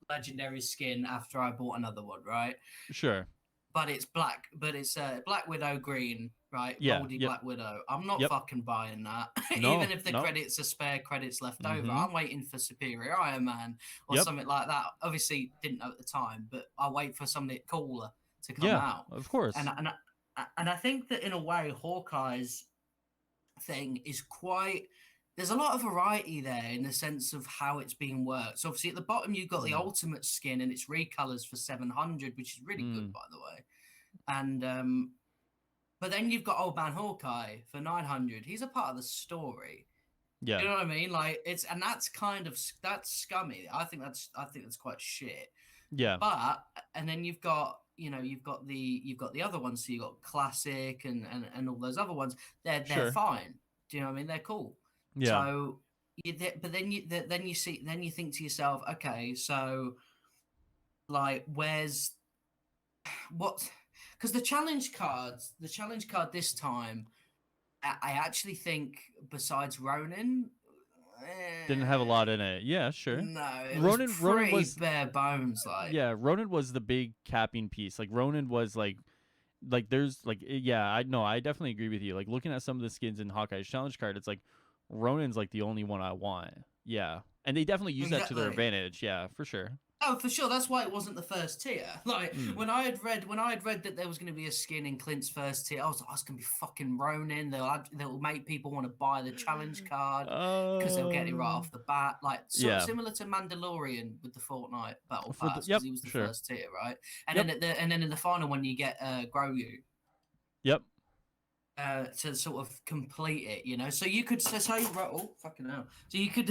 legendary skin after I bought another one, right? Sure. But it's black, but it's Black Widow green, right? Yeah. Moldy Yep. Black Widow. I'm not Yep. fucking buying that. Even No. if the No. credits are spare credits left over, Mm-hmm. I'm waiting for Superior Iron Man or Yep. something like that. Obviously, didn't know at the time, but I'll wait for something cooler to come Yeah. out. Of And course. and I think that in a way, Hawkeye's thing is quite. There's a lot of variety there in the sense of how it's being worked. So obviously at the bottom you've got the Mm. ultimate skin and its recolors for 700, which is really good Mm. by the way. And but then you've got Old Man Hawkeye for 900. He's a part of the story. Yeah. You know what I mean? Like it's and that's kind of that's scummy. I think that's quite shit. Yeah. But and then you've got you've got the other ones. So you got classic and all those other ones. They're Sure. fine. Do you know what I mean? They're cool. Yeah. So but then you see then you think to yourself, okay, so like where's what? Because the challenge card this time, I actually think besides Ronin, Didn't have a eh, lot in it. Yeah, sure. no, it was Ronan pretty was bare bones. Like, yeah, Ronan was the big capping piece. Like Ronan was like there's like yeah, I know I definitely agree with you. Like looking at some of the skins in Hawkeye's challenge card, it's like Ronan's like the only one I want. Yeah. And they definitely use that to their exactly. advantage. Yeah, for sure. Oh, for sure. That's why it wasn't the first tier. Like Mm. when I had read that there was going to be a skin in Clint's first tier, I was like, oh, it's going to be fucking Ronin. They'll make people want to buy the challenge card because they'll get it right Uh off the bat. Like yeah. similar to Mandalorian with the Fortnite Battle For the Pass because yep, he was the sure. first tier, right? And Yep. then and then in the final one you get Grogu. Yep. To sort of complete it, you know. So you could say, oh fucking hell. So you could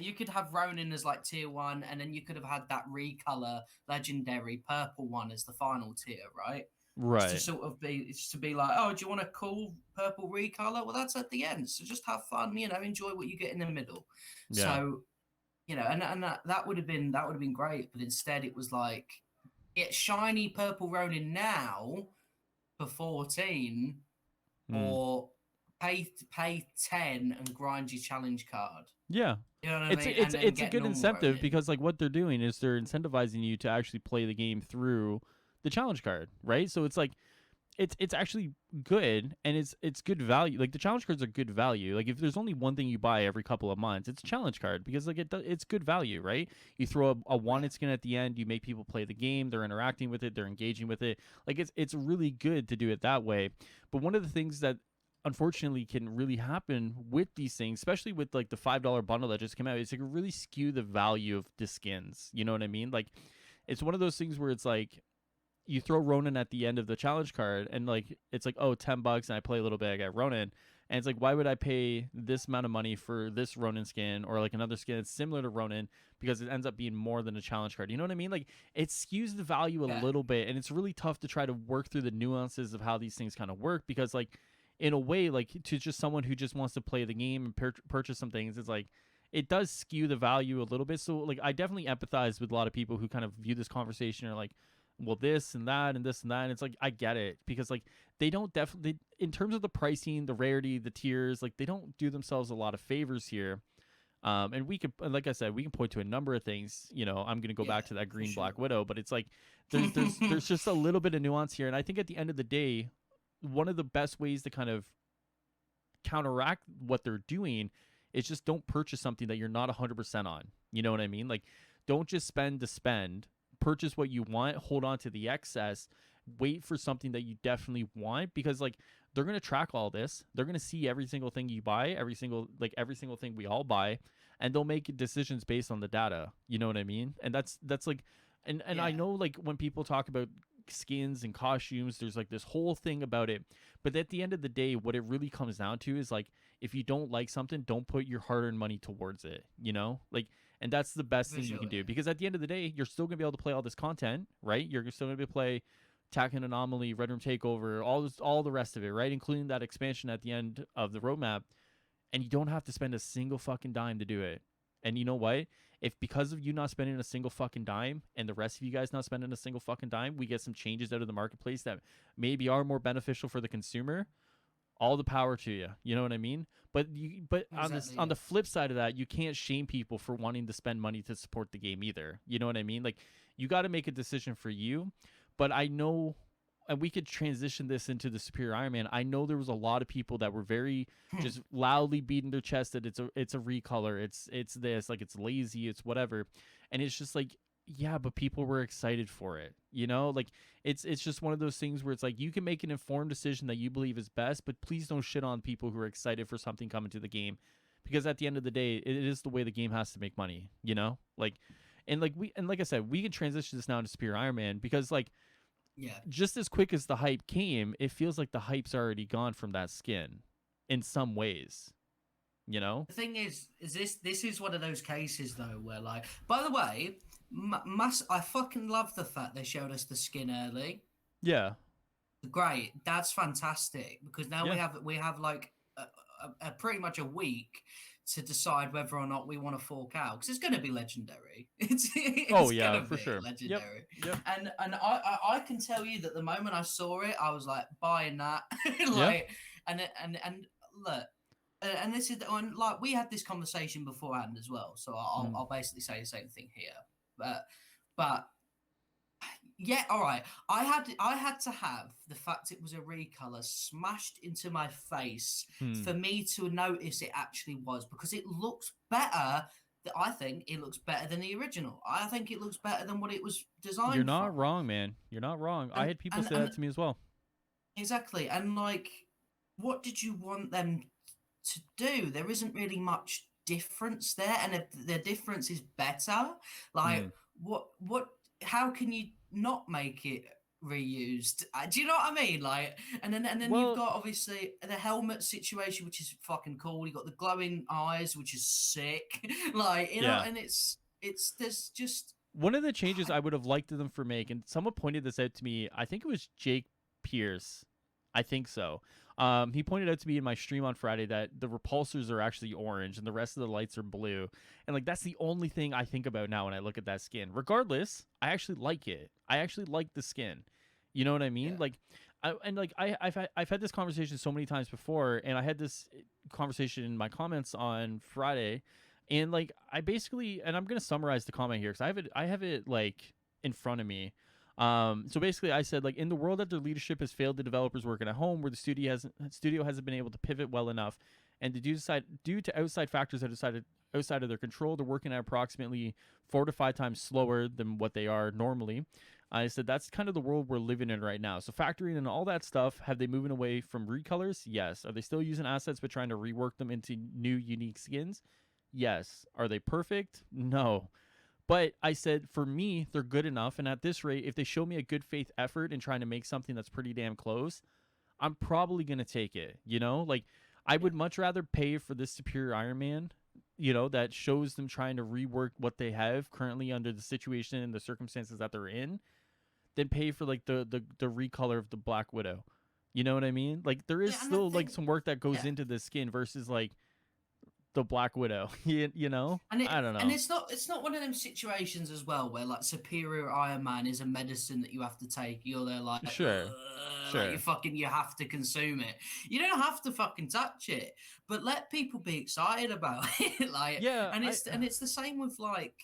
you could have Ronin as like tier one, and then you could have had that recolor legendary purple one as the final tier, right? It's to Right. sort of be it's to be like, oh, do you want a cool purple recolor? Well, that's at the end. So just have fun, you know, enjoy what you get in the middle. Yeah. So and that that would have been great, but instead it was like get shiny purple Ronin now for 14 Mm. or pay 10 and grind your challenge card. Yeah. You know what I It's mean? a, it's And then it's a get good normal incentive Ronin. because like what they're doing is they're incentivizing you to actually play the game through the challenge card, right? So it's like it's actually good and it's good value. Like the challenge cards are good value. Like if there's only one thing you buy every couple of months, it's a challenge card because like it's good value, right? You throw a Yeah. wanted skin at the end, you make people play the game, they're interacting with it, they're engaging with it. Like it's really good to do it that way. But one of the things that unfortunately can really happen with these things, especially with like the $5 bundle that just came out, is it can really skew the value of the skins. You know what I mean? Like it's one of those things where it's like you throw Ronin at the end of the challenge card and like it's like, oh, $10 and I play a little bit, I get Ronin. And it's like, why would I pay this amount of money for this Ronin skin or like another skin that's similar to Ronin because it ends up being more than a challenge card? You know what I mean? Like it skews the value a Yeah. little bit, and it's really tough to try to work through the nuances of how these things kind of work because like in a way, like to just someone who just wants to play the game and purchase some things, it's like it does skew the value a little bit. So like I definitely empathize with a lot of people who kind of view this conversation or like, well, this and that and this and that. And it's like I get it because like they don't definitely in terms of the pricing, the rarity, the tiers, like they don't do themselves a lot of favors here. And we could, like I said, we can point to a number of things. You know, I'm gonna go Yeah, back to that for green sure. Black Widow, but it's like there's just a little bit of nuance here, and I think at the end of the day, one of the best ways to kind of counteract what they're doing is just don't purchase something that you're not 100% on. You know what I mean? Like don't just spend to spend. Purchase what you want, hold on to the excess, wait for something that you definitely want because like they're going to track all this. They're going to see every single thing you buy, every single thing we all buy, and they'll make decisions based on the data. You know what I mean? And that's like and I Yeah. know like when people talk about skins and costumes, there's like this whole thing about it. But at the end of the day, what it really comes down to is like if you don't like something, don't put your hard-earned money towards it, you know? Like and that's the best thing you can do Visually. because at the end of the day, you're still going to be able to play all this content, right? You're still going to be able to play Tacken Anomaly, Red Room Takeover, all the rest of it, right? Including that expansion at the end of the roadmap, and you don't have to spend a single fucking dime to do it. And you know what? If because of you not spending a single fucking dime and the rest of you guys not spending a single fucking dime, we get some changes out of the marketplace that maybe are more beneficial for the consumer, all the power to you. You know what I mean? But Exactly. on Yeah. the flip side of that, you can't shame people for wanting to spend money to support the game either. You know what I mean? Like you got to make a decision for you. But I know and we could transition this into the Superior Iron Man. I know there was a lot of people that were very just loudly beating their chest that it's a recolor, it's this, like it's lazy, it's whatever. And it's just like yeah, but people were excited for it. You know, like it's just one of those things where it's like you can make an informed decision that you believe is best, but please don't shit on people who are excited for something coming to the game, because at the end of the day, it is the way the game has to make money. You know, like and like I said, we can transition this now into Superior Iron Man because like Yeah. just as quick as the hype came, it feels like the hype's already gone from that skin, in some ways. You know? The thing is this is one of those cases though where like, by the way, I fucking love the fact they showed us the skin early. Yeah. Great, that's fantastic because now Yeah. we have like a pretty much a week to decide whether or not we want to fork out because it's going to be legendary. Oh It's going yeah, to for be sure. Yep. legendary, Yep. and I can tell you that the moment I saw it, I was like buying that, Yeah. like, and look. And this is on like we had this conversation beforehand as well, so Mm. I'll basically say the same thing here, but yeah, all right. I had to have the fact it was a recolor smashed into my face Hmm. for me to notice it actually was because it looks better. I think it looks better than the original. I think it looks better than what it was You're designed not from. wrong, man. You're not wrong. I And had people say that and to me as well. exactly. And like, what did you want them to do? There isn't really much difference there, and if the difference is better, like Hmm. what? How can you not make it reused? Do you know what I mean? Like, and then you've Well, got obviously the helmet situation, which is fucking cool. You got the glowing eyes, which is sick. Like, you know, yeah. and it's there's just One of the changes I would have liked them for make, and someone pointed this out to me. I think it was Jake Pierce. I think so. He pointed out to me in my stream on Friday that the repulsors are actually orange and the rest of the lights are blue. And like that's the only thing I think about now when I look at that skin. Regardless, I actually like it. I actually like the skin. You know what I mean? yeah. Like, I've had this conversation so many times before, and I had this conversation in my comments on Friday, and like I basically, and I'm gonna summarize the comment here because I have it like in front of me. So basically, I said like in the world that their leadership has failed the developers working at home, where the studio hasn't been able to pivot well enough, and due to outside factors that decided outside of their control, they're working at approximately 4 to 5 times slower than what they are normally. I said that's kind of the world we're living in right now. So factoring in all that stuff, have they moving away from recolors? Yes. Are they still using assets but trying to rework them into new unique skins? Yes. Are they perfect? No. But I said for me, they're good enough. And at this rate, if they show me a good faith effort in trying to make something that's pretty damn close, I'm probably gonna take it. You know, like I Yeah. would much rather pay for this superior Iron Man. You know, that shows them trying to rework what they have currently under the situation and the circumstances that they're in, than pay for like the recolor of the Black Widow. You know what I mean? Like there is Yeah, and the still like thing, some work that goes yeah. into the skin versus like the Black Widow. You know? I don't And know. it's not one of them situations as well where like superior Iron Man is a medicine that you have to take. You're there like Sure. like you Sure. fucking you have to consume it. You don't have to fucking touch it, but let people be excited about it. Like, Yeah, I and it's the same with like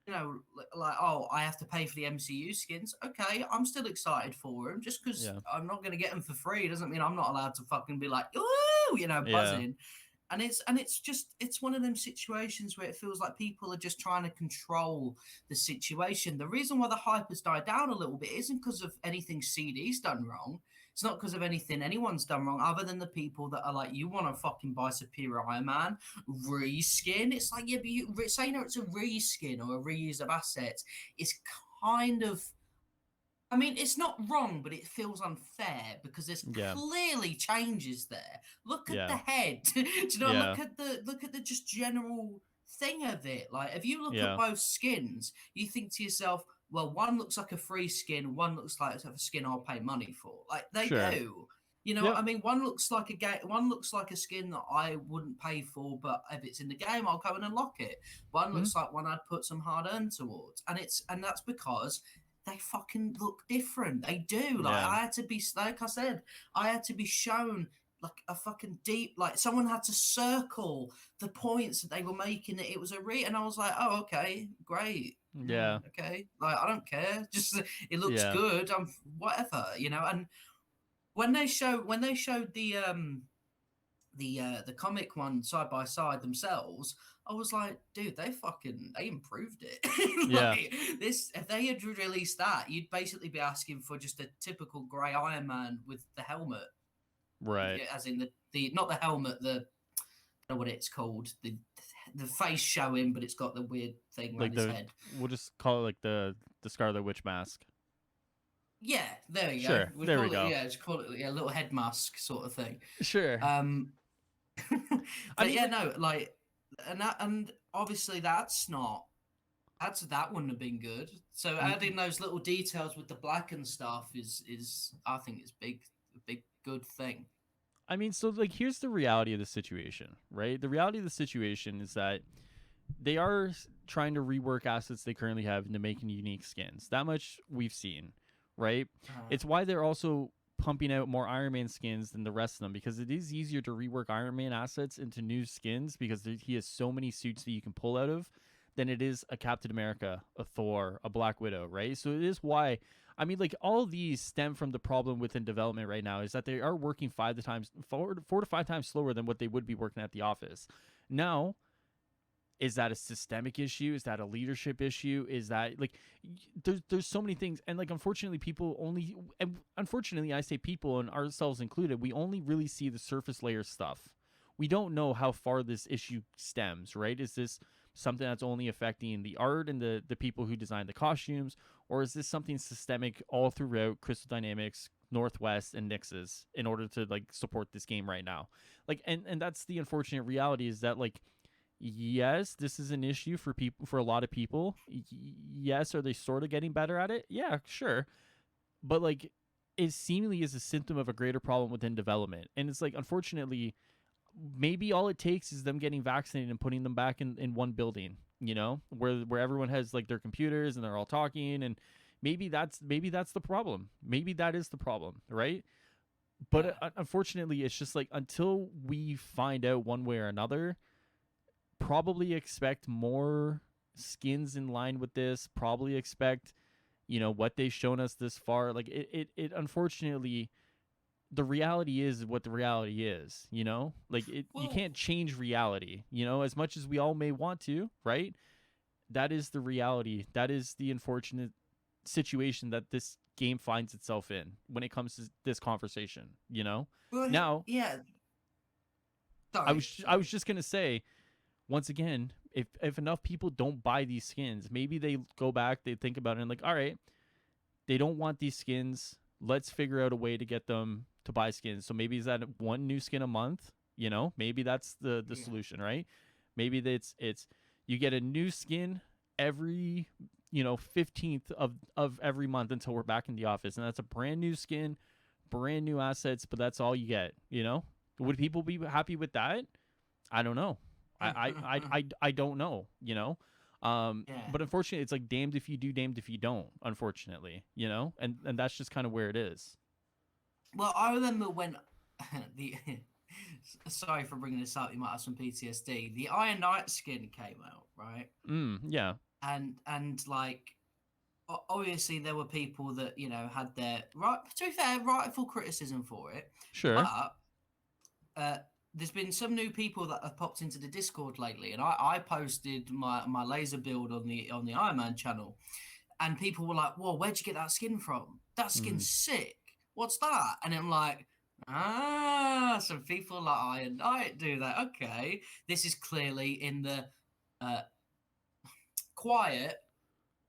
you know like oh I have to pay for the MCU skins. Okay, I'm still excited for them. Just because yeah. I'm not going to get them for free doesn't mean I'm not allowed to fucking be like ooh you know Yeah. buzzing and it's just it's one of them situations where it feels like people are just trying to control the situation. The reason why the hype has died down a little bit isn't because of anything CD's done wrong. It's not because of anything anyone's done wrong, other than the people that are like, you want to fucking buy Superior Iron Man reskin. It's like, yeah, but you saying it's a reskin or a reuse of assets is kind of I mean, it's not wrong, but it feels unfair because there's Yeah. clearly changes there. Look at the Yeah. head. Do you know? Yeah. Look at the just general thing of it. Like, if you look at Yeah. both skins, you think to yourself, well, one looks like a free skin, one looks like a skin I'll pay money for. Like they Sure. do. You know, Yep. I mean, one looks like a one looks like a skin that I wouldn't pay for, but if it's in the game, I'll go and unlock it. One Mm. looks like one I'd put some hard earned towards, and that's because they fucking look different. They do. Like Yeah. I had to be, like I said, I had to be shown like a fucking deep, like someone had to circle the points that they were making that it was a and I was like, oh, okay, great. Yeah, Yeah. okay. Like I don't care. Just it looks Yeah. good. I'm whatever, you know. And when they showed the comic one side by side themselves, I was like, dude, they improved it. Yeah. Like this, if they had released that, you'd basically be asking for just a typical grey Iron Man with the helmet, Right. as in the not the helmet, the I don't know what it's called, the face showing, but it's got the weird thing around Like his the head. we'll just call it like the Scarlet Witch mask. Yeah, there you go. Sure. We There we call it go. yeah, just call it a little head mask sort of thing. Sure. Um, I but mean yeah, like no, like, and obviously that's not that wouldn't have been good. So adding those little details with the black and stuff is I think it's a big good thing. I mean, so like here's the reality of the situation, right? The reality of the situation is that they are trying to rework assets they currently have into making unique skins. That much we've seen, right? Uh, It's why they're also pumping out more Iron Man skins than the rest of them, because it is easier to rework Iron Man assets into new skins because he has so many suits that you can pull out of than it is a Captain America, a Thor, a Black Widow, right? So it is why, I mean, like all of these stem from the problem within development right now is that they are working four to five times slower than what they would be working at the office. Now, is that a systemic issue? Is that a leadership issue? Is that like there's so many things, and like unfortunately people only, and unfortunately I say people and ourselves included, we only really see the surface layer stuff. We don't know how far this issue stems, right? Is this something that's only affecting the art and the people who design the costumes, or is this something systemic all throughout Crystal Dynamics, Northwest, and Nix's in order to like support this game right now? Like, and that's the unfortunate reality, is that like yes, this is an issue for people, for a lot of people. Yes, are they sort of getting better at it? Yeah, sure. But like it seemingly is a symptom of a greater problem within development. And it's like unfortunately maybe all it takes is them getting vaccinated and putting them back in one building, you know, where everyone has like their computers and they're all talking, and maybe that's the problem. Maybe that is the problem, right? But yeah. unfortunately it's just like until we find out one way or another, probably expect more skins in line with this. Probably expect, you know, what they've shown us this far. Like it unfortunately, the reality is what the reality is, you know? Like you Well, can't change reality, you know, as much as we all may want to, right? That is the reality. That is the unfortunate situation that this game finds itself in when it comes to this conversation, you know? Now, yeah. I was Sorry. just going to say, once again, if enough people don't buy these skins, maybe they go back, they think about it, and like, all right, they don't want these skins. Let's figure out a way to get them to buy skins. So maybe is that one new skin a month? You know, maybe that's the Yeah. solution, right? Maybe it's you get a new skin every 15th of every month until we're back in the office, and that's a brand new skin, brand new assets, but that's all you get. You know, would people be happy with that? I don't know. I don't know, you know? Yeah. But unfortunately, it's like damned if you do, damned if you don't, unfortunately, you know? And that's just kind of where it is. Well, I remember when the sorry for bringing this up. You might have some PTSD. The Iron Knight skin came out, right? Yeah, And like obviously there were people that had their right. To be fair, rightful criticism for it, sure. but uh, there's been some new people that have popped into the Discord lately, and I posted my laser build on the Iron Man channel, and people were like, "Whoa, where'd you get that skin from? That Mm, skin's sick. What's that?" And I'm like, "Ah, some people like Iron Knight do that. Okay, this is clearly in the uh, quiet,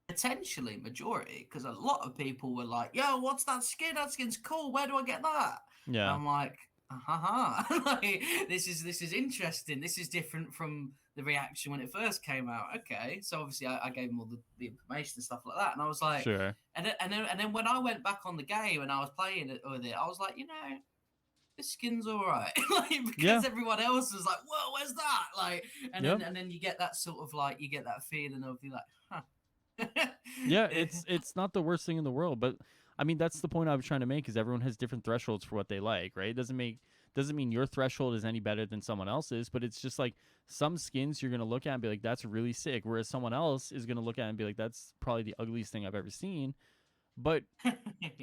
potentially majority, because a lot of people were like, 'Yo, what's that skin? That skin's cool. Where do I get that?'" And yeah. I'm like, "Ha like, this is interesting. This is different from the reaction when it first came out. Okay, so obviously I gave them all the information and stuff like that, and I was like, Sure. and then when I went back on the game and I was playing it with it, I was like, this skin's all right, like Yeah. because everyone else was like, "Whoa, where's that?" Like, and then Yep. and then you get that sort of like you get that feeling of you like, huh. Yeah, it's not the worst thing in the world, but I mean that's the point I was trying to make, is everyone has different thresholds for what they like, right? It doesn't mean your threshold is any better than someone else's, but it's just like some skins you're gonna look at and be like, that's really sick, whereas someone else is gonna look at it and be like, that's probably the ugliest thing I've ever seen. But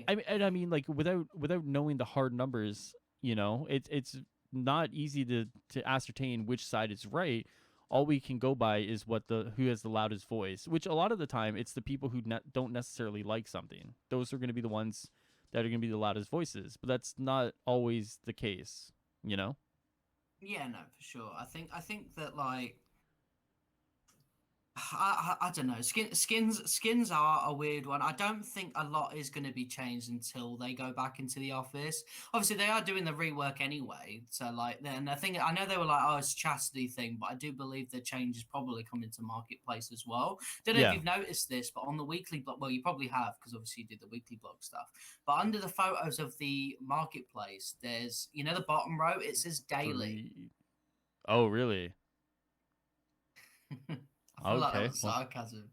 I mean, like without knowing the hard numbers, it's not easy to ascertain which side is right. All we can go by is what the who has the loudest voice, which a lot of the time it's the people who don't necessarily like something. Those are going to be the ones that are going to be the loudest voices, but that's not always the case, you know? Yeah, no, for sure. I think that like I don't know. Skins are a weird one. I don't think a lot is going to be changed until they go back into the office. Obviously, they are doing the rework anyway. So, like, then I know they were like, oh, it's a chastity thing, but I do believe the change is probably coming to marketplace as well. Don't know if Yeah. you've noticed this, but on the weekly blog, well, you probably have because obviously you did the weekly blog stuff. But under the photos of the marketplace, there's the bottom row. It says daily. Three. Oh, really? I feel like that Okay. was Well, sarcasm.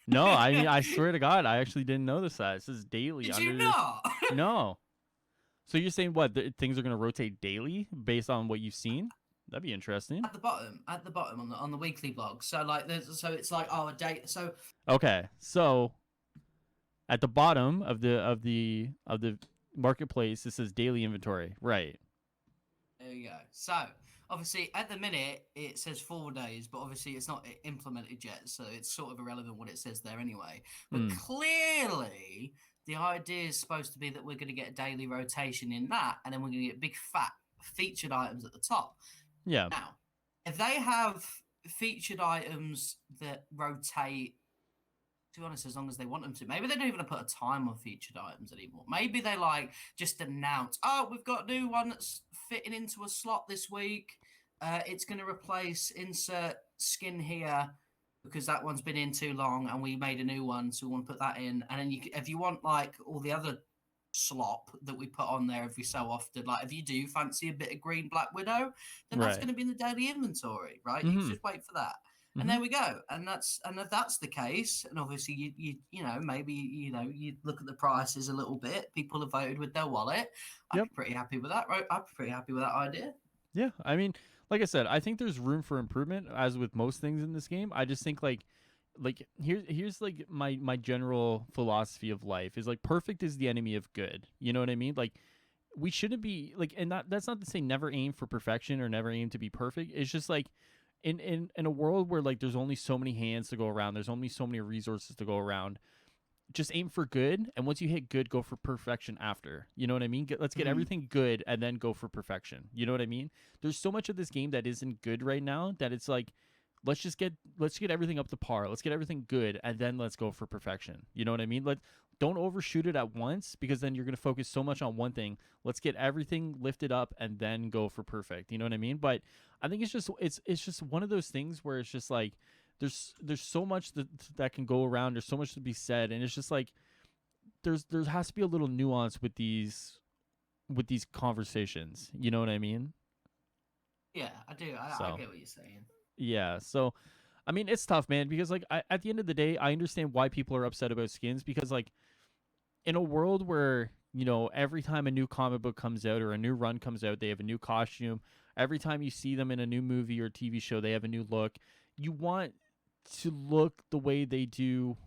no, I mean, I swear to God, I actually didn't notice that. It says daily Did you under. not? No. So you're saying what? Things are going to rotate daily based on what you've seen? That'd be interesting. At the bottom on the weekly blog. So like, so it's like, oh, a date. So Okay. So at the bottom of the marketplace, it says daily inventory. Right. there you go. So obviously, at the minute it says 4 days, but obviously it's not implemented yet, so it's sort of irrelevant what it says there anyway. But Hmm. clearly, the idea is supposed to be that we're going to get a daily rotation in that, and then we're going to get big fat featured items at the top. Yeah. Now, if they have featured items that rotate, to be honest, as long as they want them to, maybe they don't even put a time on featured items anymore. Maybe they like just announce, oh, we've got a new one that's fitting into a slot this week. It's going to replace insert skin here because that one's been in too long and we made a new one, so we want to put that in. And then if you want like all the other slop that we put on there every so often. Like if you do fancy a bit of green Black Widow, then that's Right. going to be in the daily inventory, right? You Mm-hmm. just wait for that. And Mm-hmm. there we go. And if that's the case, and obviously you know maybe you look at the prices a little bit. People have voted with their wallet. I'd Yep. be pretty happy with that, right? I'd be pretty happy with that idea. Yeah. I mean, like I said, I think there's room for improvement as with most things in this game. I just think like here's like my general philosophy of life is like perfect is the enemy of good. You know what I mean? Like we shouldn't be like, and that's not to say never aim for perfection or never aim to be perfect. It's just like in a world where like there's only so many hands to go around, there's only so many resources to go around. Just aim for good, and once you hit good, go for perfection after. You know what I mean? Let's get Mm, everything good and then go for perfection. You know what I mean? There's so much of this game that isn't good right now that it's like let's get everything up to par. Let's get everything good and then let's go for perfection. You know what I mean? Don't overshoot it at once because then you're going to focus so much on one thing. Let's get everything lifted up and then go for perfect. You know what I mean? But I think it's just one of those things where it's just like there's so much that can go around. There's so much to be said, and it's just like there has to be a little nuance with these conversations. You know what I mean? yeah, I do. I So get what you're saying. yeah. So I mean, it's tough, man, because like at the end of the day, I understand why people are upset about skins because like in a world where every time a new comic book comes out or a new run comes out, they have a new costume. Every time you see them in a new movie or TV show, they have a new look. You want to look the way they do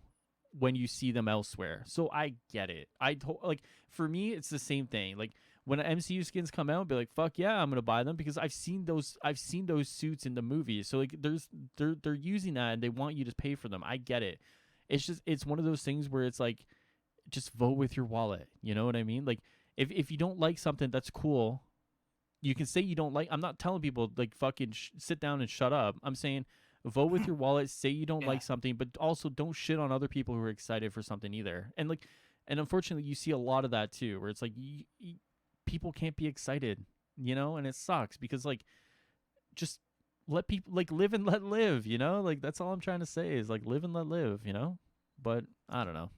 when you see them elsewhere. So I get it. Like for me, it's the same thing. Like when MCU skins come out, I'll be like, "Fuck yeah, I'm gonna buy them," because I've seen those suits in the movies. So like, they're using that and they want you to pay for them. I get it. It's one of those things where it's like, just vote with your wallet. You know what I mean? Like if you don't like something, that's cool. You can say you don't like. I'm not telling people like fucking sit down and shut up. I'm saying vote with your wallet. Say you don't Yeah. like something, but also don't shit on other people who are excited for something either. And unfortunately, you see a lot of that too, where it's like people can't be excited, and it sucks because like just let people like live and let live, like that's all I'm trying to say is like live and let live. But I don't know.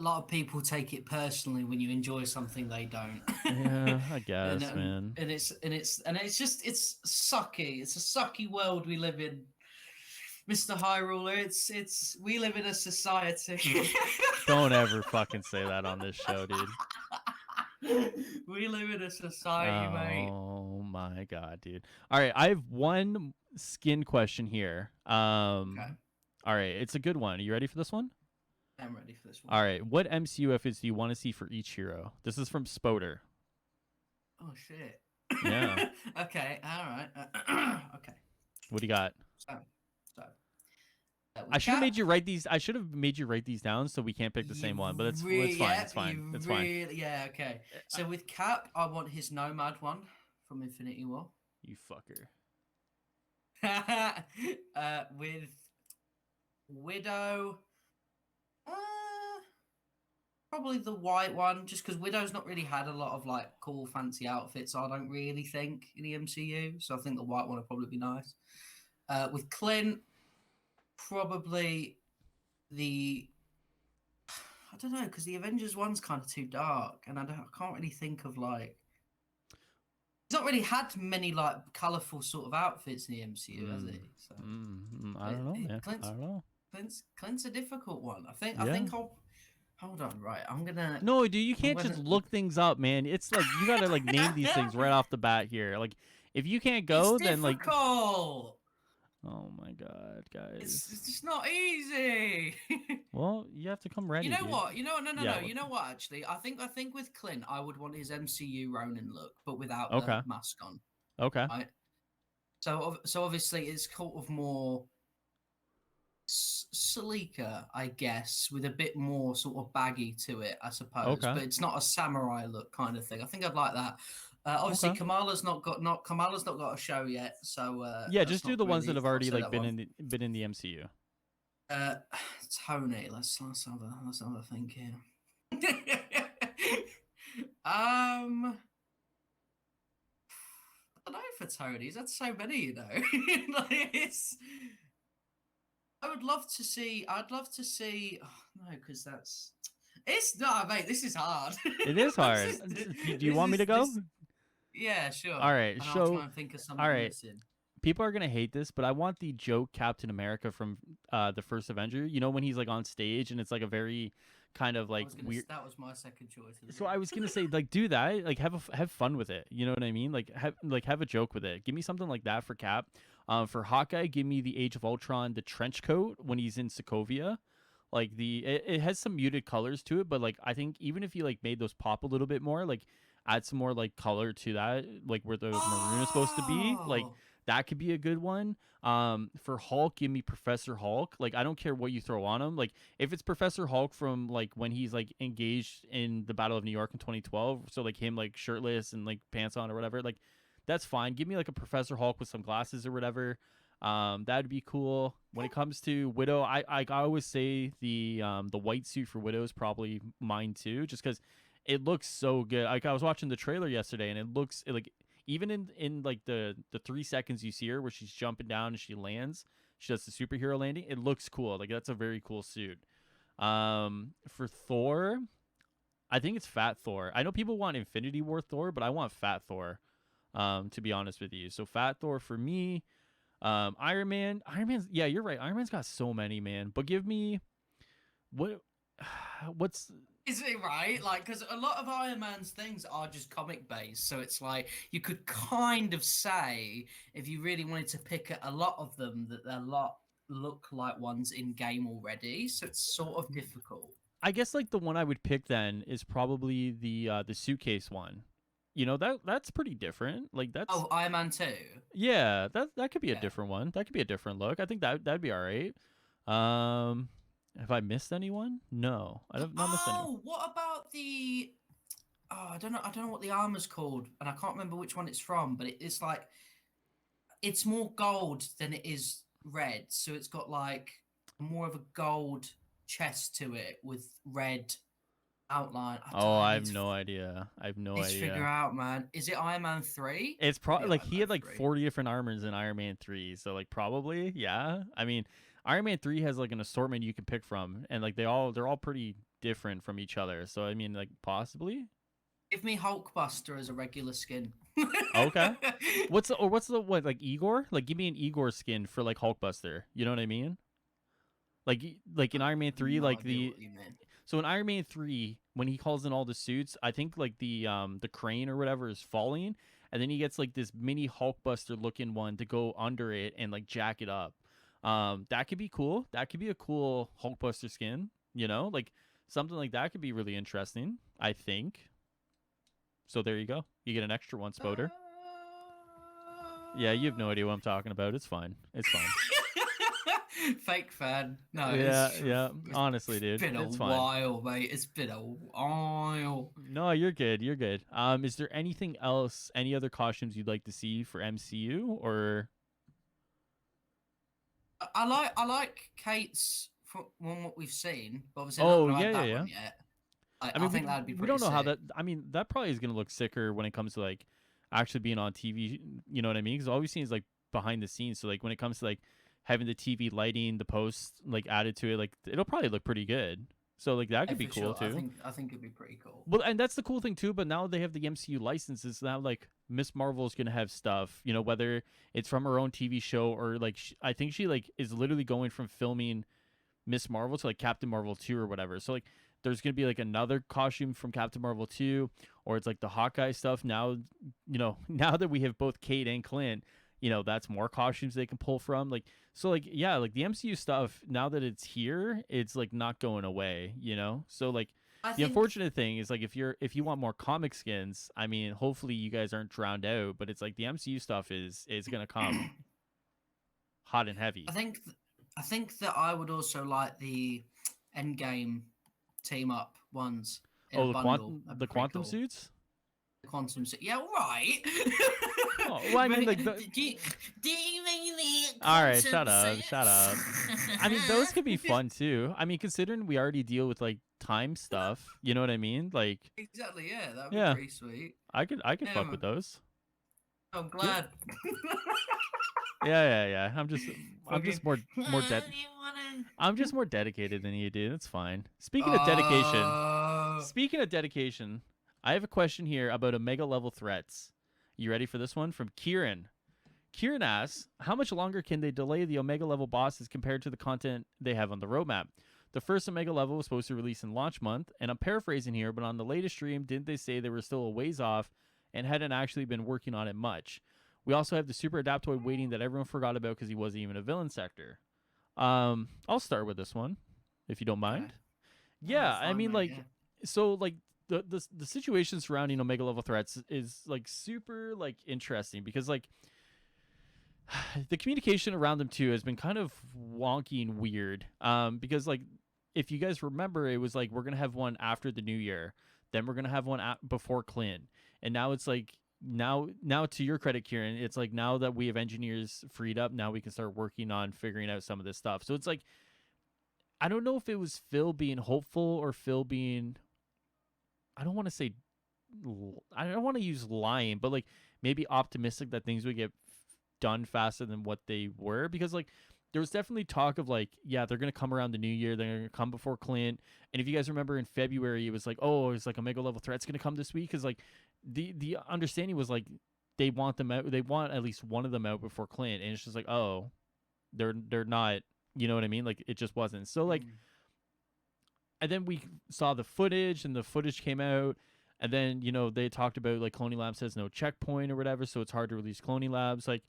A lot of people take it personally when you enjoy something they don't. Yeah, I and, guess, and man. and it's just it's sucky. It's a sucky world we live in, Mr. High Ruler. It's we live in a society. Don't ever fucking say that on this show, dude. We live in a society, mate. Oh my god, dude. All right, I have one skin question here. Okay, All right, it's a good one. Are you ready for this one? I'm ready for this one. All right, what MCU efforts do you want to see for each hero? This is from Spoder. Oh shit. Yeah. Okay, all right. Okay, What do you got? so so I with should have Cap, made you write these. I should have made you write these down so we can't pick the same one. But it's fine. yeah, It's fine. you It's fine. really, yeah, okay. So with Cap, I want his Nomad one from Infinity War. You fucker. With Widow. Uh, Probably the white one, just because Widow's not really had a lot of like cool, fancy outfits. I don't really think in the MCU, so I think the white one would probably be nice. With Clint, probably the I don't know, because the Avengers one's kind of too dark, and I can't really think of like he's not really had many like colourful sort of outfits in the MCU, has Mm, he? So I don't know, man. I Clint's don't know. Clint's a difficult one. I Yeah. think I'll hold on. Right, No, dude, you I'm can't just gonna. look things up, man. It's like you gotta like name these things right off the bat here. Like, if you can't It's go, then like, difficult. oh my god, It's guys. just not easy. Well, you have to come You ready, know dude. what? No. Yeah. You know what? Actually, I think with Clint, I would want his MCU Ronin look, but without the Okay. mask on. Okay. Right. So obviously it's sort of more sleeker, I guess, with a bit more sort of baggy to it, I suppose. Okay. But it's not a samurai look kind of thing. I think I'd like that. Obviously, Okay. Kamala's not got a show yet, so Yeah, that's just do not the ones that really have can't already say like that one. been in the MCU. Uh, Tony, let's have a think here. um, I don't know for Tony's. That's so many, you know. Like, it's. I would love to see. I'd love to see. Oh, no, because that's. It's not, mate. This is hard. It is This hard. is Do you want me to go? this. Yeah, sure. All right. And I'll try So, and think of something all I'm right. missing. People are gonna hate this, but I want the joke Captain America from the first Avenger. You know when he's like on stage and it's like a very kind of like weird. That was my second choice as So well. I was gonna say like do that, like have fun with it. You know what I mean? Like have a joke with it. Give me something like that for Cap. For Hawkeye, give me the Age of Ultron, the trench coat when he's in Sokovia. Like it has some muted colors to it, but like I think even if you like made those pop a little bit more, like add some more like color to that, like where the maroon is supposed to be, like Oh, that could be a good one. For Hulk, give me Professor Hulk. Like I don't care what you throw on him. Like if it's Professor Hulk from like when he's like engaged in the Battle of New York in 2012, so like him like shirtless and like pants on or whatever, like that's fine. Give me like a Professor Hulk with some glasses or whatever. That'd be cool. When it comes to Widow, I always say the white suit for Widow is probably mine too, just because it looks so good. Like I was watching the trailer yesterday, and it looks like even in like the 3 seconds you see her where she's jumping down and she lands, she does the superhero landing. It looks cool. Like that's a very cool suit. For Thor, I think it's Fat Thor. I know people want Infinity War Thor, but I want Fat Thor. To be honest with you, so Fat Thor for me. Iron Man's yeah, you're right. Iron Man's got so many, man. But give me what what's is it right? Like, because a lot of Iron Man's things are just comic based, so it's like you could kind of say if you really wanted to pick a lot of them that they're lot look like ones in game already. So it's sort of difficult. I guess like the one I would pick then is probably the suitcase one. You know, that's pretty different. Like that's Oh, Iron Man 2. yeah, that could be a Yeah. different one. That could be a different look. I think that'd be all right. Um have I missed anyone? No. I don't not missed anyone. Oh, what about the? Oh, I don't know what the armor's called, and I can't remember which one it's from. But it's like it's more gold than it is red, so it's got like more of a gold chest to it with red outline. I don't Oh, know. I have no idea. I have no Need to figure idea. out, man. Is it Iron Man 3? It's Could be probably like Iron he Man had like 3. 40 different armors in Iron Man 3. So like probably, yeah. I mean, Iron Man 3 has like an assortment you can pick from and like they're all pretty different from each other. So I mean like possibly. Give me Hulkbuster as a regular skin. Okay. What's the what like Igor? Like give me an Igor skin for like Hulkbuster. You know what I mean? Like in Iron Man 3 No like idea the what you mean. so in Iron Man 3 when he calls in all the suits, I think like the crane or whatever is falling and then he gets like this mini Hulkbuster looking one to go under it and like jack it up. That could be cool. That could be a cool Hulkbuster skin, you know? Like something like that could be really interesting, I think. So there you go. You get an extra one, Spoder. Yeah, you have no idea what I'm talking about. It's fine. It's fine. Fake fan. No, Yeah, yeah. it's Honestly, dude, been a it's fine. while, mate. It's been a while. No, you're good. You're good. Is there anything else, any other costumes you'd like to see for MCU or I like Kate's from what we've seen, but obviously I Oh haven't yeah, had yeah, that yeah. one yet. I I mean, think that'd be we pretty don't know how sick. that. I mean, that probably is gonna look sicker when it comes to like actually being on TV. You know what I mean? Because all we've seen is like behind the scenes. So like when it comes to like having the TV lighting, the posts like added to it, like it'll probably look pretty good. So like that Yeah, could be for cool sure. I too. think I think it'd be pretty cool. Well, and that's the cool thing too. But now they have the MCU licenses. Now like Miss Marvel is gonna have stuff. You know, whether it's from her own TV show or like I think she like is literally going from filming Miss Marvel to like Captain Marvel 2 or whatever. So like there's gonna be like another costume from Captain Marvel 2, or it's like the Hawkeye stuff. Now, now that we have both Kate and Clint, that's more costumes they can pull from. Like so like yeah, like the MCU stuff, now that it's here, it's like not going away. So like I the think unfortunate thing is like if you want more comic skins, I mean, hopefully you guys aren't drowned out, but it's like the MCU stuff is gonna come hot and I heavy. think th- I think that I would also like the Endgame team up ones in a Oh, the bundle. quantum That'd be the pretty quantum cool. suits. The yeah, right. Oh, well, I mean, like, Do you mean the all right, quantum shut up, shut suits? up. I mean, those could be fun too. I mean, considering we already deal with like time stuff, you know what I mean? Like, Exactly. Yeah, that'd be yeah, pretty sweet. I could Yeah, fuck man. with those. I'm Yeah, glad. yeah, yeah, yeah. I'm Fucking. just more dead. You I'm wanna? just more dedicated than you, dude. It's fine. Uh, Speaking of dedication, I have a question here about Omega level threats. You ready for this one from Kieran? Kieran asks, how much longer can they delay the Omega level bosses compared to the content they have on the roadmap? The first Omega level was supposed to release in launch month, and I'm paraphrasing here, but on the latest stream, didn't they say they were still a ways off and hadn't actually been working on it much? We also have the Super Adaptoid waiting that everyone forgot about because he wasn't even a villain sector. I'll start with this one, if you don't okay. mind. Oh, Yeah, I fine, mean, mate. like, Yeah. so like the situation surrounding Omega level threats is like super like interesting because like the communication around them too has been kind of wonky and weird. Because like if you guys remember, it was like we're gonna have one after the new year, then we're gonna have one before Clint, and now it's like now to your credit, Kieran, it's like now that we have engineers freed up, now we can start working on figuring out some of this stuff. So it's like I don't know if it was Phil being hopeful or Phil being I don't want to say I don't want to use lying, but like maybe optimistic that things would get done faster than what they were because like there was definitely talk of like yeah they're gonna come around the new year, they're gonna come before Clint, and if you guys remember in February it was like oh it's like a mega level threat's gonna come this week because like the understanding was like they want them out, they want at least one of them out before Clint, and it's just like oh they're not, you know what I mean, like it just wasn't so like Mm. and then we saw the footage and the footage came out and then they talked about like Cloning Labs has no checkpoint or whatever, so it's hard to release Cloning Labs. Like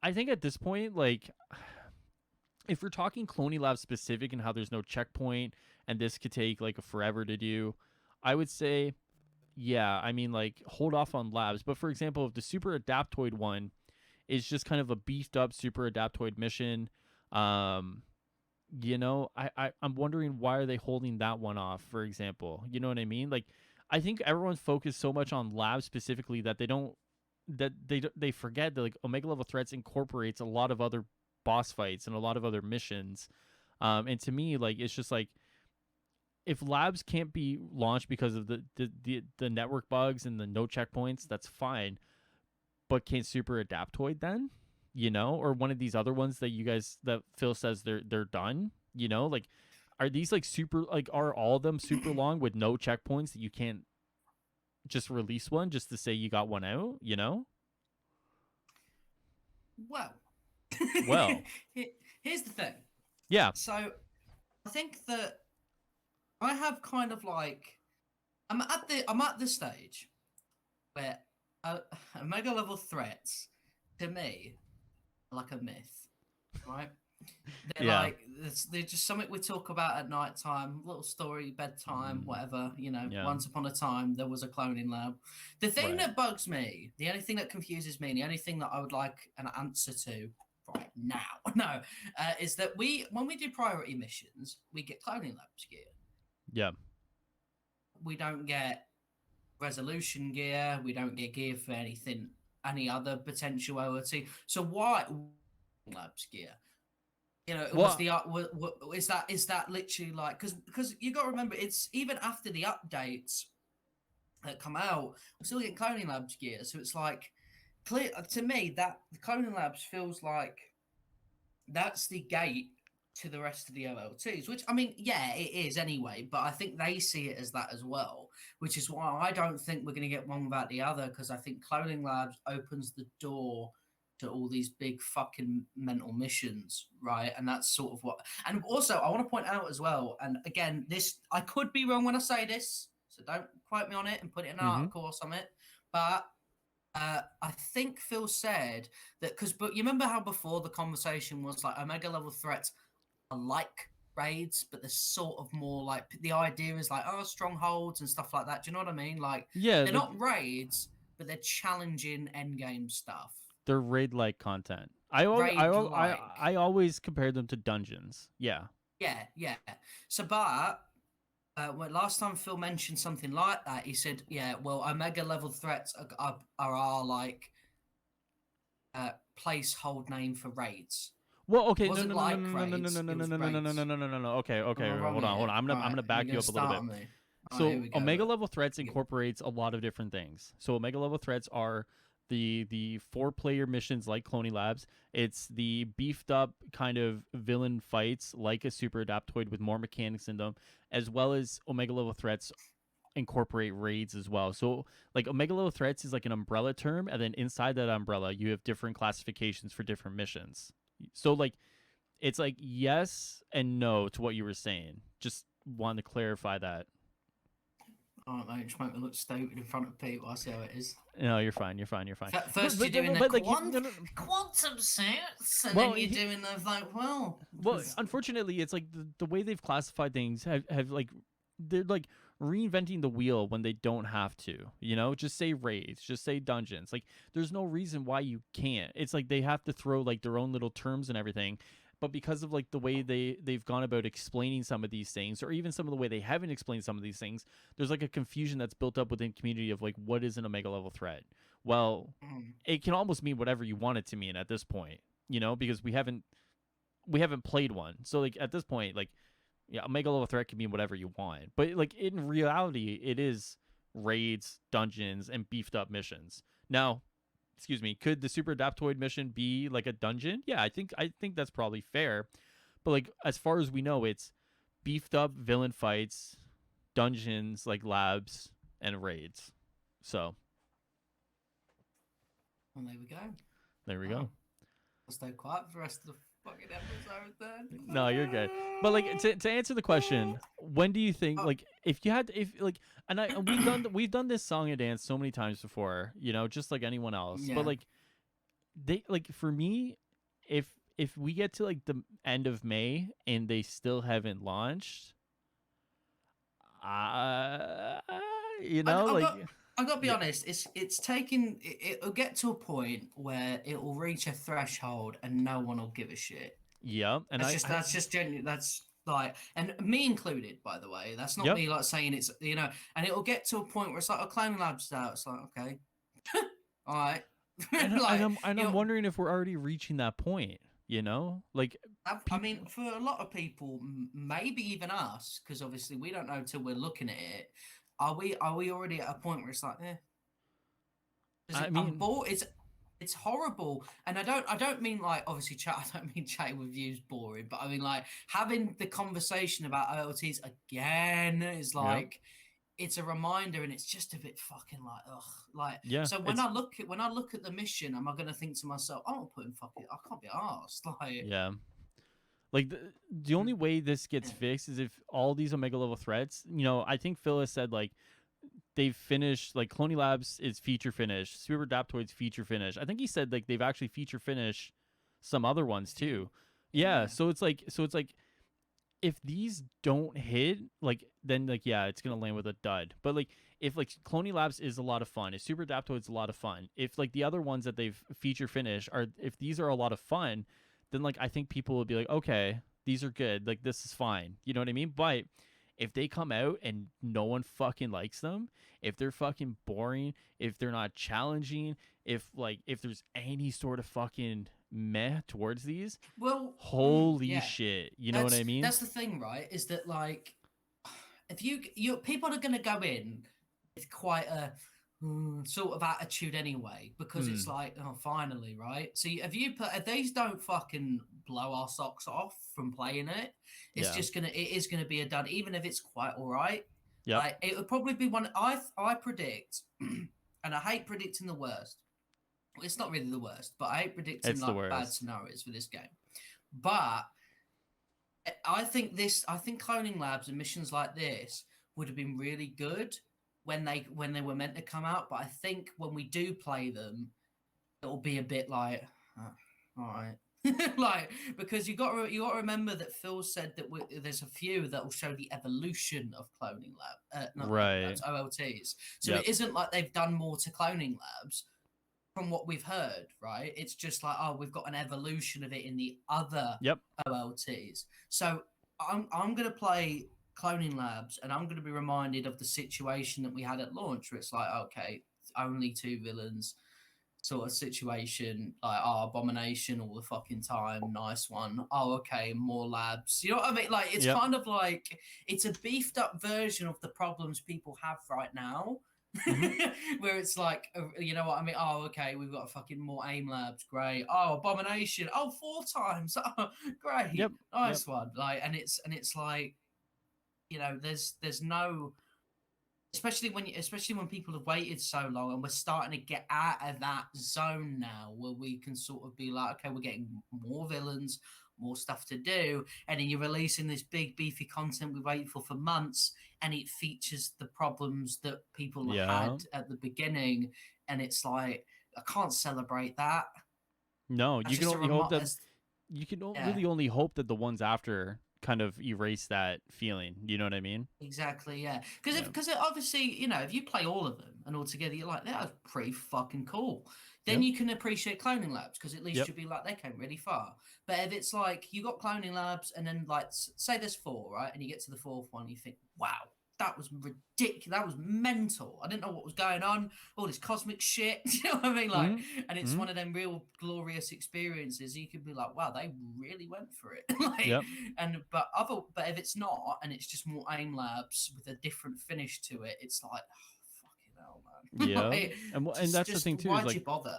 I think at this point, like if we're talking Cloning Lab specific and how there's no checkpoint and this could take like forever to do, I would say, yeah, I mean like hold off on labs. But for example, if the Super Adaptoid one is just kind of a beefed up Super Adaptoid mission, um, I'm wondering why are they holding that one off, for example. You know what I mean? Like I think everyone's focused so much on labs specifically that they forget that like Omega level threats incorporates a lot of other boss fights and a lot of other missions. And to me, like it's just like if labs can't be launched because of the network bugs and the no checkpoints, that's fine. But can Super Adaptoid then? Or one of these other ones that you guys that Phil says they're done. Like are these like super like are all of them super long with no checkpoints that you can't just release one just to say you got one out? Well, Well, here's the thing. yeah, So I think that I have kind of like I'm at the stage where uh, mega level threats to me are like a myth, right? They're yeah, like they're just something we talk about at night time, little story, bedtime, mm, whatever. yeah, Once upon a time there was a cloning lab. The thing right. that bugs me, the only thing that confuses me, and the only thing that I would like an answer to right now, no, is that when we do priority missions, we get cloning labs gear. Yeah. We don't get resolution gear. We don't get gear for anything, any other potentiality. So why labs gear? You know, it was Well, the is that literally like because you got to remember it's even after the updates that come out, we're still getting Cloning Labs gear. So it's like clear to me that the Cloning Labs feels like that's the gate to the rest of the OLTs, which I mean, yeah, it is anyway, but I think they see it as that as well, which is why I don't think we're going to get one without the other, because I think Cloning Labs opens the door to all these big fucking mental missions, right? And that's sort of what. And also, I want to point out as well, and again, this I could be wrong when I say this, so don't quote me on it and put it in an mm-hmm. article or something, but I think Phil said that but you remember how before the conversation was like Omega level threats are like raids, but they're sort of more like the idea is like strongholds and stuff like that. Do you know what I mean? Like Yeah, they're like not raids, but they're challenging endgame stuff. they're raid-like content. Raid like, I always compare them to dungeons. Yeah. yeah. So, but well, last time Phil mentioned something like that, he said, "Yeah, well, Omega level threats are like placehold name for raids. Well, It okay, no, wasn't no, no, no, like no, no, no, raids; no, it no, no, was no, no, no, no, no, raids. no, no, no, no. Okay, Am okay, I wrong hold on, hold here? on. All I'm right, gonna you're back you gonna up a little start bit. on me. All right, here So we go. Omega level threats incorporates a lot of different things. So Omega level threats are the 4-player missions like Cloney Labs. It's the beefed up kind of villain fights like a Super Adaptoid with more mechanics in them, as well as Omega level threats incorporate raids as well. So like Omega level threats is like an umbrella term, and then inside that umbrella you have different classifications for different missions. So like it's like yes and no to what you were saying. Just wanted to clarify that. All right, mate, just make me look stupid in front of people. I see how it is. No, you're fine. You're fine. You're fine. First, you're doing the But like, no, no, quantum suits, and then well, you're doing the like, well, unfortunately, it's like the way they've classified things have like they're like reinventing the wheel when they don't have to. You know, just say raids, just say dungeons. Like, there's no reason why you can't. It's like they have to throw like their own little terms and everything. But because of like the way they've gone about explaining some of these things, or even some of the way they haven't explained some of these things, there's like a confusion that's built up within community of like what is an Omega level threat. Well, it can almost mean whatever you want it to mean at this point, you know, because we haven't played one. So like at this point, like yeah, Omega level threat can mean whatever you want. But like in reality, it is raids, dungeons, and beefed up missions. Now, excuse me, could the Super Adaptoid mission be like a dungeon? Yeah, I think that's probably fair. But like as far as we know, it's beefed up villain fights, dungeons, like labs, and raids. So and there we go. there we Oh, go. I'll stay quiet for the rest of the fucking episode then. No, you're good. But like to answer the question, when do you think like if you had if like and we've done this song and dance so many times before, you know, just like anyone else. Yeah. But like they like for me, if we get to like the end of May and they still haven't launched, you know, like I got to be honest. It's taking. It'll get to a point where it will reach a threshold and no one will give a shit. yeah, and That's just genuine. That's like, and me included, by the way. That's not yep. me like saying it's and it'll get to a point where it's like, Cloning Labs out. It's like, okay, all right. And, like, I'm wondering if we're already reaching that point, you know, like I mean, for a lot of people, maybe even us, because obviously we don't know until we're looking at it. Are we already at a point where it's like, I'm bored. It's horrible, and I don't mean like obviously chat. I don't mean chatting with you is boring, but I mean like having the conversation about IoTs again is like. Yep. It's a reminder, and it's just a bit fucking like, ugh, like. Yeah. So when I look at the mission, am I going to think to myself, "I'm putting fucking, I can't be arsed." Like, yeah, like the only way this gets fixed is if all these Omega level threats, you know, I think Phil has said like they've finished, like Cloney Labs is feature finished, Super Adaptoid's feature finished. I think he said like they've actually feature finished some other ones too. Yeah. So it's like if these don't hit, like then like yeah, it's gonna land with a dud. But like if like Cloney Labs is a lot of fun, if Super Adaptoid's a lot of fun, if like the other ones that they've feature finished are if these are a lot of fun, then like I think people will be like, okay, these are good, like this is fine. You know what I mean? But if they come out and no one fucking likes them, if they're fucking boring, if they're not challenging, if there's any sort of fucking meh towards these, Well, holy yeah, shit, you know what I mean? that's the thing, right? Is that like if you people are going to go in with quite a sort of attitude anyway because it's Mm, like oh finally right so if these don't fucking blow our socks off from playing it yeah. it is gonna be a dud even if it's quite all right Yep. like it would probably be one I predict and I hate predicting the worst. Well, it's not really the worst but I hate predicting It's the like bad worst. scenarios for this game but I think cloning labs and missions like this would have been really good when they were meant to come out. But I think when we do play them, it'll be a bit like, all right, like because you got to remember that Phil said that there's a few that will show the evolution of cloning not cloning Right. labs, OLTs. So Yep. it isn't like they've done more to cloning labs from what we've heard, right? It's just like, oh, we've got an evolution of it in the other Yep. OLTs. So I'm gonna play Cloning Labs, and I'm gonna be reminded of the situation that we had at launch, where it's like, okay, only two villains, sort of situation, like oh, Abomination all the fucking time, nice one. Oh, okay, more labs. You know what I mean? Like it's Yep. kind of like it's a beefed up version of the problems people have right now. Hmm. Where it's like, you know what I mean? Oh, okay, we've got fucking more aim labs, great. Oh, Abomination, oh, four times, oh, Yep. great, Yep. nice one. Like, and it's like, you know, there's no, especially when people have waited so long and we're starting to get out of that zone now where we can sort of be like okay we're getting more villains, more stuff to do, and then you're releasing this big beefy content we waited for months and it features the problems that people Yeah. had at the beginning and it's like I can't celebrate that. No, That's you can just a only hope remote that you can yeah. really only hope that the ones after kind of erase that feeling. You know what I mean? Exactly, yeah. Because Yeah. because obviously, you know, if you play all of them and all together, you're like, that was pretty fucking cool. Then Yep. you can appreciate cloning labs because at least Yep. you'll be like, they came really far. But if it's like you got cloning labs and then like say there's four, right, and you get to the fourth one, you think, wow, that was ridiculous. That was mental. I didn't know what was going on. All this cosmic shit. You know what I mean? Like, Hmm. and it's Hmm. one of them real glorious experiences. You could be like, wow, they really went for it. like, Yep. but if it's not, and it's just more aim labs with a different finish to it, it's like, oh, fucking hell, man. Yeah. like, And that's the just thing too is why'd like you bother?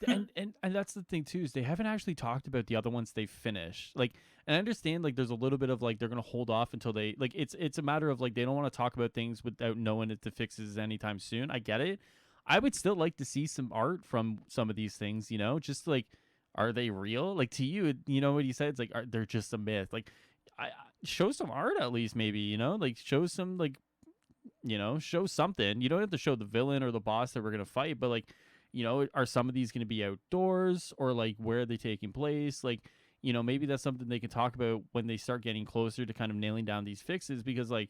and that's the thing too is they haven't actually talked about the other ones they finished like and I understand like there's a little bit of like they're gonna hold off until they like it's a matter of like they don't want to talk about things without knowing if the fix is anytime soon. I get it. I would still like to see some art from some of these things, you know, just like are they real like to you, you know what you said, it's like they're just a myth like I show some art at least maybe, you know, like show some like you know, show something. You don't have to show the villain or the boss that we're gonna fight, but like, you know, are some of these gonna be outdoors or like where are they taking place? Like, you know, maybe that's something they can talk about when they start getting closer to kind of nailing down these fixes because like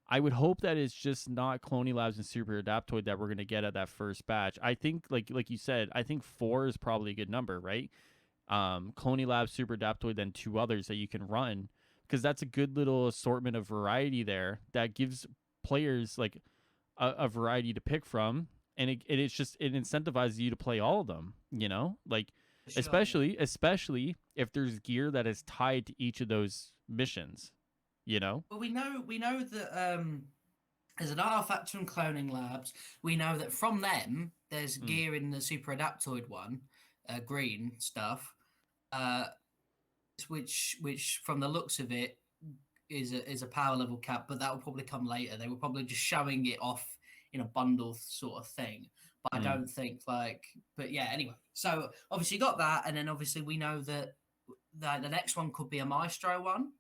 I would hope that it's just not Cloney Labs and Super Adaptoid that we're gonna get at that first batch. I think like you said, I think four is probably a good number, right? Cloney Labs, Super Adaptoid, then two others that you can run because that's a good little assortment of variety there that gives players like a variety to pick from, and it's just it incentivizes you to play all of them. You know, like For sure, yeah. especially if there's gear that is tied to each of those missions. You know. Well, we know that there's an artifact from cloning labs. We know that from them there's Mm. gear in the super adaptoid one, green stuff, uh, which from the looks of it is a power level cap, but that will probably come later. They were probably just showing it off in a bundle sort of thing. But I Mm. don't think like, but yeah. Anyway, so obviously you got that, and then obviously we know that the next one could be a Maestro one.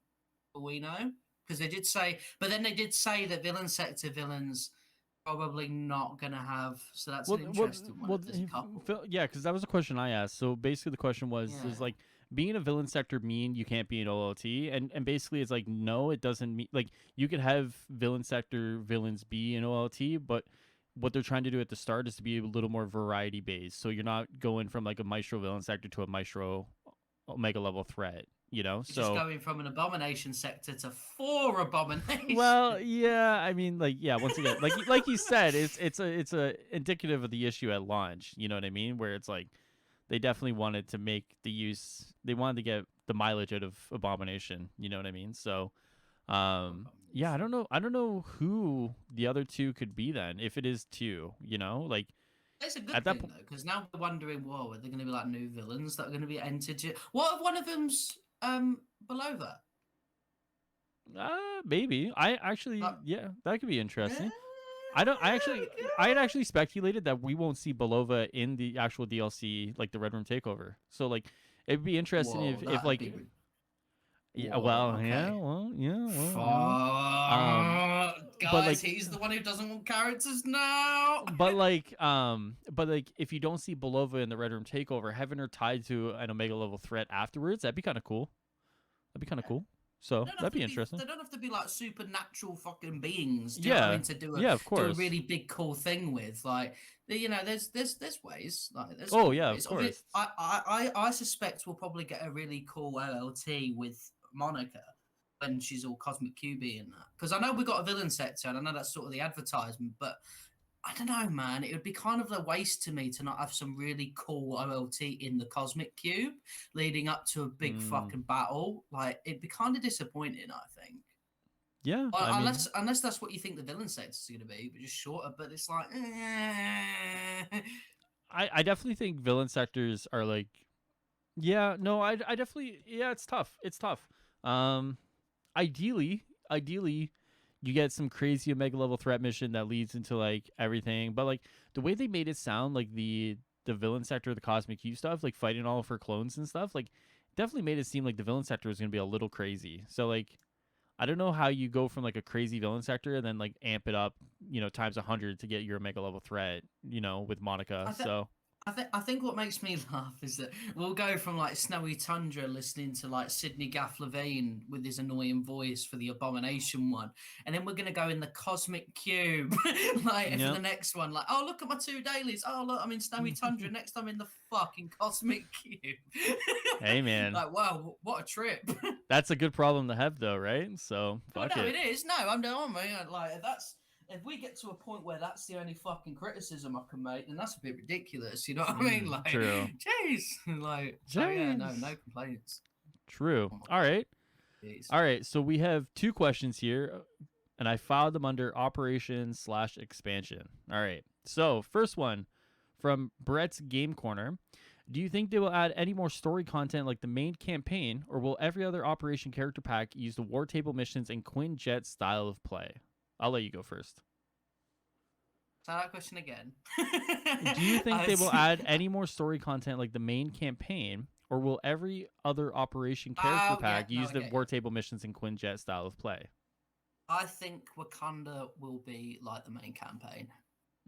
We know because they did say, but then they did say that villain sector villains probably not gonna have. So that's Well, an well, interesting one. well, If there's a couple, yeah, because that was a question I asked. So basically, the question was, is yeah, like being a villain sector mean you can't be an OLT? And basically, it's like no, it doesn't mean like you could have villain sector villains be an OLT, but what they're trying to do at the start is to be a little more variety based. So you're not going from like a Maestro villain sector to a Maestro Omega level threat. You know, just so going from an abomination sector to four abominations. well, yeah, I mean, like, yeah. Once again, like you said, it's a indicative of the issue at launch. You know what I mean? Where it's like they definitely wanted to make the use. They wanted to get the mileage out of Abomination. You know what I mean? So, yeah, I don't know. I don't know who the other two could be then. If it is two, like It's a good at that thing point. though, because now we're wondering, whoa, are there going to be like new villains that are going to be entered? What if one of them's below that? Maybe. I actually, Like, yeah, that could be yeah, interesting. I don't. I had actually speculated that we won't see Belova in the actual DLC, like the Red Room Takeover. So like, it'd be interesting whoa, if that'd like, be. yeah, Whoa, well, yeah, okay. well, yeah, well, um, Fuck, but guys, like, he's the one who doesn't want characters now. but like, if you don't see Belova in the Red Room Takeover, having her tied to an Omega level threat afterwards, that'd be kind of cool. That'd be kind of cool. They So don't have that'd to be be. interesting. They don't have to be like supernatural fucking beings. Do you know what I Yeah, mean? To do a yeah, of do a course. really big cool thing with like there's ways like there's Oh cool yeah, of ways. course. I suspect we'll probably get a really cool LLT with Monica when she's all Cosmic QB and that, because I know we got a villain sector and I know that's sort of the advertisement, but I don't know, man. It would be kind of a waste to me to not have some really cool OLT in the Cosmic Cube leading up to a big Mm, fucking battle. Like, it'd be kind of disappointing, I think. yeah, I mean, Unless that's what you think the villain set is going to be, but just shorter. But it's like, I definitely think villain sectors are like, yeah, no, I definitely, yeah, it's tough. It's tough. Um, ideally, you get some crazy Omega level threat mission that leads into like everything, but like the way they made it sound, like the villain sector, the Cosmic Q stuff, like fighting all of her clones and stuff, like definitely made it seem like the villain sector was gonna be a little crazy. So like, I don't know how you go from like a crazy villain sector and then like amp it up, times 100 to get your Omega level threat, with Monica. I think So I think what makes me laugh is that we'll go from like Snowy Tundra listening to like Sidney Gaff Levine with his annoying voice for the Abomination one, and then we're gonna go in the Cosmic Cube like for yeah. the next one. Like, oh look at my two dailies. Oh look, I'm in Snowy Tundra. Next I'm in the fucking Cosmic Cube. Hey man, Like, wow, what a trip. that's a good problem to have though, right? So Well, fuck no, it. it is. No, I'm down, man. Like, if we get to a point where that's the only fucking criticism I can make, then that's a bit ridiculous. You know what I mean? Like, True. jeez. Like, so yeah, no, Jeez. no complaints. True. Oh my All right. jeez. All right. So we have two questions here, and I filed them under operation/expansion. All right. So first one from Brett's Game Corner. Do you think they will add any more story content like the main campaign, or will every other Operation character pack use the War Table missions and Quinjet style of play? I'll let you go first. Say that question again. Do you think they will I add any more story content like the main campaign, or will every other Operation character oh yeah, pack no, use I the get you. War Table missions and Quinjet style of play? I think Wakanda will be like the main campaign.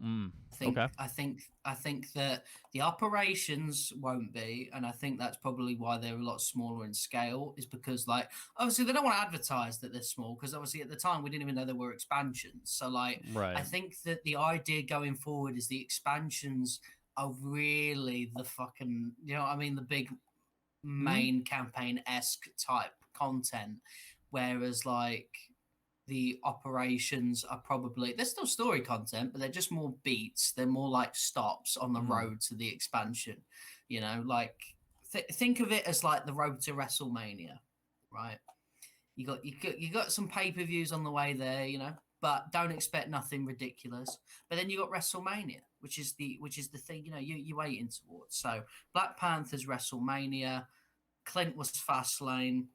Mm, I think okay. I think I think that the operations won't be, and I think that's probably why they're a lot smaller in scale. Is because like obviously they don't want to advertise that they're small because obviously at the time we didn't even know there were expansions. So like I Right. think that the idea going forward is the expansions are really the fucking what I mean, the big Mm, main campaign esque type content, whereas like the operations are probably they're still story content, but they're just more beats. They're more like stops on the mm, road to the expansion. Like think of it as like the road to WrestleMania, right? You got some pay-per-views on the way there, but don't expect nothing ridiculous. But then you got WrestleMania, which is the thing, you waiting towards. So Black Panther's WrestleMania, Clint was Fastlane,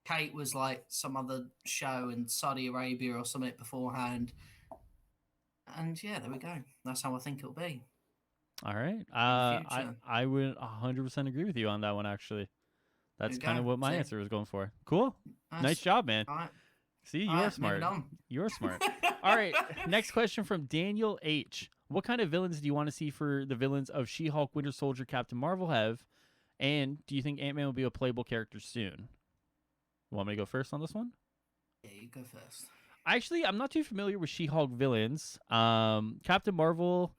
Kate was like some other show in Saudi Arabia or something beforehand. And yeah, there we go. That's how I think it'll be all right. in the I future. I would 100% agree with you on that one. Actually, There that's we kind go. of what my See? answer was going for. Cool. Nice That's job, man. all right. See, All you're right, moving smart. on. You're smart. All right. Next question from Daniel H. What kind of villains do you want to see for the villains of She-Hulk, Winter Soldier, Captain Marvel have? And do you think Ant-Man will be a playable character soon? You want me to go first on this one? Yeah, you go first. Actually, I'm not too familiar with She-Hulk villains. Captain Marvel.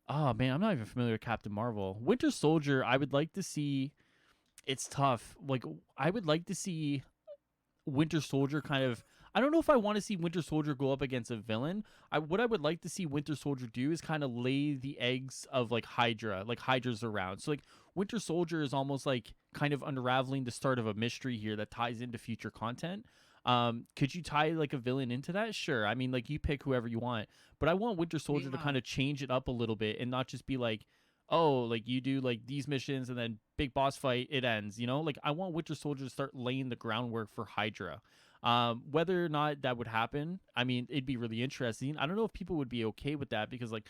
Oh man, I'm not even familiar with Captain Marvel. Winter Soldier. I would like to see. It's tough. Like I would like to see Winter Soldier kind of. I don't know if I want to see Winter Soldier go up against a villain. What I would like to see Winter Soldier do is kind of lay the eggs of like Hydra, like Hydra's around. So like Winter Soldier is almost like kind of unraveling the start of a mystery here that ties into future content. Could you tie like a villain into that? Sure. I mean, like you pick whoever you want, but I want Winter Soldier to kind of change it up a little bit and not just be like, oh, like you do like these missions and then big boss fight, it ends, you know? Like I want Winter Soldier to start laying the groundwork for Hydra. Whether or not that would happen, I mean, it'd be really interesting. I don't know if people would be okay with that because like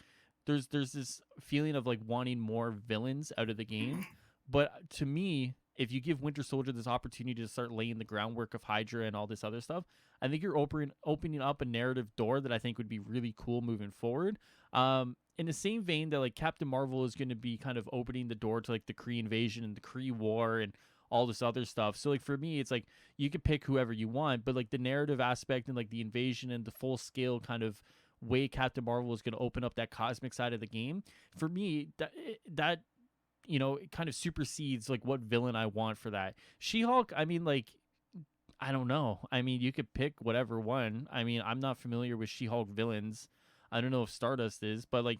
there's this feeling of like wanting more villains out of the game. But to me, if you give Winter Soldier this opportunity to start laying the groundwork of Hydra and all this other stuff, I think you're opening up a narrative door that I think would be really cool moving forward. In the same vein that like Captain Marvel is going to be kind of opening the door to like the Kree invasion and the Kree war and all this other stuff. So like for me, it's like you can pick whoever you want, but like the narrative aspect and like the invasion and the full scale kind of way Captain Marvel is going to open up that cosmic side of the game, for me, that you know, it kind of supersedes like what villain I want for that. She-Hulk, I mean, like, I don't know. I mean, you could pick whatever one. I mean, I'm not familiar with She-Hulk villains. I don't know if Stardust is, but like,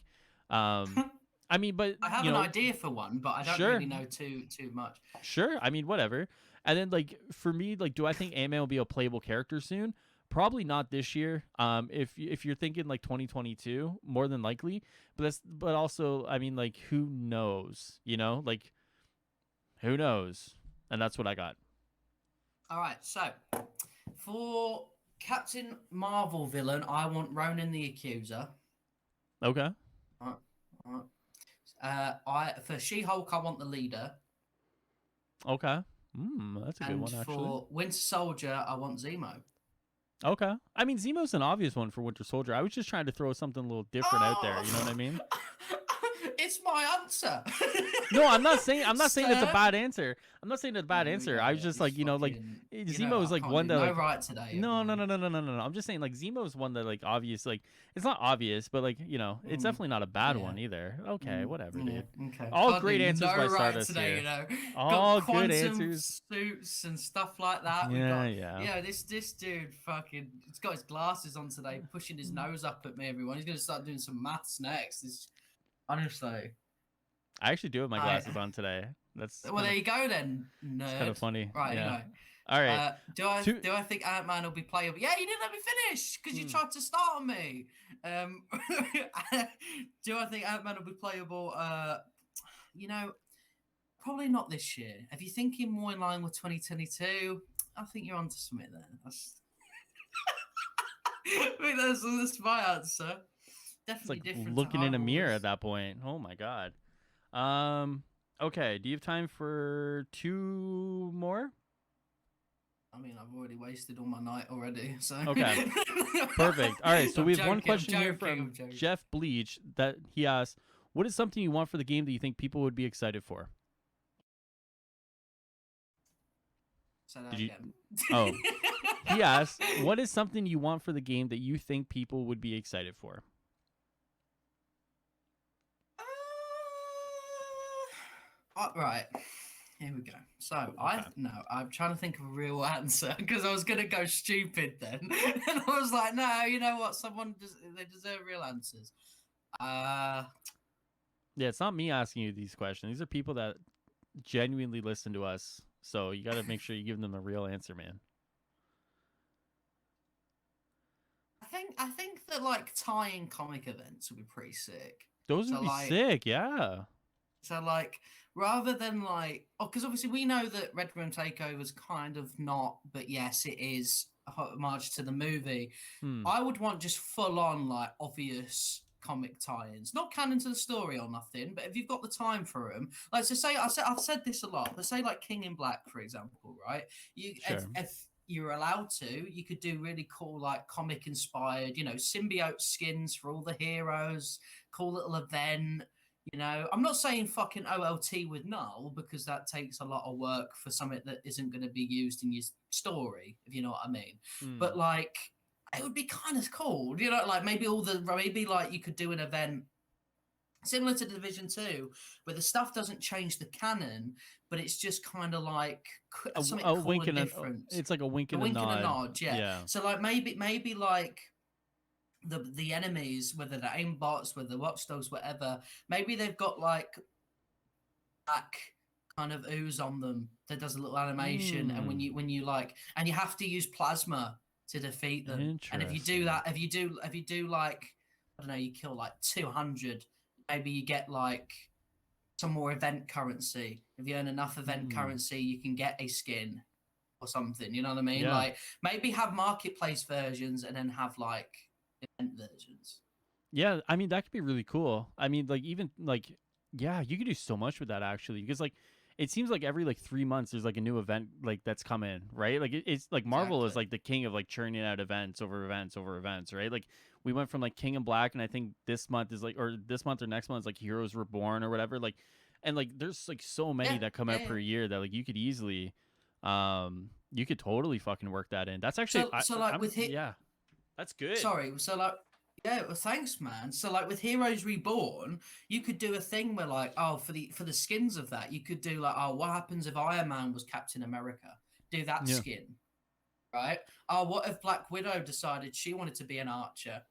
I mean, but I have an idea for one, but I don't really know too much. Sure, I mean, whatever. And then like for me, like, do I think Ant-Man will be a playable character soon? Probably not this year. If you're thinking like 2022, more than likely. But also, I mean, like, who knows? You know, like, who knows? And that's what I got. All right, so for Captain Marvel villain, I want Ronan the Accuser. Okay. All right. For She-Hulk, I want the Leader. Okay. That's a good one, actually. And for Winter Soldier, I want Zemo. Okay. I mean, Zemo's an obvious one for Winter Soldier. I was just trying to throw something a little different out there. You know what I mean? It's my answer. No, I'm not saying it's a bad answer. I'm not saying it's a bad answer. I was just like, you know, like Zemo is like one that like right today. No. I'm just saying like Zemo is one that like obvious, like it's not obvious, but like, you know, it's definitely not a bad one either. Okay, whatever, dude. Okay. All great answers by Stardust today, here. You know. All got good answers. Suits and stuff like that. Yeah. This dude fucking he's got his glasses on today, pushing his nose up at me, everyone. He's gonna start doing some maths next. Honestly. I actually do have my glasses on today. There you go then. Nerd. It's kind of funny. Right, yeah. All right. Do I think Ant-Man will be playable? Yeah, you didn't let me finish because you tried to start on me. Do I think Ant-Man will be playable? You know, probably not this year. If you're thinking more in line with 2022, I think you're onto something there. I think that's my answer. Definitely it's like different. Looking in a mirror at that point. Oh my god. Okay. Do you have time for 2 more? I mean, I've already wasted all my night already. So okay, perfect. All right. So we have one question here from Jeff Bleach that he asks, "What is something you want for the game that you think people would be excited for?" Say that again. Oh, he asks, "What is something you want for the game that you think people would be excited for?" Right. Here we go. So I'm trying to think of a real answer because I was gonna go stupid then, and I was like, no, you know what? They deserve real answers. Yeah, it's not me asking you these questions. These are people that genuinely listen to us, so you got to make sure you give them the real answer, man. I think that like tie-in comic events would be pretty sick. Those would be sick, yeah. So like rather than like because obviously we know that Red Room Takeover is kind of not, but yes, it is a homage to the movie. I would want just full on like obvious comic tie-ins, not canon to the story or nothing, but if you've got the time for them, like so say I've said this a lot, but say like King in Black, for example, right? If you're allowed to, you could do really cool like comic inspired, you know, symbiote skins for all the heroes, cool little event. You know, I'm not saying fucking OLT with Null because that takes a lot of work for something that isn't going to be used in your story, if you know what I mean. But like, it would be kind of cool, you know, like maybe like you could do an event similar to Division 2, where the stuff doesn't change the canon, but it's just kind of like something A cool wink and and different. it's like a wink A and a wink and a nod. nod, yeah. Yeah. So like maybe like the enemies, whether they're aimbots, whether watchdogs, whatever, maybe they've got like black kind of ooze on them that does a little animation, and Mm, when you like, and you have to use plasma to defeat them. And if you do interesting. that, if you do like, I don't know, you kill like 200, maybe you get like some more event currency. If you earn enough event Mm, currency, you can get a skin or something. You know what I mean? yeah. Like maybe have marketplace versions and then have like event versions. Yeah, I mean that could be really cool. I mean, like even like yeah, you could do so much with that actually because like it seems like every like 3 months there's like a new event like that's come in, right? Like it's like Marvel is Exactly. like the king of like churning out events over events over events, right? Like we went from like King and Black, and I think this month is like or this month or next month is like Heroes Reborn or whatever. Like and like there's like so many Yeah, that come yeah, out yeah. per year that like you could easily, you could totally fucking work that in. That's actually So like I'm with hit, yeah, that's good. sorry, so like, yeah, well, thanks, man. So like with Heroes Reborn, you could do a thing where like, oh, for the skins of that, you could do like, oh, what happens if Iron Man was Captain America? Do that Yeah, skin, right? Oh, what if Black Widow decided she wanted to be an archer,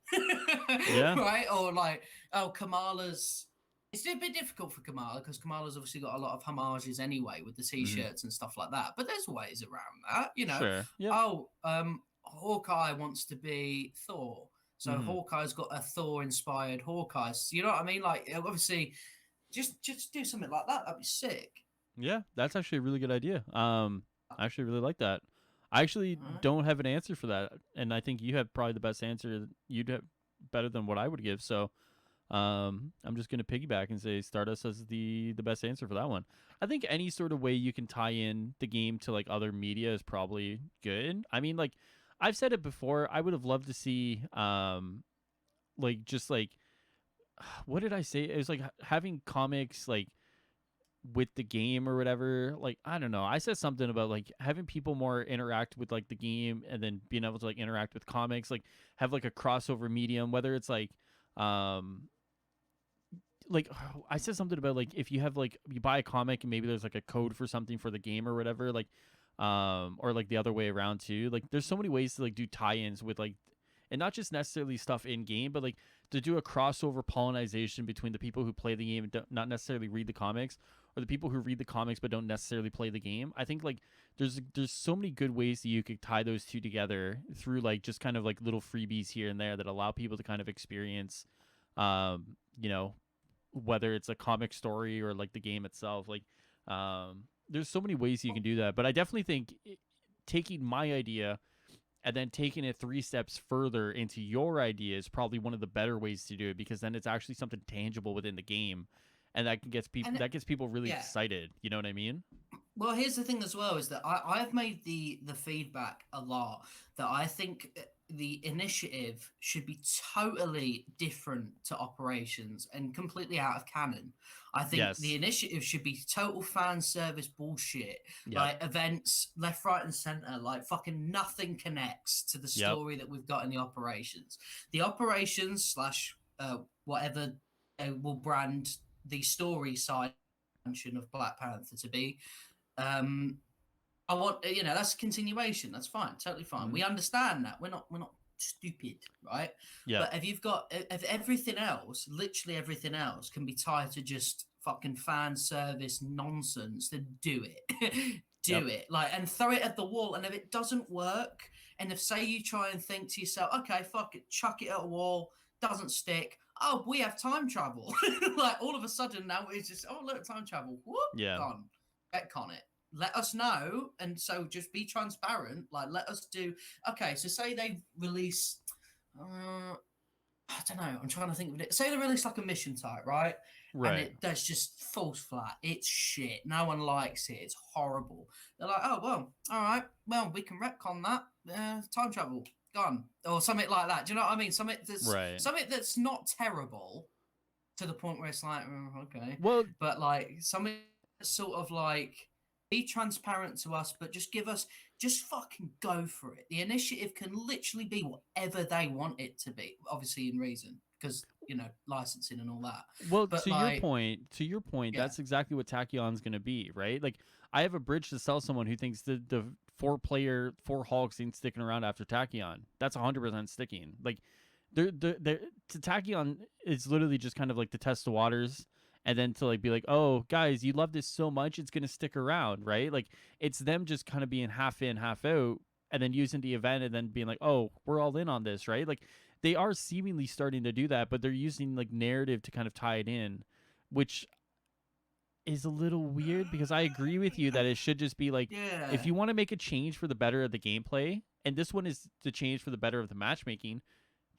yeah, right? Or like, oh, Kamala's. It's a bit difficult for Kamala because Kamala's obviously got a lot of homages anyway with the hmm, t-shirts and stuff like that. But there's ways around that, you know. sure, yep. Oh, Hawkeye wants to be Thor, so Hmm. Hawkeye's got a Thor-inspired Hawkeye. So you know what I mean? Like, obviously, just do something like that. That'd be sick. Yeah, that's actually a really good idea. I actually really like that. I actually All right. don't have an answer for that, and I think you have probably the best answer. You'd have better than what I would give. So, I'm just gonna piggyback and say Stardust has the best answer for that one. I think any sort of way you can tie in the game to like other media is probably good. I mean, like I've said it before, I would have loved to see, like just like what did I say? It was like having comics like with the game or whatever. Like I don't know. I said something about like having people more interact with like the game and then being able to like interact with comics, like have like a crossover medium, whether it's um like I said something about like if you have like you buy a comic and maybe there's like a code for something for the game or whatever, like or like the other way around too. Like there's so many ways to like do tie-ins with like and not just necessarily stuff in game, but like to do a crossover pollination between the people who play the game and not necessarily read the comics, or the people who read the comics but don't necessarily play the game. I think like there's so many good ways that you could tie those two together through like just kind of like little freebies here and there that allow people to kind of experience, you know, whether it's a comic story or like the game itself. Like, there's so many ways you can do that. But I definitely think taking my idea and then taking it 3 steps further into your idea is probably one of the better ways to do it because then it's actually something tangible within the game, and And that gets people really yeah, excited. You know what I mean? well, here's the thing as well is that I've made the feedback a lot that I think the initiative should be totally different to operations and completely out of canon. I think the Yes. initiative should be total fan service bullshit, Yep. like events left, right, and center, like fucking nothing connects to the Yep. story that we've got in the operations. The operations slash whatever will brand the story side of Black Panther to be, um, I want, that's a continuation. That's fine, totally fine. Mm-hmm. We understand that. We're not stupid, right? Yep. But if everything else, literally everything else, can be tied to just fucking fan service nonsense, then do it. Yep. Do it. Like, and throw it at the wall. And if it doesn't work, and if say you try and think to yourself, okay, fuck it, chuck it at a wall, doesn't stick. Oh, we have time travel. Like all of a sudden now it's just, oh look, time travel. Whoop, Yeah. gone. Retcon it, let us know, and so just be transparent. Like, let us do. Okay, so say they release, I don't know, I'm trying to think of it. Say they release like a mission type, right? And Right. it does just falls flat. It's shit. No one likes it. It's horrible. They're like, oh well, all right, well we can retcon that. Time travel gone or something like that. Do you know what I mean? Right. Something that's not terrible to the point where it's like, oh, okay, Well, but like something that's sort of like be transparent to us, but just fucking go for it. The initiative can literally be whatever they want it to be, obviously in reason, because licensing and all that. Well, But to your point, yeah, that's exactly what Tachyon's going to be, right? Like, I have a bridge to sell someone who thinks the four Hulks ain't sticking around after Tachyon. That's 100% sticking. Like, to Tachyon, it's literally just kind of like to test the waters, and then to like be like, oh, guys, you love this so much, it's going to stick around, right? Like, it's them just kind of being half in, half out, and then using the event, and then being like, oh, we're all in on this, right? Like, they are seemingly starting to do that, but they're using like narrative to kind of tie it in, which is a little weird because I agree with you that it should just be like, if yeah, you want to make a change for the better of the gameplay, and this one is the change for the better of the matchmaking,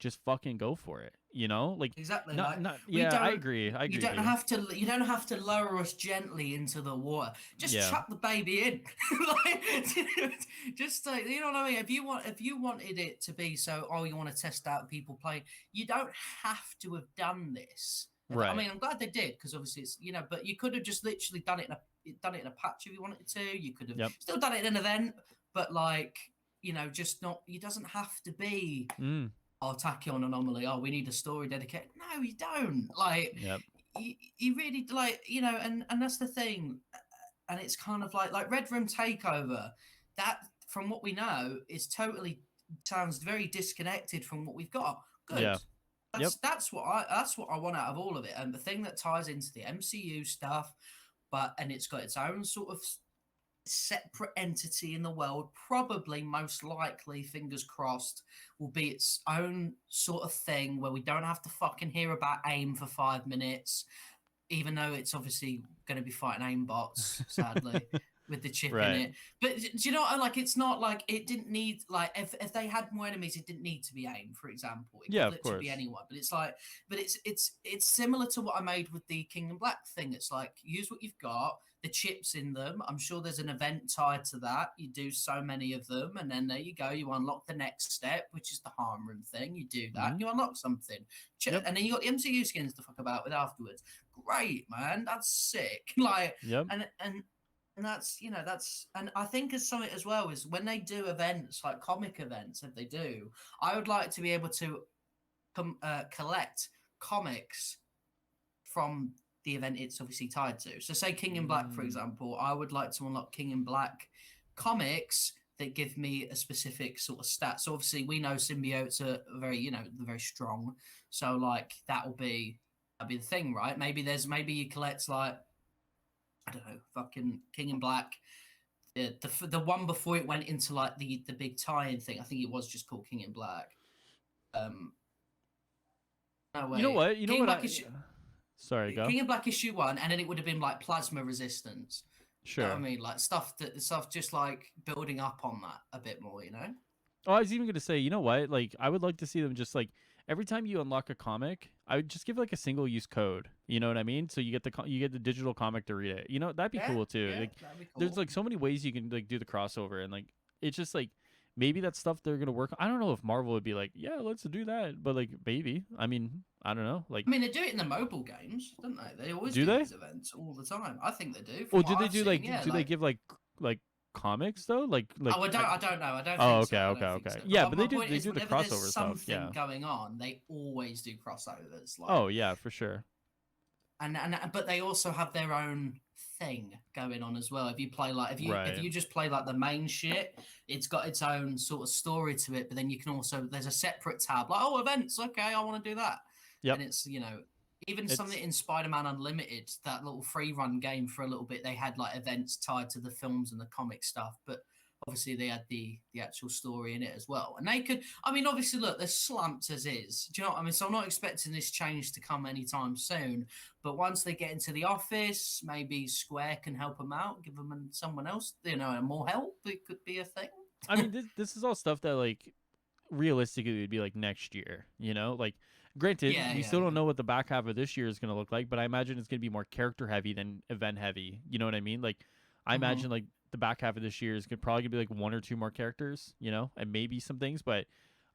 just fucking go for it. You know, like, exactly. not Like not we yeah, I don't. agree. I You agree with don't you. have to. You don't have to lower us gently into the water. Just Yeah, chuck the baby in. Like, just you know what I mean. If you wanted it to be so, oh, you want to test out people play. You don't have to have done this. I right. mean, I'm glad they did because obviously it's but you could have just literally done it in a patch if you wanted to. You could have Yep. still done it in an event, but like just not. It doesn't have to be Mm. Tachyon anomaly. Oh, we need a story dedicated. No, you don't. Like, Yep. you really like, and that's the thing. And it's kind of like Red Room Takeover. That, from what we know, is totally sounds very disconnected from what we've got. Yeah. Good. Yep. That's what I want out of all of it, and the thing that ties into the MCU stuff, and it's got its own sort of separate entity in the world, probably most likely, fingers crossed, will be its own sort of thing where we don't have to fucking hear about AIM for 5 minutes, even though it's obviously going to be fighting AIM bots, sadly, with the chip in Right. it. But do you know what? Like, it's not like it didn't need, like, if they had more enemies, it didn't need to be AIM, for example. It Yeah, could of literally be course. anyone. But it's like, it's similar to what I made with the Kingdom Black thing. It's like, use what you've got, the chips in them. I'm sure there's an event tied to that. You do so many of them, and then there you go. You unlock the next step, which is the harm room thing. You do that, Mm-hmm. you unlock something. Yep. And then you got the MCU skins to fuck about with afterwards. Great, man. That's sick. Like, Yep. and that's and I think as something as well is when they do events like comic events, if they do, I would like to be able to collect comics from the event it's obviously tied to. So say King in Black, for Mm. example, I would like to unlock King in Black comics that give me a specific sort of stat. So obviously we know symbiotes are very, they're very strong. So like that'll be the thing, right? Maybe you collect like, I don't know, fucking King in Black. The one before it went into like the big tie-in thing. I think it was just called King in Black. Um, no You know way. what? You know King in what? Black issue Sorry, go. King in Black issue 1, and then it would have been like plasma resistance. You know what I Sure. mean? Like stuff just like building up on that a bit more. Oh, I was even gonna say, you know what? Like, I would like to see them just like every time you unlock a comic, I would just give like a single use code. You know what I mean? So you get the digital comic to read it. You know, that'd be Yeah, cool too. yeah, Like, that'd be there's cool. like so many ways you can like do the crossover, and like it's just like maybe that's stuff they're gonna work on. I don't know if Marvel would be like, yeah, let's do that, but like maybe. I mean, I don't know. Like, I mean, they do it in the mobile games, don't they? They always do do they? these events all the time. I think they do, Well, from do what they I've do seen. like Yeah, do they like, give like comics though? oh, I don't know. I don't Oh, think so. okay, I okay, don't think okay. so. But Yeah, but my they do point they is, do the whenever there's crossover stuff. something Yeah. going on, they always do crossovers. Oh Like, yeah, for sure. and but they also have their own thing going on as well. If you play like if Right. you just play like the main shit, it's got its own sort of story to it. But then you can also, there's a separate tab like, oh, events. Okay, I want to do that. Yep. And it's even It's something in Spider-Man Unlimited, that little free run game, for a little bit they had like events tied to the films and the comic stuff, but obviously they had the actual story in it as well. And they could, I mean, obviously, look, they're slumped as is. Do you know what I mean? So I'm not expecting this change to come anytime soon. But once they get into the office, maybe Square can help them out, give them someone else, more help. It could be a thing. I mean, this is all stuff that like realistically would be like next year. You know, like granted, Yeah, we yeah, still don't yeah. know what the back half of this year is going to look like, but I imagine it's going to be more character heavy than event heavy. You know what I mean? Like, I Hmm. imagine like the back half of this year is probably gonna be like one or two more characters. You know, and maybe some things, but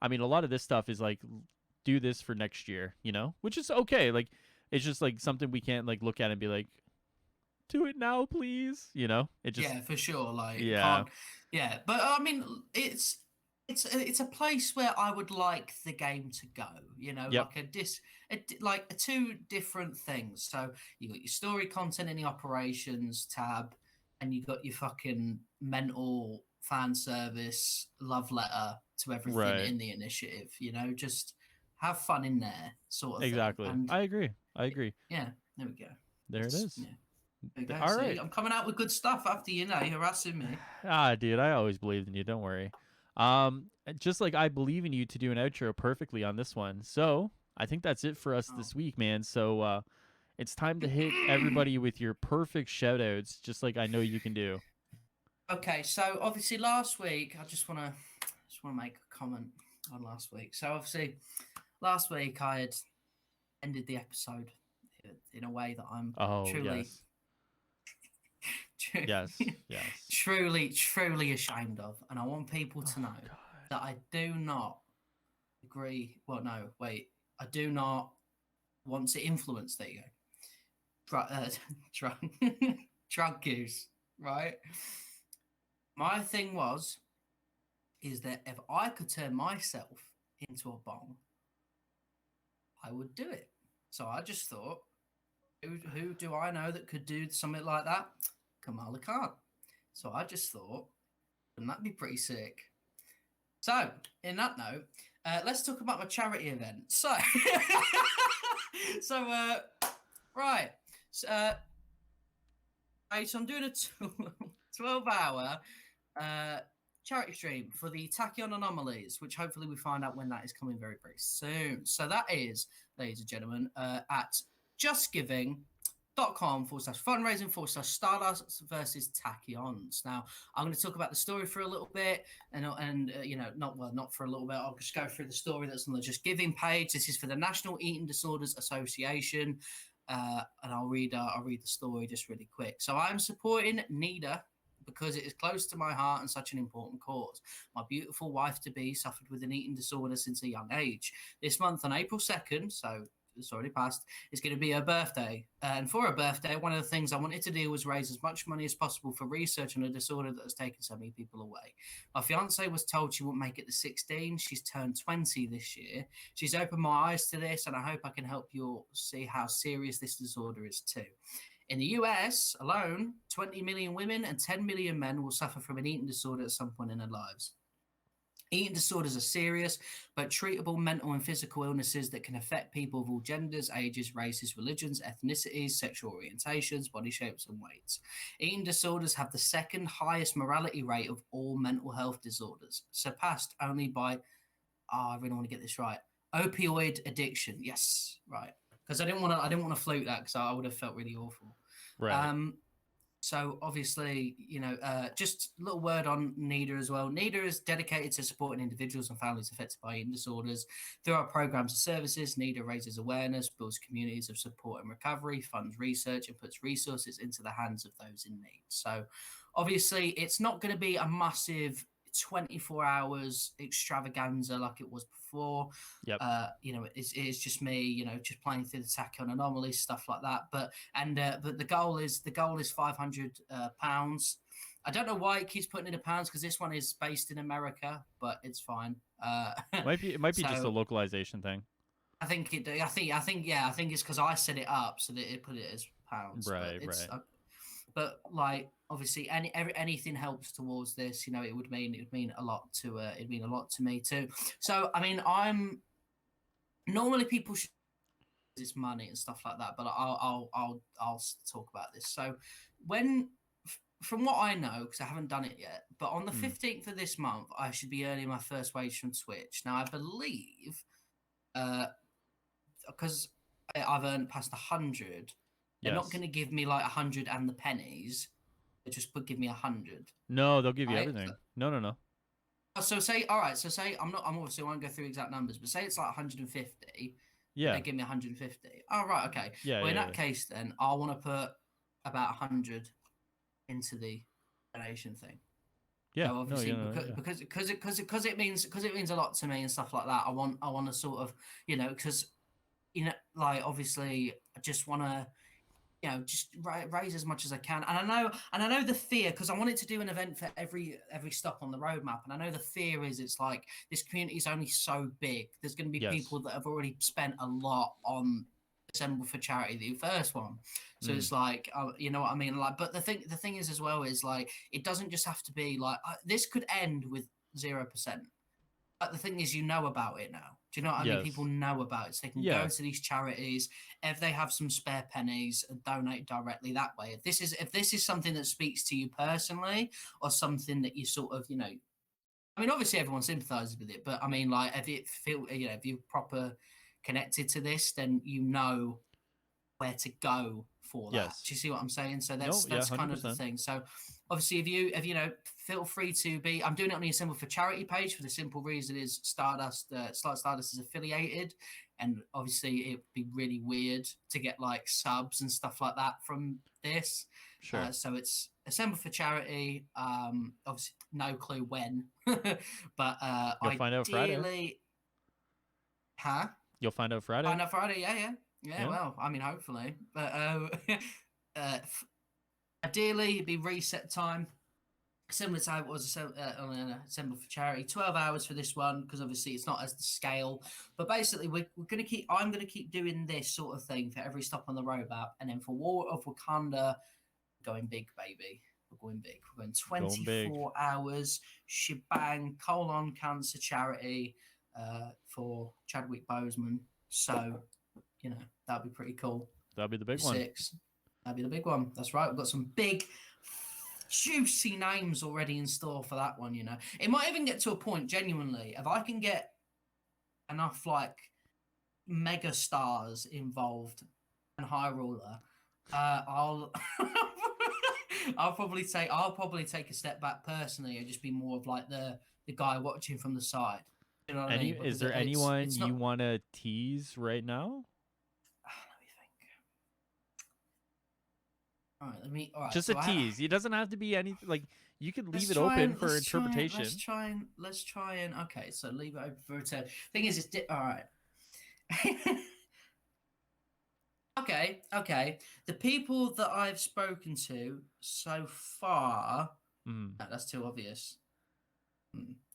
I mean, a lot of this stuff is like do this for next year. You know, which is okay. Like, it's just like something we can't like look at and be like, do it now, please. You know, it just Yeah, for sure. Like, yeah. can't. Yeah, but I mean, it's a place where I would like the game to go. You know, Yep. like like two different things. So you got your story content in the operations tab, and you got your fucking mental fan service love letter to everything Right. in the initiative. You know, just have fun in there, sort of thing. Exactly. And I agree. I agree. yeah, there we go. There it That's is. yeah. There you go. All See, right. I'm coming out with good stuff after you know you're harassing me. Ah, dude, I always believed in you. Don't worry. Just like I believe in you to do an outro perfectly on this one. So I think that's it for us Oh. this week, man. So it's time to hit everybody with your perfect shout outs, just like I know you can do. Okay, so obviously last week I just wanna make a comment on last week. So obviously last week I had ended the episode in a way that I'm Oh, truly yes. Yes. Yes. truly ashamed of, and I want people to Oh, know God. that I do not agree. Well, no, wait, I do not want to influence. There you go. Drug, drug use, right? My thing is that if I could turn myself into a bong, I would do it. So I just thought, who do I know that could do something like that? Kamala Khan. So I just thought, wouldn't that be pretty sick? So, in that note, let's talk about my charity event. So, right. So, so I'm doing a 12-hour charity stream for the Tachyon Anomalies, which hopefully we find out when that is coming very, very soon. So that is, ladies and gentlemen, at justgiving.com/fundraising/Stardust versus Tachyons. Now, I'm going to talk about the story for a little bit, and you know, not for a little bit. I'll just go through the story that's on the Just Giving page. This is for the National Eating Disorders Association. And I'll read the story just really quick. So I'm supporting NIDA because it is close to my heart and such an important cause. My beautiful wife-to-be suffered with an eating disorder since a young age. This month on April 2nd, so it's already passed, it's going to be her birthday. And for her birthday, one of the things I wanted to do was raise as much money as possible for research on a disorder that has taken so many people away. My fiance was told she wouldn't make it to 16. She's turned 20 this year. She's opened my eyes to this, and I hope I can help you all see how serious this disorder is too. In the US alone, 20 million women and 10 million men will suffer from an eating disorder at some point in their lives. Eating disorders are serious but treatable mental and physical illnesses that can affect people of all genders, ages, races, religions, ethnicities, sexual orientations, body shapes, and weights. Eating disorders have the second highest mortality rate of all mental health disorders, surpassed only by, I really want to get this right, opioid addiction. Yes, right. Because I didn't want to float that because I would have felt really awful. Right. So obviously, you know, just a little word on NIDA as well. NIDA is dedicated to supporting individuals and families affected by eating disorders. Through our programs and services, NIDA raises awareness, builds communities of support and recovery, funds research, and puts resources into the hands of those in need. So obviously, it's not going to be a massive 24 hours extravaganza like it was before. Yep. You know, it's just me, you know, just playing through the Tachyon Anomalies, stuff like that. But the goal is £500. I don't know why it keeps putting it in pounds because this one is based in America, but it's fine. It might be just a so localization thing. I think it's because I set it up so that it put it as pounds. Right, But it's, right. but like obviously anything helps towards this, you know, it would mean a lot to me too. So I mean, I'm normally people should this money and stuff like that, but I'll talk about this. So from what I know, because I haven't done it yet, but on the 15th of this month I should be earning my first wage from Twitch. Now I believe because I've earned past 100, they're not Yes. going to give me like 100 and the pennies. They just give me 100. No, they'll give you Right? everything. No. So say, all right. So say I'm obviously I won't go through exact numbers, but say it's like 150. Yeah. They give me 150. Oh, right. Okay. Yeah. Well, in Yeah. that case, then I want to put about 100 into the donation thing. Yeah. So obviously, No, yeah. because it means a lot to me and stuff like that. I want to sort of, you know, because, you know, like obviously I just want to just raise as much as I can. And I know the fear, because I wanted to do an event for every stop on the roadmap. And I know the fear is it's like this community is only so big. There's going to be Yes. people that have already spent a lot on Assemble for Charity, the first one. So Mm. it's like, you know what I mean? Like, but the thing is as well is like it doesn't just have to be like this could end with 0%. But the thing is, you know about it now. Do you know what I mean? People Yes. know about it, so they can Yeah. go to these charities if they have some spare pennies and donate directly that way. If this is something that speaks to you personally, or something that you sort of, I mean, obviously everyone sympathises with it, but I mean, like, if you're proper connected to this, then you know where to go for that. Do Yes. you see what I'm saying? So No. Yeah. that's kind of the 100%. thing. So obviously, if feel free to be. I'm doing it on the Assemble for Charity page for the simple reason is Stardust, Stardust is affiliated, and obviously it'd be really weird to get like subs and stuff like that from this. Sure. So it's Assemble for Charity. Obviously, no clue when, but You'll find out Friday. ideally, huh? You'll find out Friday. Final Friday, yeah. Yeah. Well, I mean, hopefully, but ideally, it'd be reset time, similar to how it was on Assemble for Charity. 12 hours for this one because obviously it's not as the scale. But basically, we're gonna keep. I'm gonna keep doing this sort of thing for every stop on the roadmap, and then for War of Wakanda, going big, baby. We're going big. We're going Going big. 24 hours shebang colon cancer charity for Chadwick Boseman. So, that'd be pretty cool. That'll be the big one. 6. That'd be the big one. That's right. We've got some big, juicy names already in store for that one. It might even get to a point, genuinely, if I can get enough like mega stars involved and High Ruler, I'll I'll probably take a step back personally and just be more of like the guy watching from the side. You know what I mean? Is there anyone you want to tease right now? All right, just so a tease. It doesn't have to be anything. Like you could leave it open for interpretation. Let's try and okay. So leave it open for return. Thing is, it's all right. Okay. The people that I've spoken to so far. No, that's too obvious.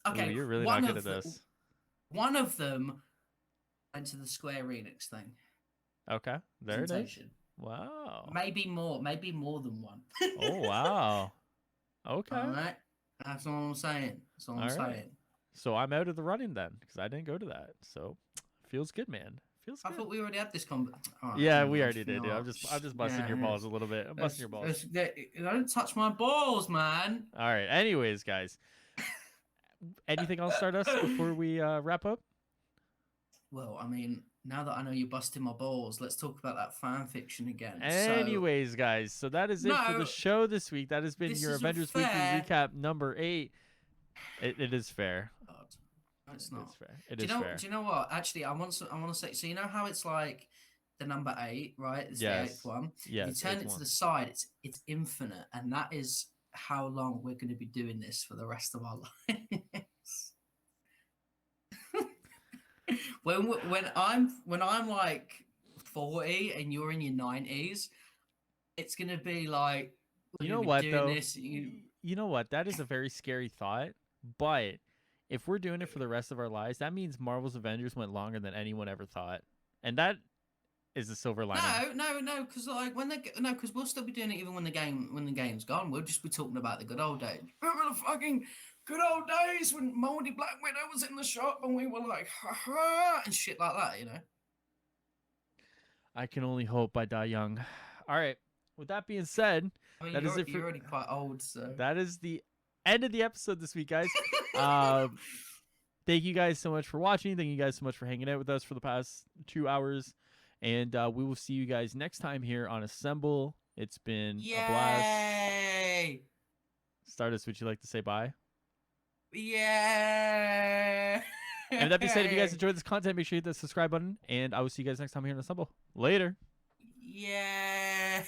Okay, ooh, you're really not good at this. One of them went to the Square Enix thing. Okay, there it is. Wow. Maybe more than one. Oh wow. Okay. All right. That's all I'm saying. So I'm out of the running then because I didn't go to that. So feels good, man. Feels good. I thought we already had this yeah, we already did. Dude. I'm just busting your balls a little bit. I'm busting your balls. Don't touch my balls, man. All right. Anyways, guys. Anything else, Stardust, before we wrap up? Well, I mean, now that I know you're busting my balls, let's talk about that fan fiction again. Anyways, guys, so that is it for the show this week. That has been your Avengers Weekly Recap number 8. It is fair. God, it's not. It is fair. Do you know what? Actually, I want to say. So you know how it's like the number 8, right? It's the 8th one. Yes. You turn it to the side. It's infinite, and that is how long we're going to be doing this for the rest of our lives. when I'm like 40 and you're in your 90s, it's gonna be like you know what though. You know what? That is a very scary thought. But if we're doing it for the rest of our lives, that means Marvel's Avengers went longer than anyone ever thought, and that is the silver lining. No, because like because we'll still be doing it even when the game's gone. We'll just be talking about the good old days. Remember the fucking good old days when Moldy Black Widow was in the shop and we were like, ha ha, and shit like that, I can only hope I die young. All right. With that being said, I mean, that is it for... You're already quite old, so... That is the end of the episode this week, guys. Thank you guys so much for watching. Thank you guys so much for hanging out with us for the past 2 hours. And we will see you guys next time here on Assemble. It's been a blast. Yay! Stardust, would you like to say bye? Yeah. And with that being said, if you guys enjoyed this content, make sure you hit the subscribe button. And I will see you guys next time here on Assemble. Later. Yeah.